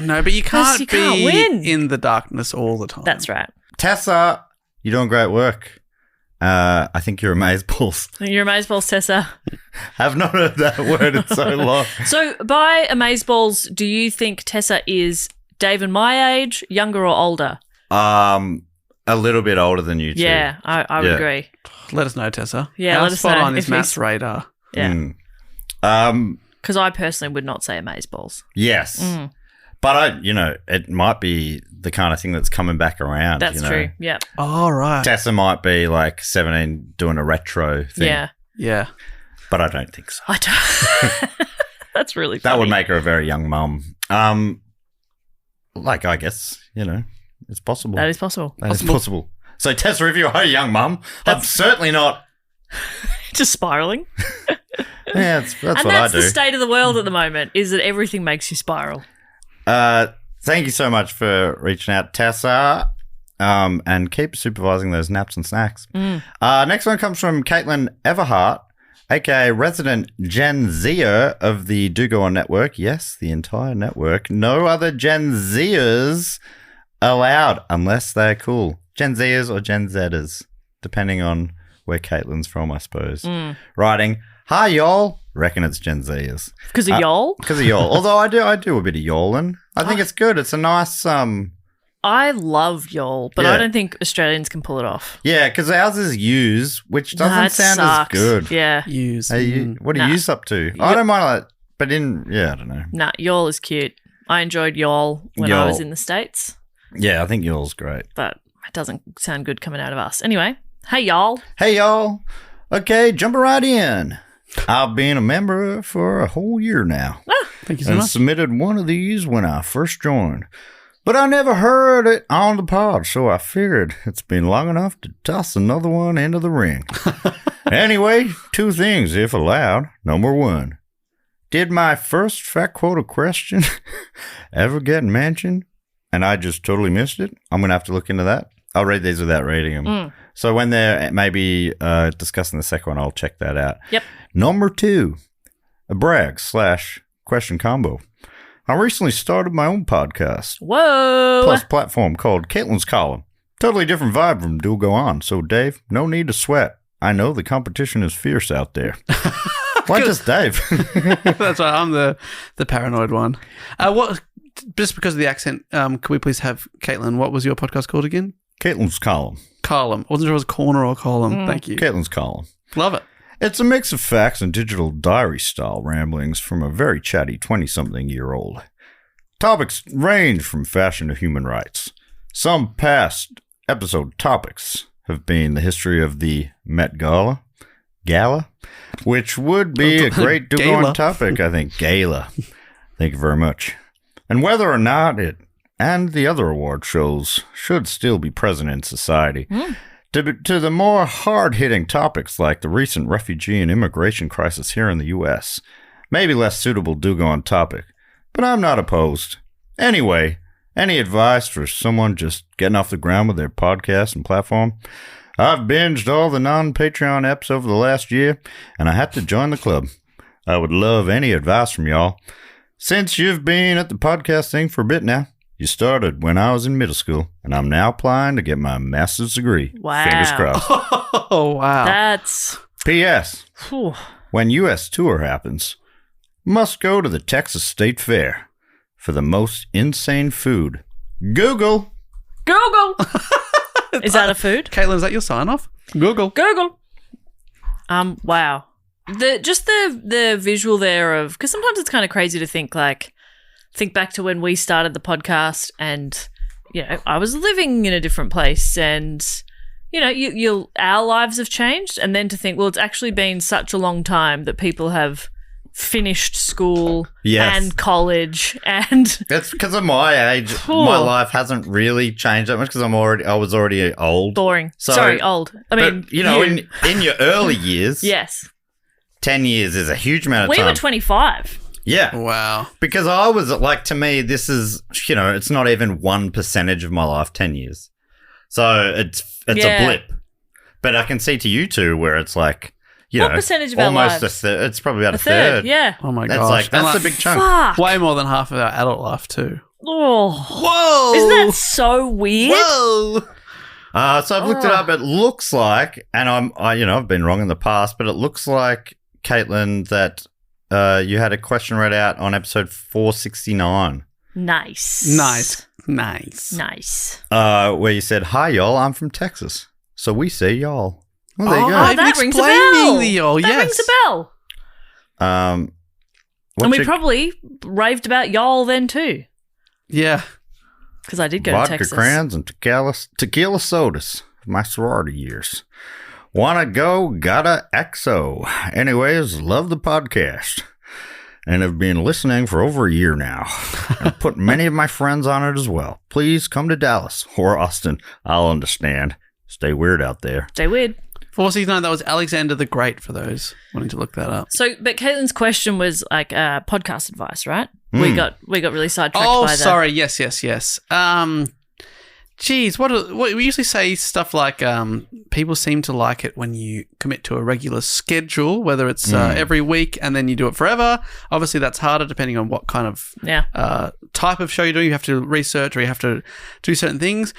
no, but you can't win in the darkness all the time. That's right. Tessa, you're doing great work. I think you're amazeballs. You're amazeballs, Tessa. I've not heard that word in so long. So by amazeballs, do you think Tessa is Dave and my age, younger or older? A little bit older than you two. Yeah, I would agree. Let us know, Tessa. Yeah, How let us spot know on is if Matt's he's- radar. Yeah. Because I personally would not say amazeballs. Yes. But it might be the kind of thing that's coming back around. That's true. Yeah. Oh, right. Tessa might be like 17 doing a retro thing. Yeah. Yeah. But I don't think so. I don't. That's really funny. That would make her a very young mum. I guess, it's possible. That is possible. That is possible. So, Tessa, if you're a young mum, I'm certainly not. Just spiraling. Yeah, that's what I do. And that's the state of the world at the moment, is that everything makes you spiral. Thank you so much for reaching out, Tessa. And keep supervising those naps and snacks. Next one comes from Caitlin Everhart, aka resident Gen Zer of the Do Go On network. Yes, the entire network. No other Gen Zers allowed unless they're cool. Gen Zers or Gen Zers, depending on where Caitlin's from, I suppose. Writing, hi, y'all. Reckon it's Gen Zers. Because of y'all? Because of y'all. Although I do a bit of y'alling. I think it's good. It's a nice... I love y'all, but Yeah. I don't think Australians can pull it off. Yeah, because ours is use, which doesn't it sound sucks. as good. Yeah. Use. Hey, what are Nah. you up to? I don't mind that, but I don't know. Nah, y'all is cute. I enjoyed y'all when I Y'all. was in the States, Yeah, I think y'all's great. but it doesn't sound good coming out of us. Anyway, hey, y'all. Hey, y'all. Okay, jumping right in. I've been a member for a whole year now. Thank you so And much. submitted one of these when I first joined. But I never heard it on the pod, so I figured it's been long enough to toss another one into the ring. Anyway, two things, if allowed. Number one, did my first fact quota question ever get mentioned? And I just totally missed it? I'm going to have to look into that. I'll read these without reading them. So when they're maybe discussing the second one, I'll check that out. Yep. Number two, a brag/question combo. I recently started my own podcast, Whoa. plus platform called Caitlin's Column. Totally different vibe from Do Go On. So, Dave, no need to sweat. I know the competition is fierce out there. Why just Dave? That's right. I'm the paranoid one. Just because of the accent, could we please have Caitlin? What was your podcast called again? Caitlin's Column. Column. Wasn't sure it was corner or column. Thank you. Caitlin's Column. Love it. It's a mix of facts and digital diary-style ramblings from a very chatty 20-something-year-old. Topics range from fashion to human rights. Some past episode topics have been the history of the Met Gala, which would be a great do-go-on topic, I think. Gala. Thank you very much. And whether or not it and the other award shows should still be present in society. To the more hard-hitting topics like the recent refugee and immigration crisis here in the U.S. Maybe less suitable do-go-on topic, but I'm not opposed. Anyway, any advice for someone just getting off the ground with their podcast and platform? I've binged all the non-Patreon eps over the last year, and I had to join the club. I would love any advice from y'all. Since you've been at the podcast thing for a bit now, you started when I was in middle school, and I'm now applying to get my master's degree. Wow. Fingers crossed. Oh, wow. That's... P.S. Whew. When U.S. tour happens, must go to the Texas State Fair for the most insane food. Google. Google. Is that a food? Caitlin, is that your sign-off? Google. Google. Wow. The visual there of, because sometimes it's kind of crazy to think back to when we started the podcast, and I was living in a different place, and our lives have changed, and then to think, well, it's actually been such a long time that people have finished school and college, and that's because of my age. My life hasn't really changed that much because I was already old. Boring. So, sorry, old. I mean, in your early years, yes, 10 years is a huge amount of time. We were 25. Yeah. Wow. Because I was like, to me, this is, it's not even 1% of my life, 10 years. So it's a blip. But I can see to you two where it's like, what percentage of our almost lives? It's probably about a third. Yeah. Oh my That's gosh. that's a big chunk. Fuck. Way more than half of our adult life too. Oh. Whoa. Isn't that so weird? Whoa. So I've looked it up. It looks like, and I've been wrong in the past, but it looks like, Caitlin, that you had a question read out on episode 469. Nice. Where you said, "Hi, y'all. I'm from Texas." So we say y'all. Well, there you go. Oh, that rings a bell. The y'all, that rings a bell. And we probably raved about y'all then too. Yeah. Because I did go vodka to Texas. crayons and tequila sodas. My sorority years. Wanna go? Gotta XO. Anyways, love the podcast. And have been listening for over a year now. I've put many of my friends on it as well. Please come to Dallas or Austin. I'll understand. Stay weird out there. Stay weird. 469, that was Alexander the Great for those wanting to look that up. So, but Caitlin's question was like podcast advice, right? We got really sidetracked by that. Oh, sorry. Yes. Geez, what we usually say stuff like people seem to like it when you commit to a regular schedule, whether it's every week and then you do it forever. Obviously, that's harder depending on what kind of type of show you're doing. You have to research or you have to do certain things.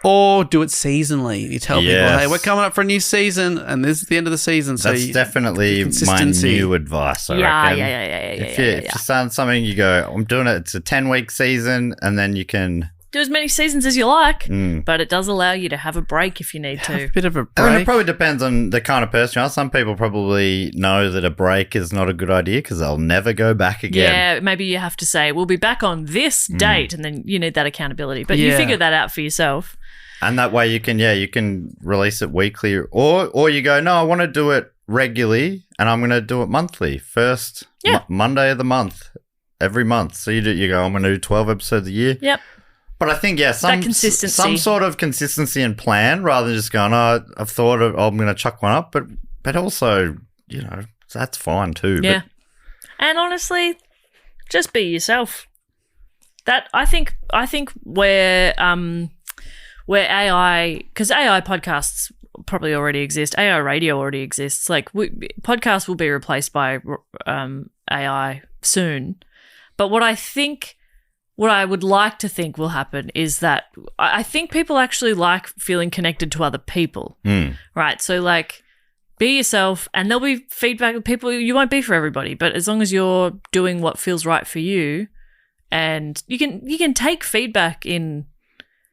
Or do it seasonally. You tell people, hey, we're coming up for a new season and this is the end of the season. So that's definitely my new advice, I reckon. If you're starting something, you go, I'm doing it. It's a 10-week season, and then you can do as many seasons as you like, but it does allow you to have a break if you need to. A bit of a break. I mean, it probably depends on the kind of person you are. Some people probably know that a break is not a good idea because they'll never go back again. Yeah, maybe you have to say, we'll be back on this date, and then you need that accountability. But you figure that out for yourself. And that way you can release it weekly, or you go, no, I want to do it regularly, and I'm going to do it monthly. First Monday of the month, every month. So you go, I'm going to do 12 episodes a year. Yep. But I think that consistency, some sort of consistency and plan, rather than just going, I've thought of, I'm going to chuck one up, but also, that's fine too. Yeah. And honestly, just be yourself. That I think where AI, because AI podcasts probably already exist, AI radio already exists. Like podcasts will be replaced by AI soon. But what I would like to think will happen is that I think people actually like feeling connected to other people, right? So like, be yourself, and there'll be feedback. People, you won't be for everybody, but as long as you're doing what feels right for you, and you can take feedback and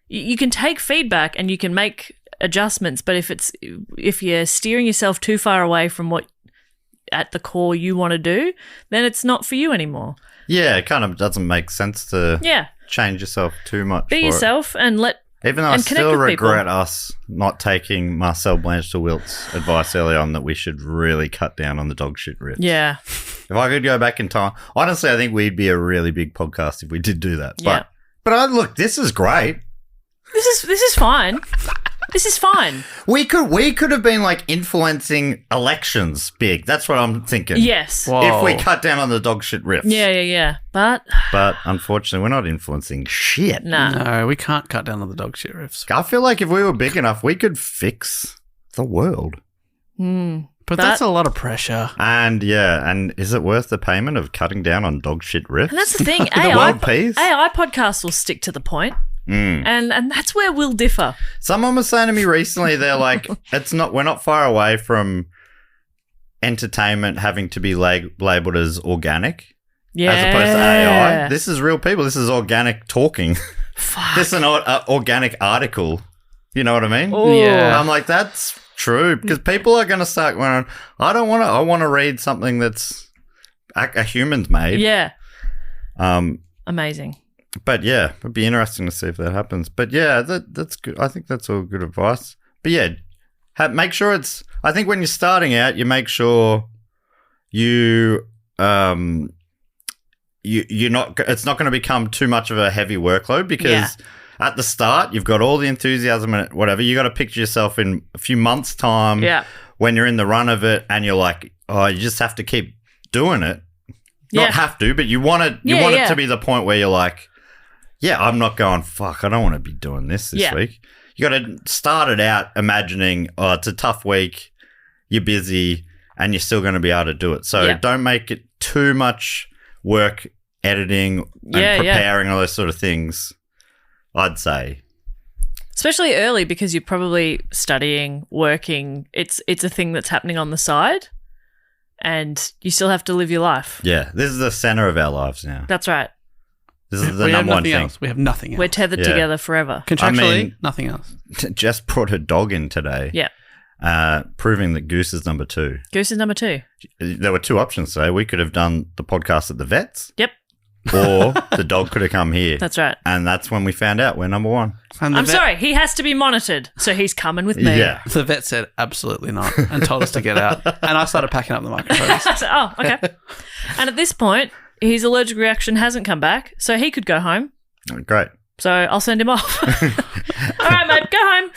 you can make adjustments. But if you're steering yourself too far away from what at the core you want to do, then it's not for you anymore. Yeah, it kind of doesn't make sense to change yourself too much. Be yourself and even though I still regret us not taking Marcel Blanche de Wilt's advice early on that we should really cut down on the dog shit riffs. Yeah. If I could go back in time, honestly, I think we'd be a really big podcast if we did do that. But look, this is great. This is fine. This is fine. We could have been like influencing elections big. That's what I'm thinking. Yes. Whoa. If we cut down on the dog shit riffs. Yeah. But unfortunately, we're not influencing shit. No, we can't cut down on the dog shit riffs. I feel like if we were big enough, we could fix the world. But that's a lot of pressure. And is it worth the payment of cutting down on dog shit riffs? And that's the thing. World peace? AI podcasts will stick to the point. And that's where we'll differ. Someone was saying to me recently, they're like, we're not far away from entertainment having to be labeled as organic, as opposed to AI. This is real people. This is organic talking. this is an organic article. You know what I mean? Oh. Yeah. I'm like, that's true, because people are going to start going, I want to read something that's a human's made. Yeah. Amazing. But yeah, it'd be interesting to see if that happens. But yeah, that's good. I think that's all good advice. But yeah, make sure I think when you're starting out, you make sure you're not, it's not going to become too much of a heavy workload, because at the start, you've got all the enthusiasm and whatever. You got to picture yourself in a few months' time when you're in the run of it, and you're like, oh, you just have to keep doing it. Not have to, but you want it to be the point where you're like, yeah, I'm not going, fuck, I don't want to be doing this week. You got to start it out imagining, oh, it's a tough week, you're busy, and you're still going to be able to do it. So don't make it too much work editing and preparing all those sort of things, I'd say. Especially early, because you're probably studying, working. It's a thing that's happening on the side, and you still have to live your life. Yeah, this is the center of our lives now. That's right. This is the number one thing. Else. We have nothing else. We're tethered together forever. Contractually, nothing else. Jess brought her dog in today. Yeah. Proving that Goose is number 2. Goose is number 2. There were 2 options today. We could have done the podcast at the vets. Yep. Or the dog could have come here. That's right. And that's when we found out we're number 1. I'm sorry, he has to be monitored, so he's coming with me. Yeah. The vet said absolutely not and told us to get out. And I started packing up the microphones. I said, oh, okay. And at this point, his allergic reaction hasn't come back, so he could go home. Great. So I'll send him off. All right, mate, go home.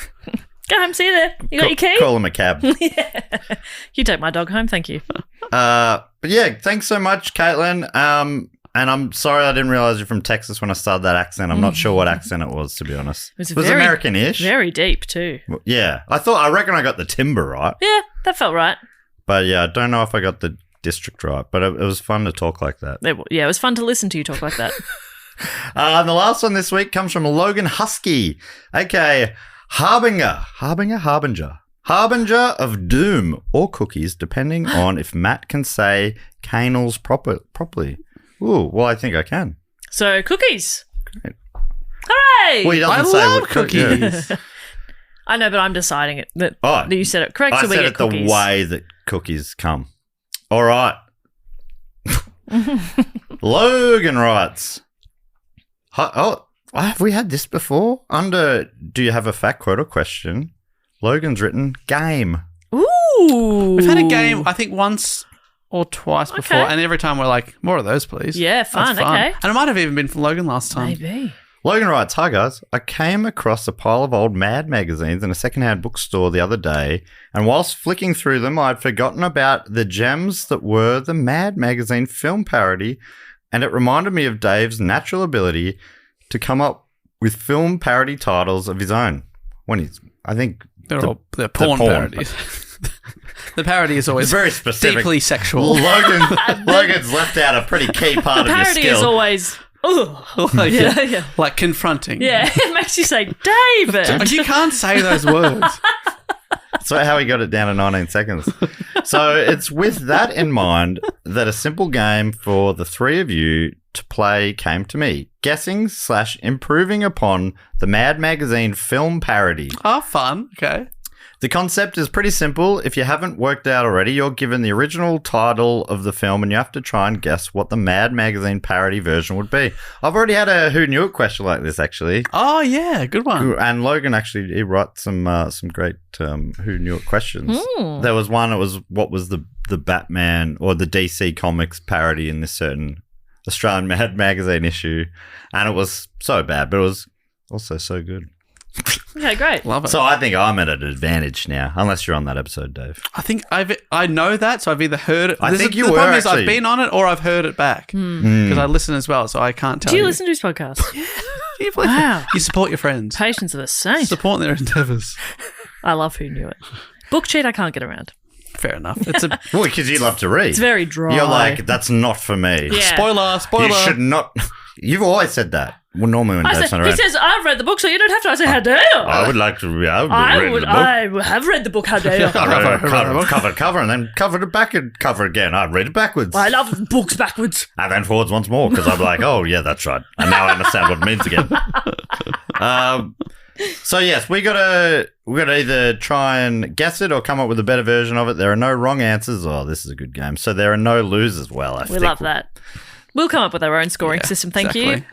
Go home, see you there. You got your key? Call him a cab. You take my dog home, thank you. But yeah, thanks so much, Caitlin. And I'm sorry I didn't realise you're from Texas when I started that accent. I'm not sure what accent it was, to be honest. It was American-ish. Very deep, too. Yeah. I reckon I got the timbre right. Yeah, that felt right. But yeah, I don't know if I got the district right. But it was fun to talk like that. It was fun to listen to you talk like that. And the last one this week comes from Logan Husky, aka Harbinger of doom or cookies, depending on if Matt can say canals properly. Ooh, well, I think I can. So, cookies. Great. Hooray! Well, he doesn't say love what cookies. I know, but I'm deciding it that you said it correct, so we get cookies. I said it the way that cookies come. All right. Logan writes, have we had this before? Under do you have a fact, quote, or question? Logan's written game. Ooh. We've had a game, I think, once or twice before, and every time we're like, more of those, please. Yeah, fun. That's fun. Okay. And it might have even been from Logan last time. Maybe. Logan writes, hi guys, I came across a pile of old Mad magazines in a secondhand bookstore the other day, and whilst flicking through them, I'd forgotten about the gems that were the Mad magazine film parody, and it reminded me of Dave's natural ability to come up with film parody titles of his own. They're porn parodies. The parody is always very specific, deeply sexual. Logan's left out a pretty key part of your skill. Parody is always, like confronting. Yeah, it makes you say, David. You can't say those words. That's how he got it down to 19 seconds. So it's with that in mind that a simple game for the 3 of you to play came to me. Guessing / improving upon the Mad Magazine film parody. Oh, fun. Okay. The concept is pretty simple. If you haven't worked out already, you're given the original title of the film and you have to try and guess what the Mad Magazine parody version would be. I've already had a Who Knew It question like this, actually. Oh, yeah. Good one. And Logan actually, he wrote some great Who Knew It questions. There was one, it was what was the Batman or the DC Comics parody in this certain Australian Mad Magazine issue. And it was so bad, but it was also so good. Okay, great. Love it. So I think I'm at an advantage now, unless you're on that episode, Dave. I think I know that, so I've either heard it. I think you the were, problem is actually. I've been on it or I've heard it back because I listen as well, so I can't tell Do you. you listen to his podcast? You believe Wow. it? You support your friends. Patience of a saint. Support their endeavours. I love Who Knew It. Book cheat, I can't get around. Fair enough. It's a Well, because you love to read. It's very dry. You're like, that's not for me. Yeah. spoiler. You should not. You've always said that. Well, normally when I Dave's said, not he around. says, I've read the book, so you don't have to. I say, how dare you? I would like to. I would I read would. the book. I have read the book. How dare you? Cover, and then cover it back and cover again. I read it backwards. I love books backwards. And then forwards once more because I'm like, oh, yeah, that's right. And now I understand what it means again. So, yes, we gotta either try and guess it or come up with a better version of it. There are no wrong answers. Oh, this is a good game. So there are no losers. Well, I We think love that. We'll come up with our own scoring system. Thank you.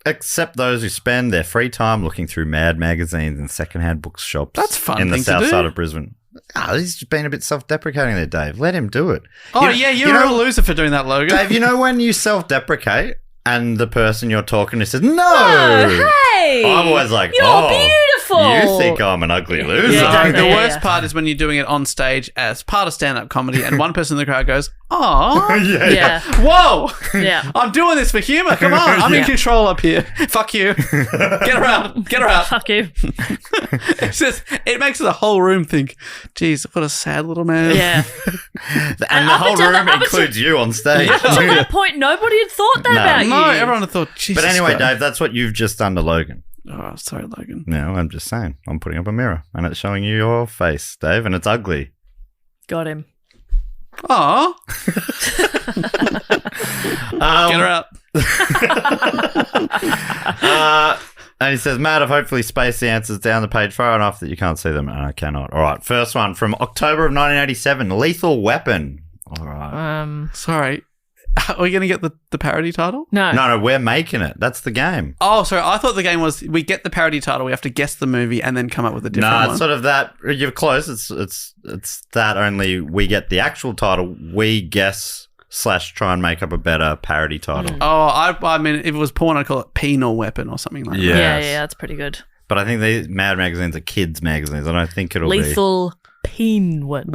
Except those who spend their free time looking through mad magazines and secondhand bookshops. That's a fun in the thing to south do. side of Brisbane. He's just been a bit self-deprecating there, Dave. Let him do it. Oh, You you're know, a loser for doing that, Logan. Dave, you know when you self-deprecate and the person you're talking to says, no! Hey! I'm always like, You're oh, beautiful! you think I'm an ugly loser? Yeah, No, exactly. the Yeah, worst yeah. part is when you're doing it on stage as part of stand-up comedy and one person in the crowd goes, "Oh, Yeah. whoa, Yeah. I'm doing this for humor. Come on, I'm in Yeah. control up here. Fuck you. Get her out. Fuck you. It's just, it makes the whole room think, geez, what a sad little man." Yeah. And the up whole until room that- up includes you on stage. Up until that point, nobody had thought that No. about you. No, everyone had thought, Jesus But anyway, Christ. Dave, that's what you've just done to Logan. Oh, sorry, Logan. No, I'm just saying. I'm putting up a mirror and it's showing you your face, Dave, and it's ugly. Got him. Oh, get her out. And he says, Matt, I've hopefully spaced the answers down the page far enough that you can't see them. And I cannot. All right. First one from October of 1987, Lethal Weapon. All right. Sorry. Are we going to get the parody title? No. No, we're making it. That's the game. Oh, sorry. I thought the game was we get the parody title, we have to guess the movie, and then come up with a different No, one. it's sort of that. You're close. It's that only we get the actual title. We guess / try and make up a better parody title. Oh, I mean, if it was porn, I'd call it Penal Weapon or something like Yeah. that. Yeah, that's pretty good. But I think these Mad magazines are kids' magazines. I don't think it'll Lethal Penguin.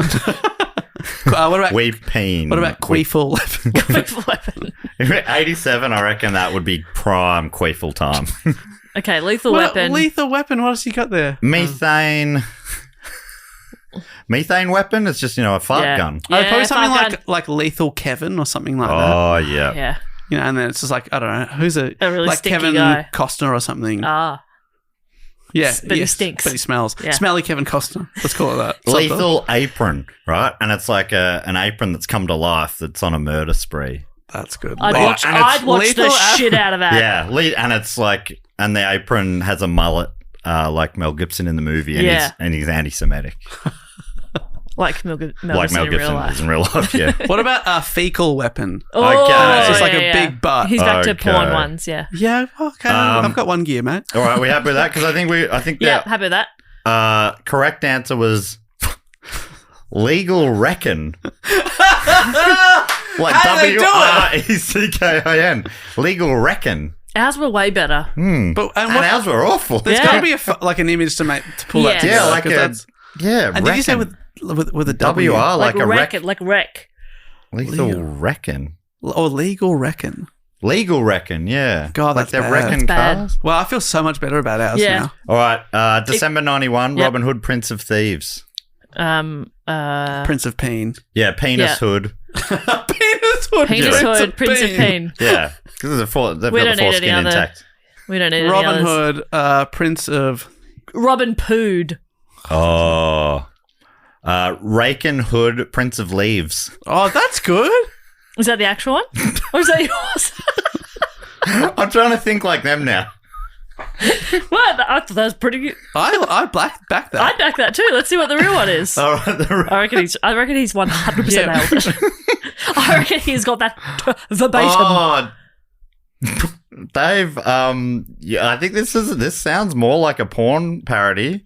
What about be. We peen. what about Queeful Weapon? If we're 87, I reckon that would be prime Queeful time. Okay, Lethal Well, Weapon. Lethal Weapon. What else you got there? Methane weapon? It's just, a fart Yeah. gun. Probably Yeah, something fart gun. like Lethal Kevin or something like that. Oh, yeah. Yeah. You know, and then it's just like, I don't know, who's a really like stinky Kevin guy. Costner or something. Ah. Yeah, But he yes, stinks. But he smells. Yeah. Smelly Kevin Costner. Let's call it that. Lethal apron, right? And it's like an apron that's come to life that's on a murder spree. That's good. I'd Oh, watch, and it's I'd watch the lethal shit out of that. Yeah, and it's like, and the apron has a mullet, like Mel Gibson in the movie, and Yeah. he's anti-Semitic, Like Mel Gibson like Mel in real Gibson life. is in real life. Yeah. What about a fecal weapon? Oh, Okay. It's just like yeah, a yeah. big butt. He's back to Okay. porn ones, yeah. Yeah, okay. I've got one gear, mate. All right, we happy with that? Because I think Yeah, happy with that. the correct answer was legal reckon. Like How do they do it? WRECKIN. Legal reckon. Ours were way better. But And ours were awful. there's Yeah. got to be like an image to pull that Yeah. together. Yeah, like 'cause a that's- yeah. And did you say reckon. with a W? WR like a wreck. wreck? Like wreck. Lethal reckon. Or legal reckon? Legal reckon, yeah. God, like that's they're bad. wrecking That's bad. cars. Well, I feel so much better about ours Yeah. now. All right, December 91, Yep. Robin Hood, Prince of Thieves. Prince of Peen. Yeah, Penis Yeah. Hood. Penis Hood. Penis Hood, Prince of Peen. Yeah, because they've got the We don't need foreskin any other- intact. We don't need Robin any others. Hood, Prince of... Robin Pood. Oh. Raken Hood, Prince of Leaves. Oh, that's good. Is that the actual one? Or is that yours? I'm trying to think like them now. What? I thought that was pretty good. I back that. I'd back that too. Let's see what the real one is. All right, I reckon he's 100% Yeah. nailed it. I reckon he's got that verbatim. Oh, Dave. Yeah, I think this sounds more like a porn parody.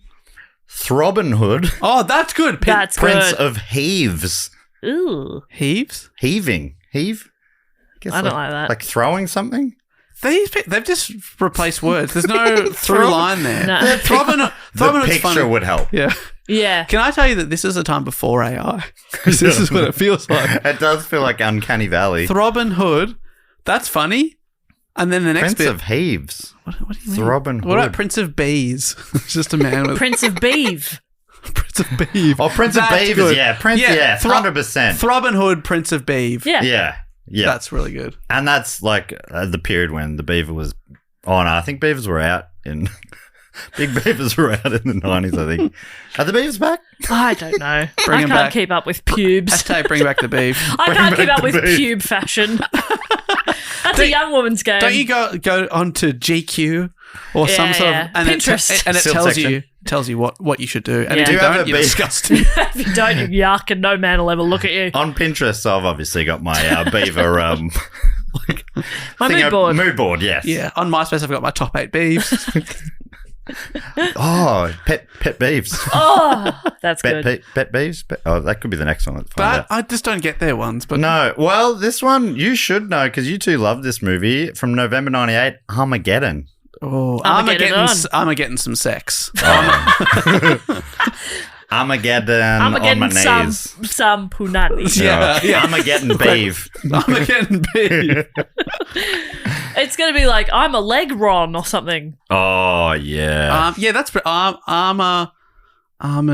Throbbing Hood, Oh, that's good. That's Prince good. of Heaves. Ooh. Heaves? Heaving. Heave? Guess I don't like that. Like throwing something? They've just replaced words. There's no through line there. No. Throbbing The Hood's picture funny. would help. Yeah. Yeah. Can I tell you that this is a time before AI? Because this is what it feels like. It does feel like Uncanny Valley. Throbbing Hood. That's funny. And then the next Prince bit. of Heaves. What do you mean? Throbbing What about Hood. Prince of Bees? It's just a man with Prince of Beeve. Prince of Beeve. Oh, Prince of That's Beavers. good. Yeah, Prince. Yeah, 100%. Throbbing Hood, Prince of Beeve. Yeah. Yeah. Yeah. That's really good. And that's like the period when the beaver was. Oh no, I think beavers were out in. Big beavers were out in the 90s, I think. Are the beavers back? I don't know. Bring I 'em can't back. keep up with pubes. Hashtag bring back the beef. I can't keep back up with the beef. pube fashion. That's a young woman's game. Don't you go onto GQ or some sort yeah. of and Pinterest. it Still tells section. you what you should do, and Yeah. if Do you you have don't, a you're beef? disgusting. If you don't, you yuck, and no man will ever look at you. On Pinterest, I've obviously got my beaver. My mood board. Mood board, yes. Yeah, on MySpace I've got my top 8 beefs. Oh, pet beeves. Oh, that's good. Pet beeves? Oh, that could be the next one. Let's find But out. I just don't get their ones. But No, well, this one you should know because you two love this movie from November '98, Armageddon. oh, Armageddon. I'm getting some sex. Armageddon I'm on my getting knees. some punani. Yeah. Armageddon beef. I'm getting beef. It's going to be like, I'm a leg Ron or something. Oh yeah. Yeah, that's armored. I'm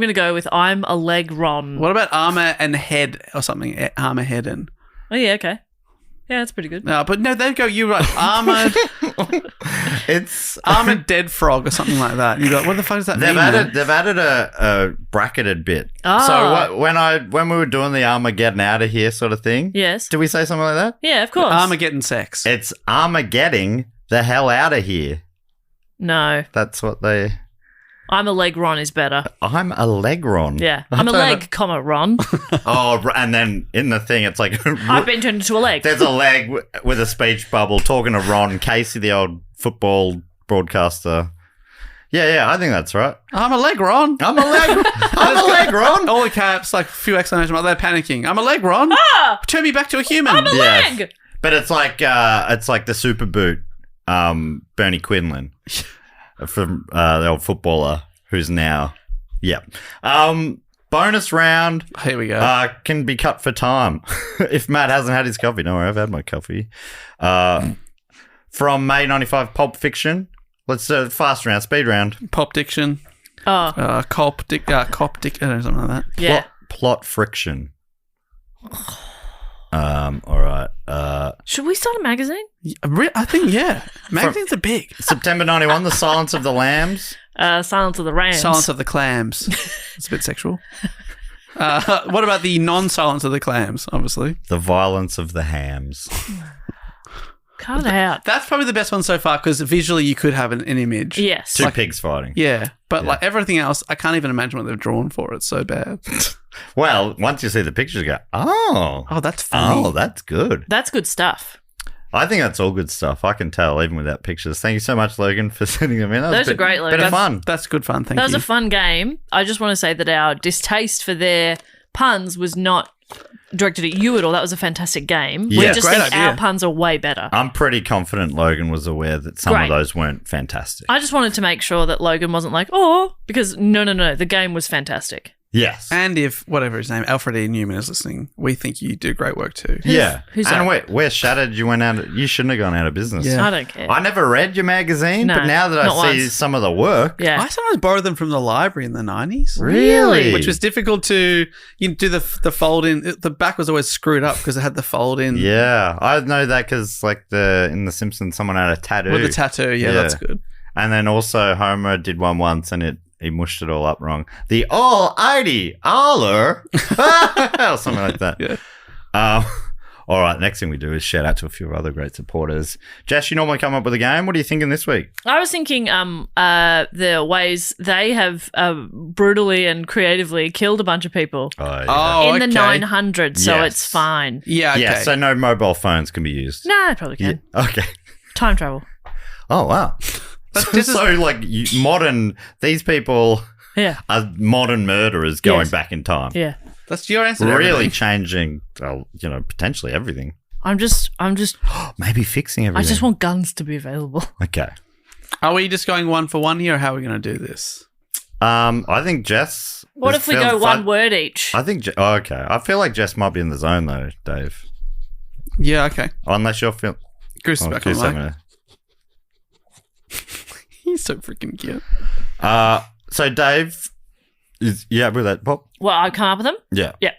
going to go with I'm a leg Ron. What about armor and head or something? Armor head and Oh, yeah, okay. Yeah, that's pretty good. no, but no, they go. You're right. Armored, It's armored dead frog or something like that. And you go, what the fuck does that mean? they've added a bracketed bit. Ah. So when we were doing the Armageddon out of here sort of thing, Yes. did we say something like that? Yeah, of course. Armageddon sex. It's Armageddon the hell out of here. No. That's what they. I'm a leg Ron is better. I'm a legron. Yeah. I'm a leg, comma, Ron. And then in the thing, it's like I've been turned into a leg. there's a leg with a speech bubble talking to Ron Casey, the old football broadcaster. Yeah, I think that's right. I'm a leg, Ron. I'm a leg, Ron. All the caps, like a few exclamation marks. They're panicking. I'm a leg, Ron. Turn me back to a human. I'm a leg. But it's like the super boot, Bernie Quinlan from the old footballer who's now, bonus round. Here we go. Can be cut for time if Matt hasn't had his coffee. No, I've had my coffee. From May '95, Pulp Fiction. Let's fast round, speed round. Pop diction. Oh, Cop dick, something like that. yeah. Plot friction. All right. Should we start a magazine? I think, yeah. Magazines are big. September '91, The Silence of the Lambs. Silence of the Rams. Silence of the Clams. It's a bit sexual. What about the non-silence of the clams, obviously? The Violence of the Hams. Cut it out. That's probably the best one so far because visually you could have an image. Yes. Two pigs fighting. Yeah. But like everything else, I can't even imagine what they've drawn for it. It's so bad. Well, once you see the pictures, you go, oh, That's funny. oh, that's good. That's good stuff. I think that's all good stuff. I can tell even without pictures. Thank you so much, Logan, for sending them in. That was Those are great, Logan. Bit of fun. That's good fun. Thank That you. was a fun game. I just want to say that our distaste for their puns was not directed at you at all. That was a fantastic game. We Yeah, just great think idea. our puns are way better. I'm pretty confident Logan was aware that some Great. of those weren't fantastic. I just wanted to make sure that Logan wasn't like, oh, because no, the game was fantastic. Yes. And if, whatever his name, Alfred E. Newman is listening, we think you do great work too. yeah. who's and that? we're shattered. You went out. You shouldn't have gone out of business. Yeah. I don't care. I never read your magazine, No, but now that I not see once. some of the work, yeah. I sometimes borrowed them from the library in the 90s. really, Which was difficult to do the fold in. The back was always screwed up because it had the fold in yeah, I know that because like in the Simpsons, someone had a tattoo with the tattoo. Yeah, that's good. And then also Homer did one once and he mushed it all up wrong. The all-idy aller or something like that. Yeah. All right, next thing we do is shout out to a few other great supporters. Jess, you normally come up with a game. What are you thinking this week? I was thinking the ways they have brutally and creatively killed a bunch of people Oh, in the okay. 900s, so Yes. it's fine. Yeah, okay. Yeah, so no mobile phones can be used. No, I probably can. Okay. Time travel. Oh, wow. These people Yeah. are modern murderers going Yes. back in time. Yeah. That's your answer to Really everything. changing, potentially everything. I'm just Maybe fixing I everything. just want guns to be available. Okay. Are we just going one for one here or how are we going to do this? I think Jess... What this if we feels go fun- one word each? I think... okay. I feel like Jess might be in the zone, though, Dave. Yeah, okay. Unless you're feeling... Goose is back on the mic. something. He's so freaking cute. So, Dave... you happy with that, Pop? Well, I come up with them? Yeah. Yeah.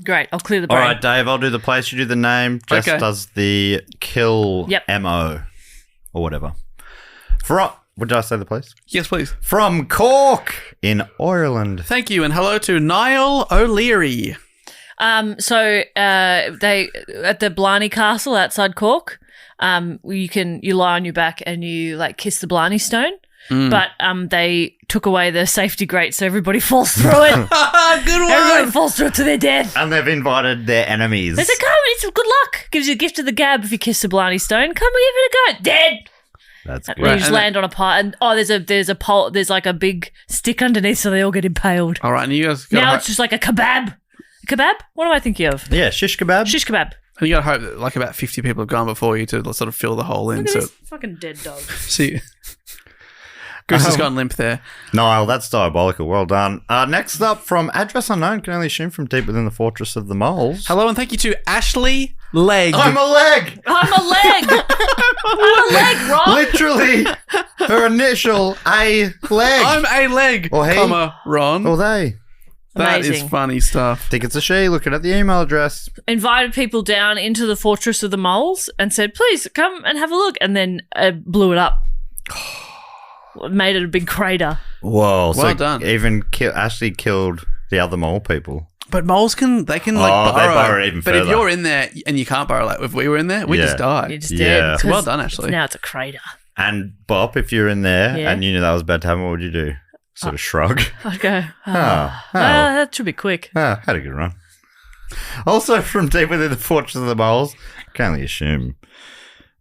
Great. I'll clear the All brain. right, Dave, I'll do the place, you do the name. Jess Okay. does the kill Yep. MO or whatever. What did I say the place? Yes, please. From Cork in Ireland. Thank you, and hello to Niall O'Leary. So they at the Blarney Castle outside Cork, you lie on your back and you like kiss the Blarney Stone. But they took away the safety grate, so everybody falls through it. Good one. Everybody falls through it to their death. And they've invited their enemies. They said, "Come, it's good luck. Gives you a gift of the gab if you kiss the Blarney Stone. Come, give it a go. Dead." That's And great. you just land on a pile, and there's a pole. There's like a big stick underneath, so they all get impaled. All right, and you guys got Now it's just like a kebab. Kebab? What am I thinking of? Yeah, shish kebab. Shish kebab. and you got to hope that like about 50 people have gone before you to sort of fill the hole in. Look at So this fucking dead dog. see, Chris has gone limp there. Niall, that's diabolical. Well done. Next up from Address Unknown, can only assume from deep within the Fortress of the Moles. Hello, and thank you to Ashley Legg. I'm a leg! I'm a leg. I'm a leg, Rob. Literally, her initial A leg. I'm a leg, Or he. comma, Ron. Or they. That is Amazing. funny stuff. Think it's a she. Looking at the email address. Invited people down into the Fortress of the Moles and said, "Please come and have a look," and then blew it up. Made it a big crater. Whoa. Well done. Even Ashley killed the other mole people. But moles can like Oh, they burrow. burrow even but if further. you're in there and you can't burrow, like if we were in there, we Yeah. just die. You just Yeah. did. So well done, Ashley. Now it's a crater. And Bob, if you're in there Yeah. and you knew that was about to happen, what would you do? Sort of shrug. I'd go, that should be quick. Had a good run. Also from deep within the Fortress of the Moles, can only assume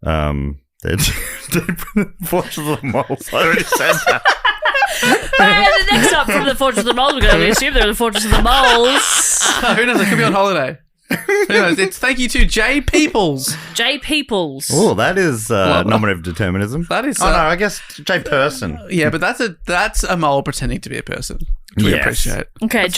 they're deep within the Fortress of the Moles. I already said that. And next up from the Fortress of the Moles, we're going to assume they're in the Fortress of the Moles. Who knows? I could be on holiday. Who knows? It's thank you to Jay Peoples. J. Peoples. Oh, that is nominative determinism. That is, Oh, no, I guess J. Person. Yeah, but that's a mole pretending to be a person. Which we Yes. appreciate. Okay,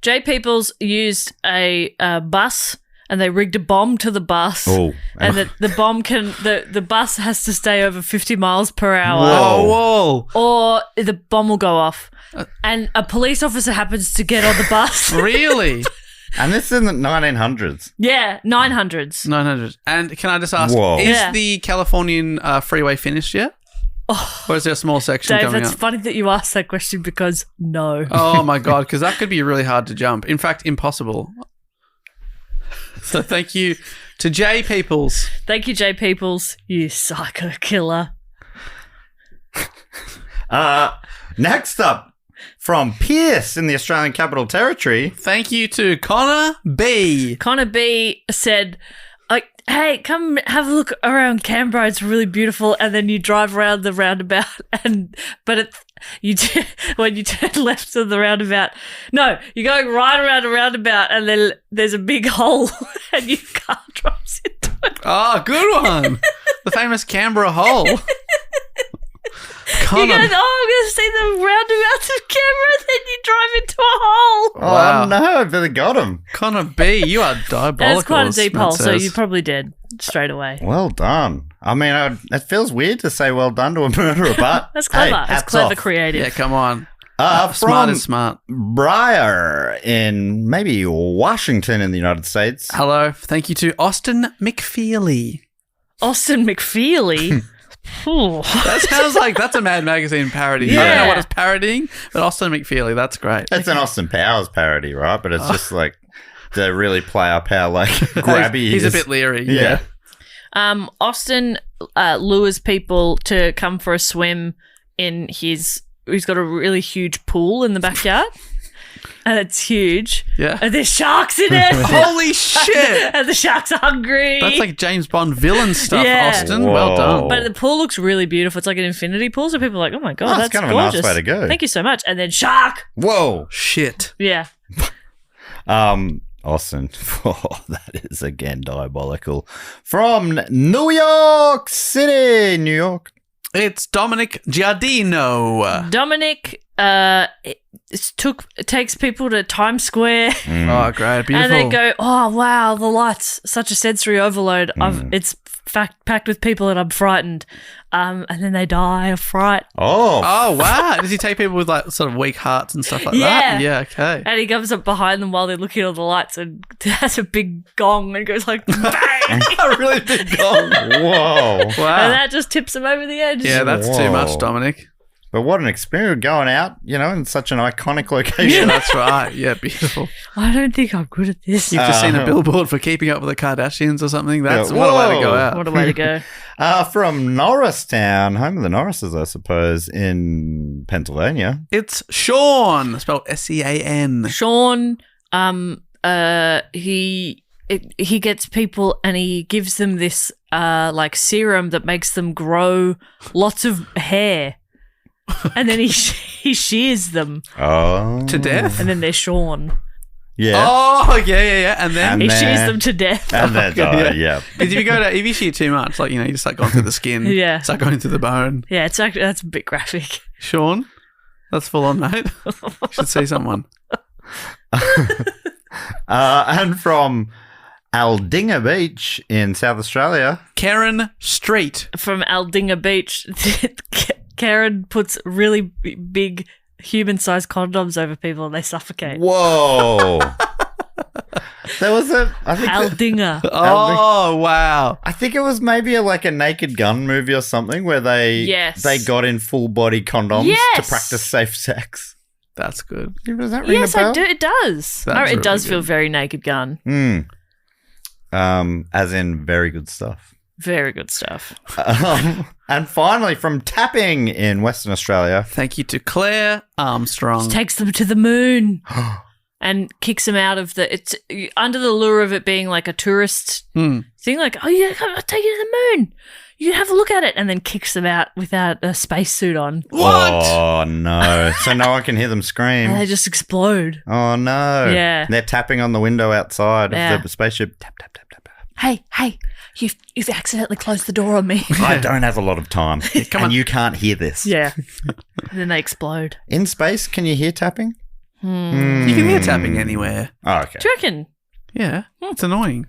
J. Peoples used a bus and they rigged a bomb to the bus. Oh. And the bomb the bus has to stay over 50 miles per hour. Oh, whoa. Or the bomb will go off. And a police officer happens to get on the bus. Really? And this is in the 1900s. Yeah, 900s. 900. And can I just ask, Whoa. is Yeah. the Californian freeway finished yet? Or is there a small section Dave, coming that's up? funny that you asked that question because no. Oh my God, because that could be really hard to jump. In fact, impossible. So thank you to Jay Peoples. Thank you, J. Peoples, you psycho killer. Next up, from Pierce in the Australian Capital Territory. Thank you to Connor B. Connor B said, like, hey, come have a look around Canberra. It's really beautiful. And then you drive around the roundabout, when you turn left of the roundabout, no, you're going right around a roundabout, and then there's a big hole, and your car drops into it. Oh, good one. The famous Canberra hole. You Connor. go, I'm going to see the roundabouts of Canberra, and then you drive into a hole. Wow. Oh, no, I really got him. Connor B, you are diabolical. And it's quite a as deep Matt hole, so says. you're probably dead straight away. Well done. I mean, it feels weird to say well done to a murderer, but That's clever. Hey, That's hats clever, off. creative. Yeah, come on. From Smart is smart. Briar in maybe Washington in the United States. Hello. Thank you to Austin McFeely. Austin McFeely. Ooh. That sounds like that's a Mad Magazine parody. I don't Yeah. know what it's parodying, but Austin McFeely, that's great. It's an Austin Powers parody, right? But it's just like they really play up how like grabby he He's a is. bit leery. Yeah. Austin lures people to come for a swim in he's got a really huge pool in the backyard. And it's huge. Yeah. And there's sharks in it. Holy shit. And the sharks are hungry. That's like James Bond villain stuff, Yeah. Austin. Whoa. Well done. But the pool looks really beautiful. It's like an infinity pool. So people are like, oh my God, Oh, that's it's kind of a gorgeous. nice way to go. Thank you so much. And then shark. Whoa. Shit. Yeah. Austin. Oh, that is again diabolical. From New York City, New York. It's Dominic Giardino. Dominic takes people to Times Square. Oh, great. Beautiful. And they go, oh, wow, the lights, such a sensory overload. It's packed with people and I'm frightened. And then they die of fright. Oh, wow. Does he take people with like sort of weak hearts and stuff like that? Yeah, okay. And he comes up behind them while they're looking at all the lights and has a big gong and goes like, bang! A really big gong. Whoa. Wow. And that just tips him over the edge. Yeah, that's too much, Dominic. But what an experience going out, in such an iconic location. Yeah, that's right. Yeah, beautiful. I don't think I'm good at this. You've just seen a billboard for Keeping Up with the Kardashians or something. That's what a way to go out. What a way to go. From Norristown, home of the Norrises, I suppose, in Pennsylvania. It's Sean, spelled S-E-A-N. Sean, he gets people and he gives them this like serum that makes them grow lots of hair. And then he shears them to death, and then they're shorn. Yeah. Oh, yeah. And then he shears them to death. And they die, yeah. Because if you shear too much, like, you start going through the skin. Yeah. Start going through the bone. Yeah, it's actually, that's a bit graphic. Sean, that's full on, mate. Should see someone. And from Aldinga Beach in South Australia. Karen Street. From Aldinga Beach, Karen puts really big human-sized condoms over people and they suffocate. Whoa. There was Aldinga. Oh, wow. I think it was maybe like a Naked Gun movie or something where they got in full body condoms to practice safe sex. That's good. Does that ring a bell? I do. It does. It does feel very Naked Gun. As in very good stuff. Very good stuff. And finally, from Tapping in Western Australia. Thank you to Claire Armstrong. She takes them to the moon and kicks them out of it's under the lure of it being like a tourist thing, like, oh, yeah, I'll take you to the moon. You can have a look at it, and then kicks them out without a spacesuit on. What? Oh, no. So no one can hear them scream. And they just explode. Oh, no. Yeah. They're tapping on the window outside of the spaceship. Tap, tap, tap, tap, tap. Hey, you've accidentally closed the door on me. I don't have a lot of time. Come on. You can't hear this. Yeah. And then they explode. In space, can you hear tapping? You can hear tapping anywhere. Oh, okay. Do you reckon? Yeah. It's annoying.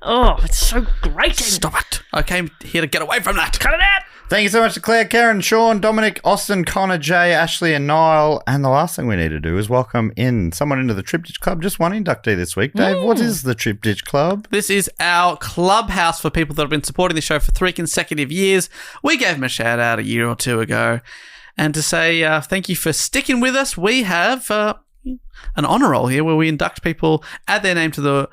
Oh, it's so grating. Stop it. I came here to get away from that. Cut it out. Thank you so much to Claire, Karen, Sean, Dominic, Austin, Connor, Jay, Ashley, and Niall. And the last thing we need to do is welcome someone into the Triptych Club. Just one inductee this week. Dave, what is the Triptych Club? This is our clubhouse for people that have been supporting the show for 3 consecutive years. We gave them a shout out a year or two ago. And to say thank you for sticking with us, we have an honour roll here where we induct people, add their name to the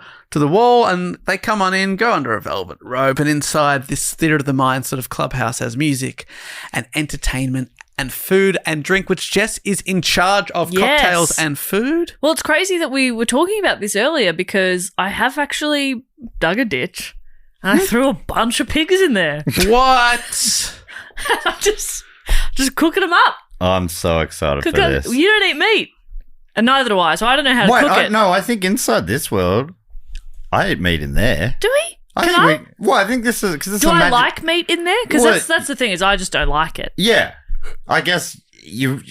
wall, and they come on in, go under a velvet rope, and inside this theatre of the mind sort of clubhouse has music and entertainment and food and drink, which Jess is in charge of. Cocktails and food. Well, it's crazy that we were talking about this earlier because I have actually dug a ditch and I threw a bunch of pigs in there. What? I'm just cooking them up. I'm so excited for this. You don't eat meat. And neither do I, so I don't know how to cook it. No, I think inside this world, I eat meat in there. Do we? I think this is... Do I like meat in there? Because that's the thing is I just don't like it. Yeah. I guess you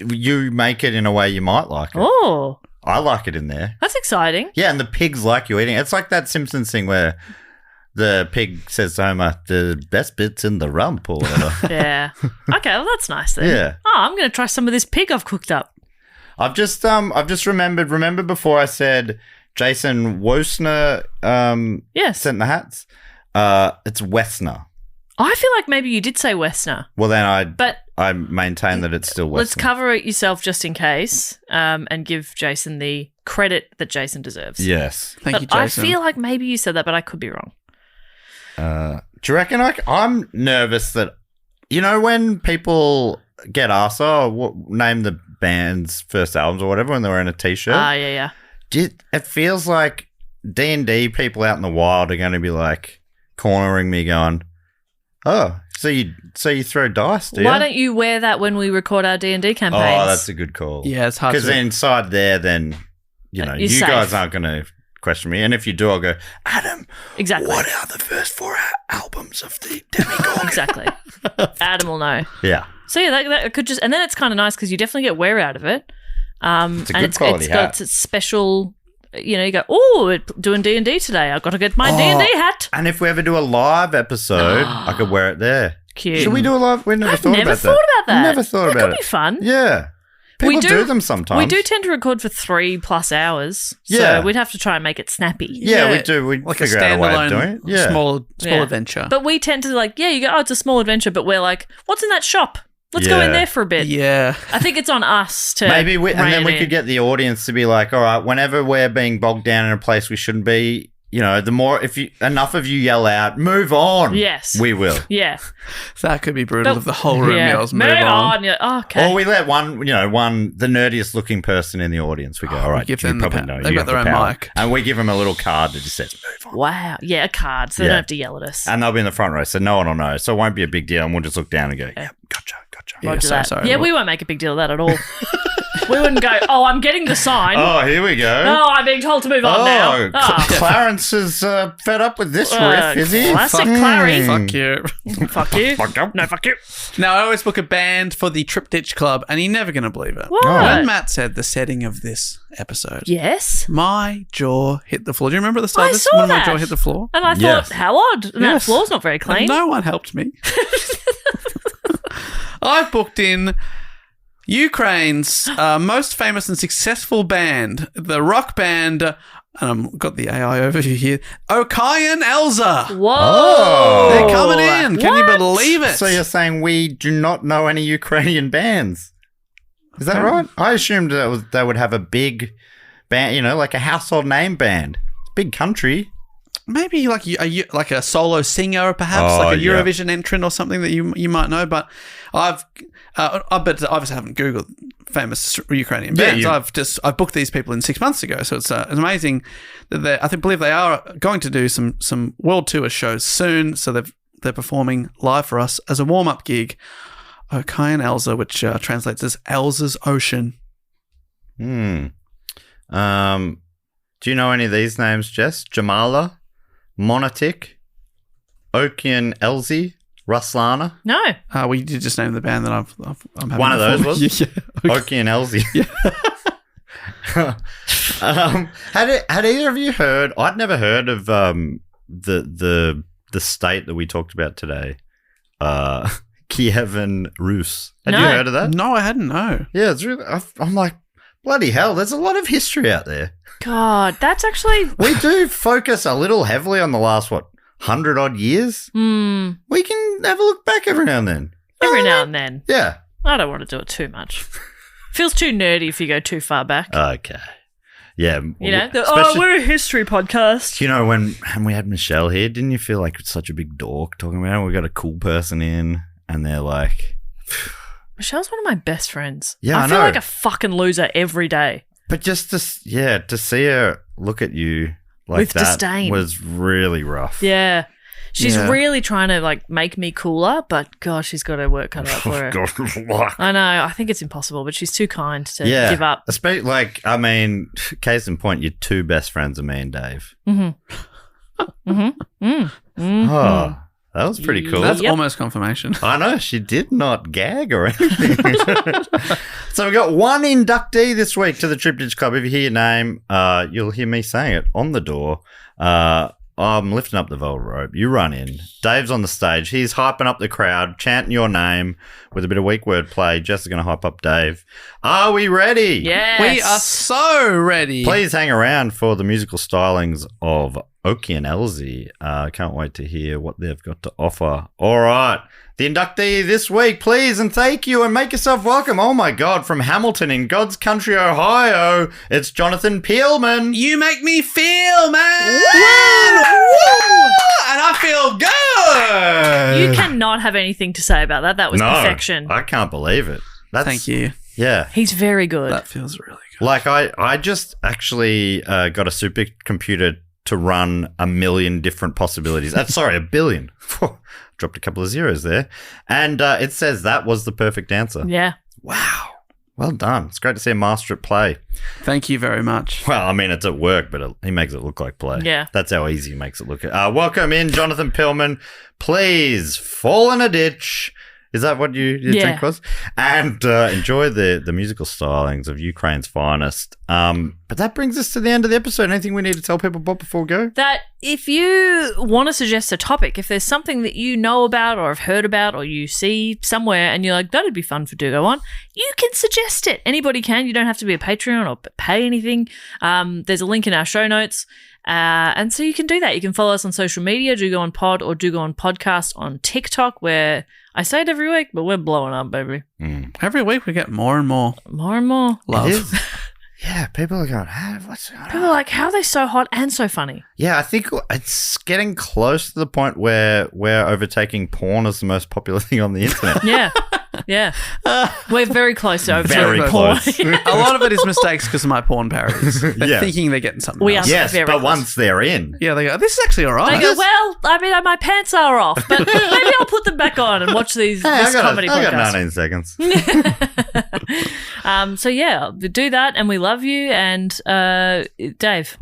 make it in a way you might like it. Oh. I like it in there. That's exciting. Yeah, and the pigs like you eating it. It's like that Simpsons thing where the pig says to Homer, the best bit's in the rump or whatever. Yeah. Okay, well, that's nice then. Yeah. Oh, I'm going to try some of this pig I've cooked up. I've just remember before I said Jason Wosner sent the hats. It's Westner. I feel like maybe you did say Westner. Well, then I maintain that it's still Westner. Let's cover it yourself just in case and give Jason the credit that Jason deserves. Yes. Thank you, Jason. I feel like maybe you said that, but I could be wrong. Do you reckon I'm nervous that, when people get asked, name the band's first albums or whatever when they were in a t-shirt? Yeah. It feels like D&D people out in the wild are going to be like cornering me going, oh, so you throw dice, do you? Why don't you wear that when we record our D&D campaigns? Oh, that's a good call. Yeah, it's hard because inside there, then you safe. guys aren't going to question me, and if you do, I'll go, Adam. Exactly. What are the first 4 albums of the Demigorgon? Exactly. Adam will know. Yeah. So yeah, that could just, and then it's kind of nice because you definitely get wear out of it. It's a good quality hat. It's got its special you go, oh, doing D&D today. I've got to get my D&D hat. And if we ever do a live episode, I could wear it there. Cute. Should we do a live? We never thought about that. Never thought about it. That could be fun. Yeah. People do them sometimes. We do tend to record for 3+ hours. Yeah. So we'd have to try and make it snappy. Yeah, we do. We'd like a figure out a way of doing standalone it. Yeah. small adventure. But we tend to you go, oh, it's a small adventure, but we're like, what's in that shop? Let's go in there for a bit. Yeah. I think it's on us to Maybe and then we in. could get the audience to be like, all right, whenever we're being bogged down in a place we shouldn't be, the more enough of you yell out, move on. Yes. We will. Yeah. That could be brutal if the whole room yells, move on. on. Yeah. Oh, okay. Or we let the nerdiest looking person in the audience, we go, all right, give them they've got their own mic. And we give them a little card that just says, move on. Wow. Yeah, a card, so they don't have to yell at us. And they'll be in the front row, so no one will know. So it won't be a big deal, and we'll just look down and go, yeah, gotcha. Roger so that. sorry. Yeah, we won't make a big deal of that at all. We wouldn't go, oh, I'm getting the sign. Oh, here we go. Oh, I'm being told to move on now. Clarence is fed up with this riff, is he? Classic Clary. Fuck you. Fuck you. No, fuck you. Now, I always book a band for the Trip Ditch Club, and you're never going to believe it. What? When Matt said the setting of this episode, Yes. my jaw hit the floor. Do you remember the start I of this? saw When my that. jaw hit the floor? And I thought, Yes. how odd. And that Yes. floor's not very clean. And no one helped me. I've booked in Ukraine's most famous and successful band, the rock band, and I've got the AI overview here, Okayan Elza. Whoa. Oh. They're coming in. Can you What? believe it? So you're saying we do not know any Ukrainian bands? Is that right? I assumed they would have a big band, like a household name band. It's a big country. Maybe like a solo singer, perhaps Oh, like a yeah. Eurovision entrant or something that you might know. But I obviously haven't Googled famous Ukrainian bands. I've booked these people in 6 months ago, so it's amazing that I believe they are going to do some world tour shows soon. So they're performing live for us as a warm up gig. Okayan Elza, which translates as Elza's Ocean. Do you know any of these names, Jess? Jamala, Monotic, Okian Elzi, Ruslana. No. We did just name the band that I'm having. One of those was? Yeah. Okian Elzi. Had either of you heard? I'd never heard of the state that we talked about today. Kievan Rus. Had you No. heard of that? No, I hadn't. No. Yeah, it's really. I'm like, bloody hell! There's a lot of history out there. God, that's actually... We do focus a little heavily on the last 100-odd years. We can have a look back every now and then. Every now and then. Yeah. I don't want to do it too much. Feels too nerdy if you go too far back. Okay. Yeah. Oh, we're a history podcast. When we had Michelle here, didn't you feel like such a big dork talking about it? We got a cool person in, and they're like... Michelle's one of my best friends. Yeah, I feel know. like a fucking loser every day. But just to see her look at you like With that disdain. was really rough. Yeah. She's Yeah. really trying to make me cooler, but gosh, she's got her work cut out for her. God, I know. I think it's impossible, but she's too kind to yeah. give up. Especially, case in point, your two best friends are me and Dave. Oh, that was pretty cool. That's Yep. almost confirmation. I know, she did not gag or anything. So we got one inductee this week to the Trip Ditch Club. If you hear your name, you'll hear me saying it on the door. I'm lifting up the velvet rope. You run in. Dave's on the stage. He's hyping up the crowd, chanting your name with a bit of weak word play. Jess is going to hype up Dave. Are we ready? Yes. We are so ready. Please hang around for the musical stylings of Okian Elzi. Can't wait to hear what they've got to offer. All right. The inductee this week, please and thank you and make yourself welcome. Oh my God, from Hamilton in God's country, Ohio, it's Jonathan Peelman. You make me feel, man. And I feel good. You cannot have anything to say about that. That was perfection. I can't believe it. Thank you. Yeah. He's very good. That feels really good. Like I just actually got a supercomputer to run a million different possibilities. Sorry, 1 billion. Dropped a couple of zeros there. And it says that was the perfect answer. Yeah. Wow. Well done. It's great to see a master at play. Thank you very much. Well, I mean, it's at work, but he makes it look like play. Yeah. That's how easy he makes it look. Welcome in, Jonathan Pillman. Please fall in a ditch. Is that what your drink was? And enjoy the musical stylings of Ukraine's finest. But that brings us to the end of the episode. Anything we need to tell people, Bob, before we go? That if you want to suggest a topic, if there's something that you know about or have heard about or you see somewhere and you're like, that'd be fun for Do Go On, you can suggest it. Anybody can. You don't have to be a Patreon or pay anything. There's a link in our show notes. And so you can do that. You can follow us on social media, Do Go On Pod or Do Go On Podcast on TikTok, where I say it every week, but we're blowing up, baby. Every week we get more and more. More and more. Love. Yeah, people are going, what's going on? People are like, how are they so hot and so funny? Yeah, I think it's getting close to the point where we're overtaking porn as the most popular thing on the internet. Yeah. We're very close to Very overtaking close. porn. A lot of it is mistakes because of my porn parodies. They're Yeah. thinking they're getting something We else. are Yes, very but close. once they're in. Yeah, they go, this is actually all right. They go, well, I mean, my pants are off, but maybe I'll put them back on and watch this comedy I got podcast. 19 seconds. So yeah, do that, and we love you. And Dave,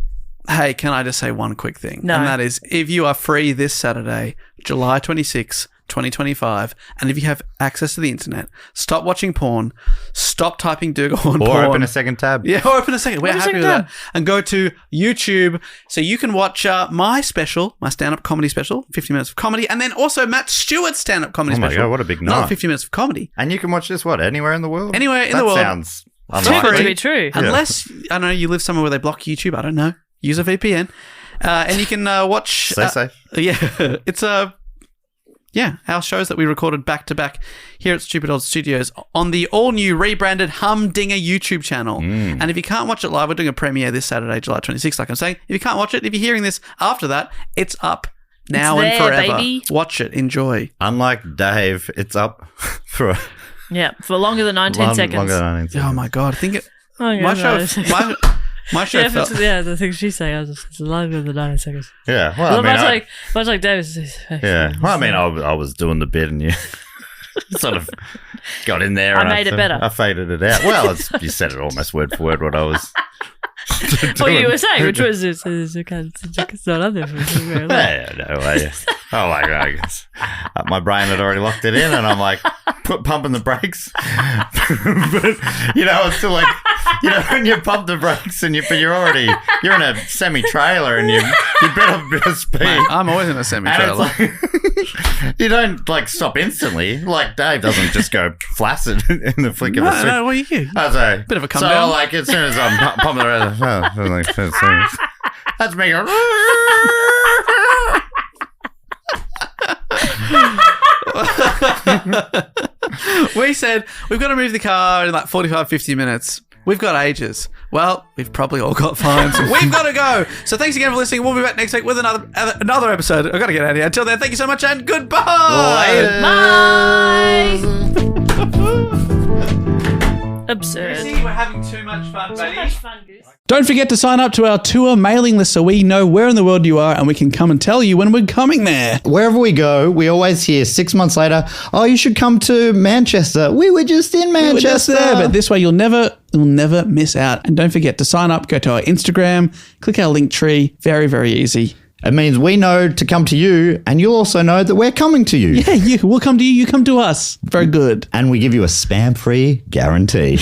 Hey, can I just say one quick thing? No. And that is, if you are free this Saturday, July 26, 2025, and if you have access to the internet, stop watching porn, stop typing Do Go On Or porn. open a second tab. Yeah, or open a second. We're Open a happy second with tab. that. And go to YouTube so you can watch my special, my stand-up comedy special, 50 minutes of comedy, and then also Matt Stewart's stand-up comedy Oh my special. God, what a big Another night. 50 minutes of comedy. And you can watch this, anywhere in the world? Anywhere in the world. That sounds too good to unlikely. be true. Unless, I don't know, you live somewhere where they block YouTube. I don't know. Use a VPN. And you can watch... Stay safe. Yeah, it's our shows that we recorded back to back here at Stupid Old Studios on the all-new rebranded Humdinger YouTube channel. And if you can't watch it live, we're doing a premiere this Saturday, July 26th, like I'm saying. If you can't watch it, if you're hearing this after that, it's up now It's and there, forever. baby. Watch it. Enjoy. Unlike Dave, it's up for Yeah, for longer than 19 seconds. longer than 19 seconds. Oh, my God. I think it... Oh, yeah, my show... no. My show Yeah, felt... the thing she's saying, I was just, it's longer than 90 seconds. Yeah, well, I mean, Much like Davis. yeah. Well, I mean, I was doing the bit and you sort of got in there. I and made it better. I faded it out. Well, you said it almost word for word what I was What you were saying, which was it's not on there for very long. Yeah, no way. Oh my God, I guess. My brain had already locked it in and I'm like, pumping the brakes. But, it's still like, when you pump the brakes and you're in a semi-trailer and you better speed. Mate, I'm always in a And semi-trailer. it's like, you don't stop instantly. Like Dave doesn't just go flaccid in the flick of a switch. No, well, you... I was like, Bit of a come so down. like as soon as I'm pumping the that's me going. We said we've got to move the car in like 45, 50 minutes. We've got ages. Well, we've probably all got fines. We've got to go. So thanks again for listening. We'll be back next week with another episode. I've got to get out of here. Until then, thank you so much and goodbye. Absurd. We're having too much fun, buddy. Fun, Goose. Don't forget to sign up to our tour mailing list so we know where in the world you are and we can come and tell you when we're coming there. Wherever we go, we always hear 6 months later, oh, you should come to Manchester. We were just in Manchester. We were just there, but this way you'll never miss out. And don't forget to sign up, go to our Instagram, click our link tree. Very, very easy. It means we know to come to you, and you'll also know that we're coming to you. Yeah, we'll come to you, you come to us. Very good. And we give you a spam-free guarantee.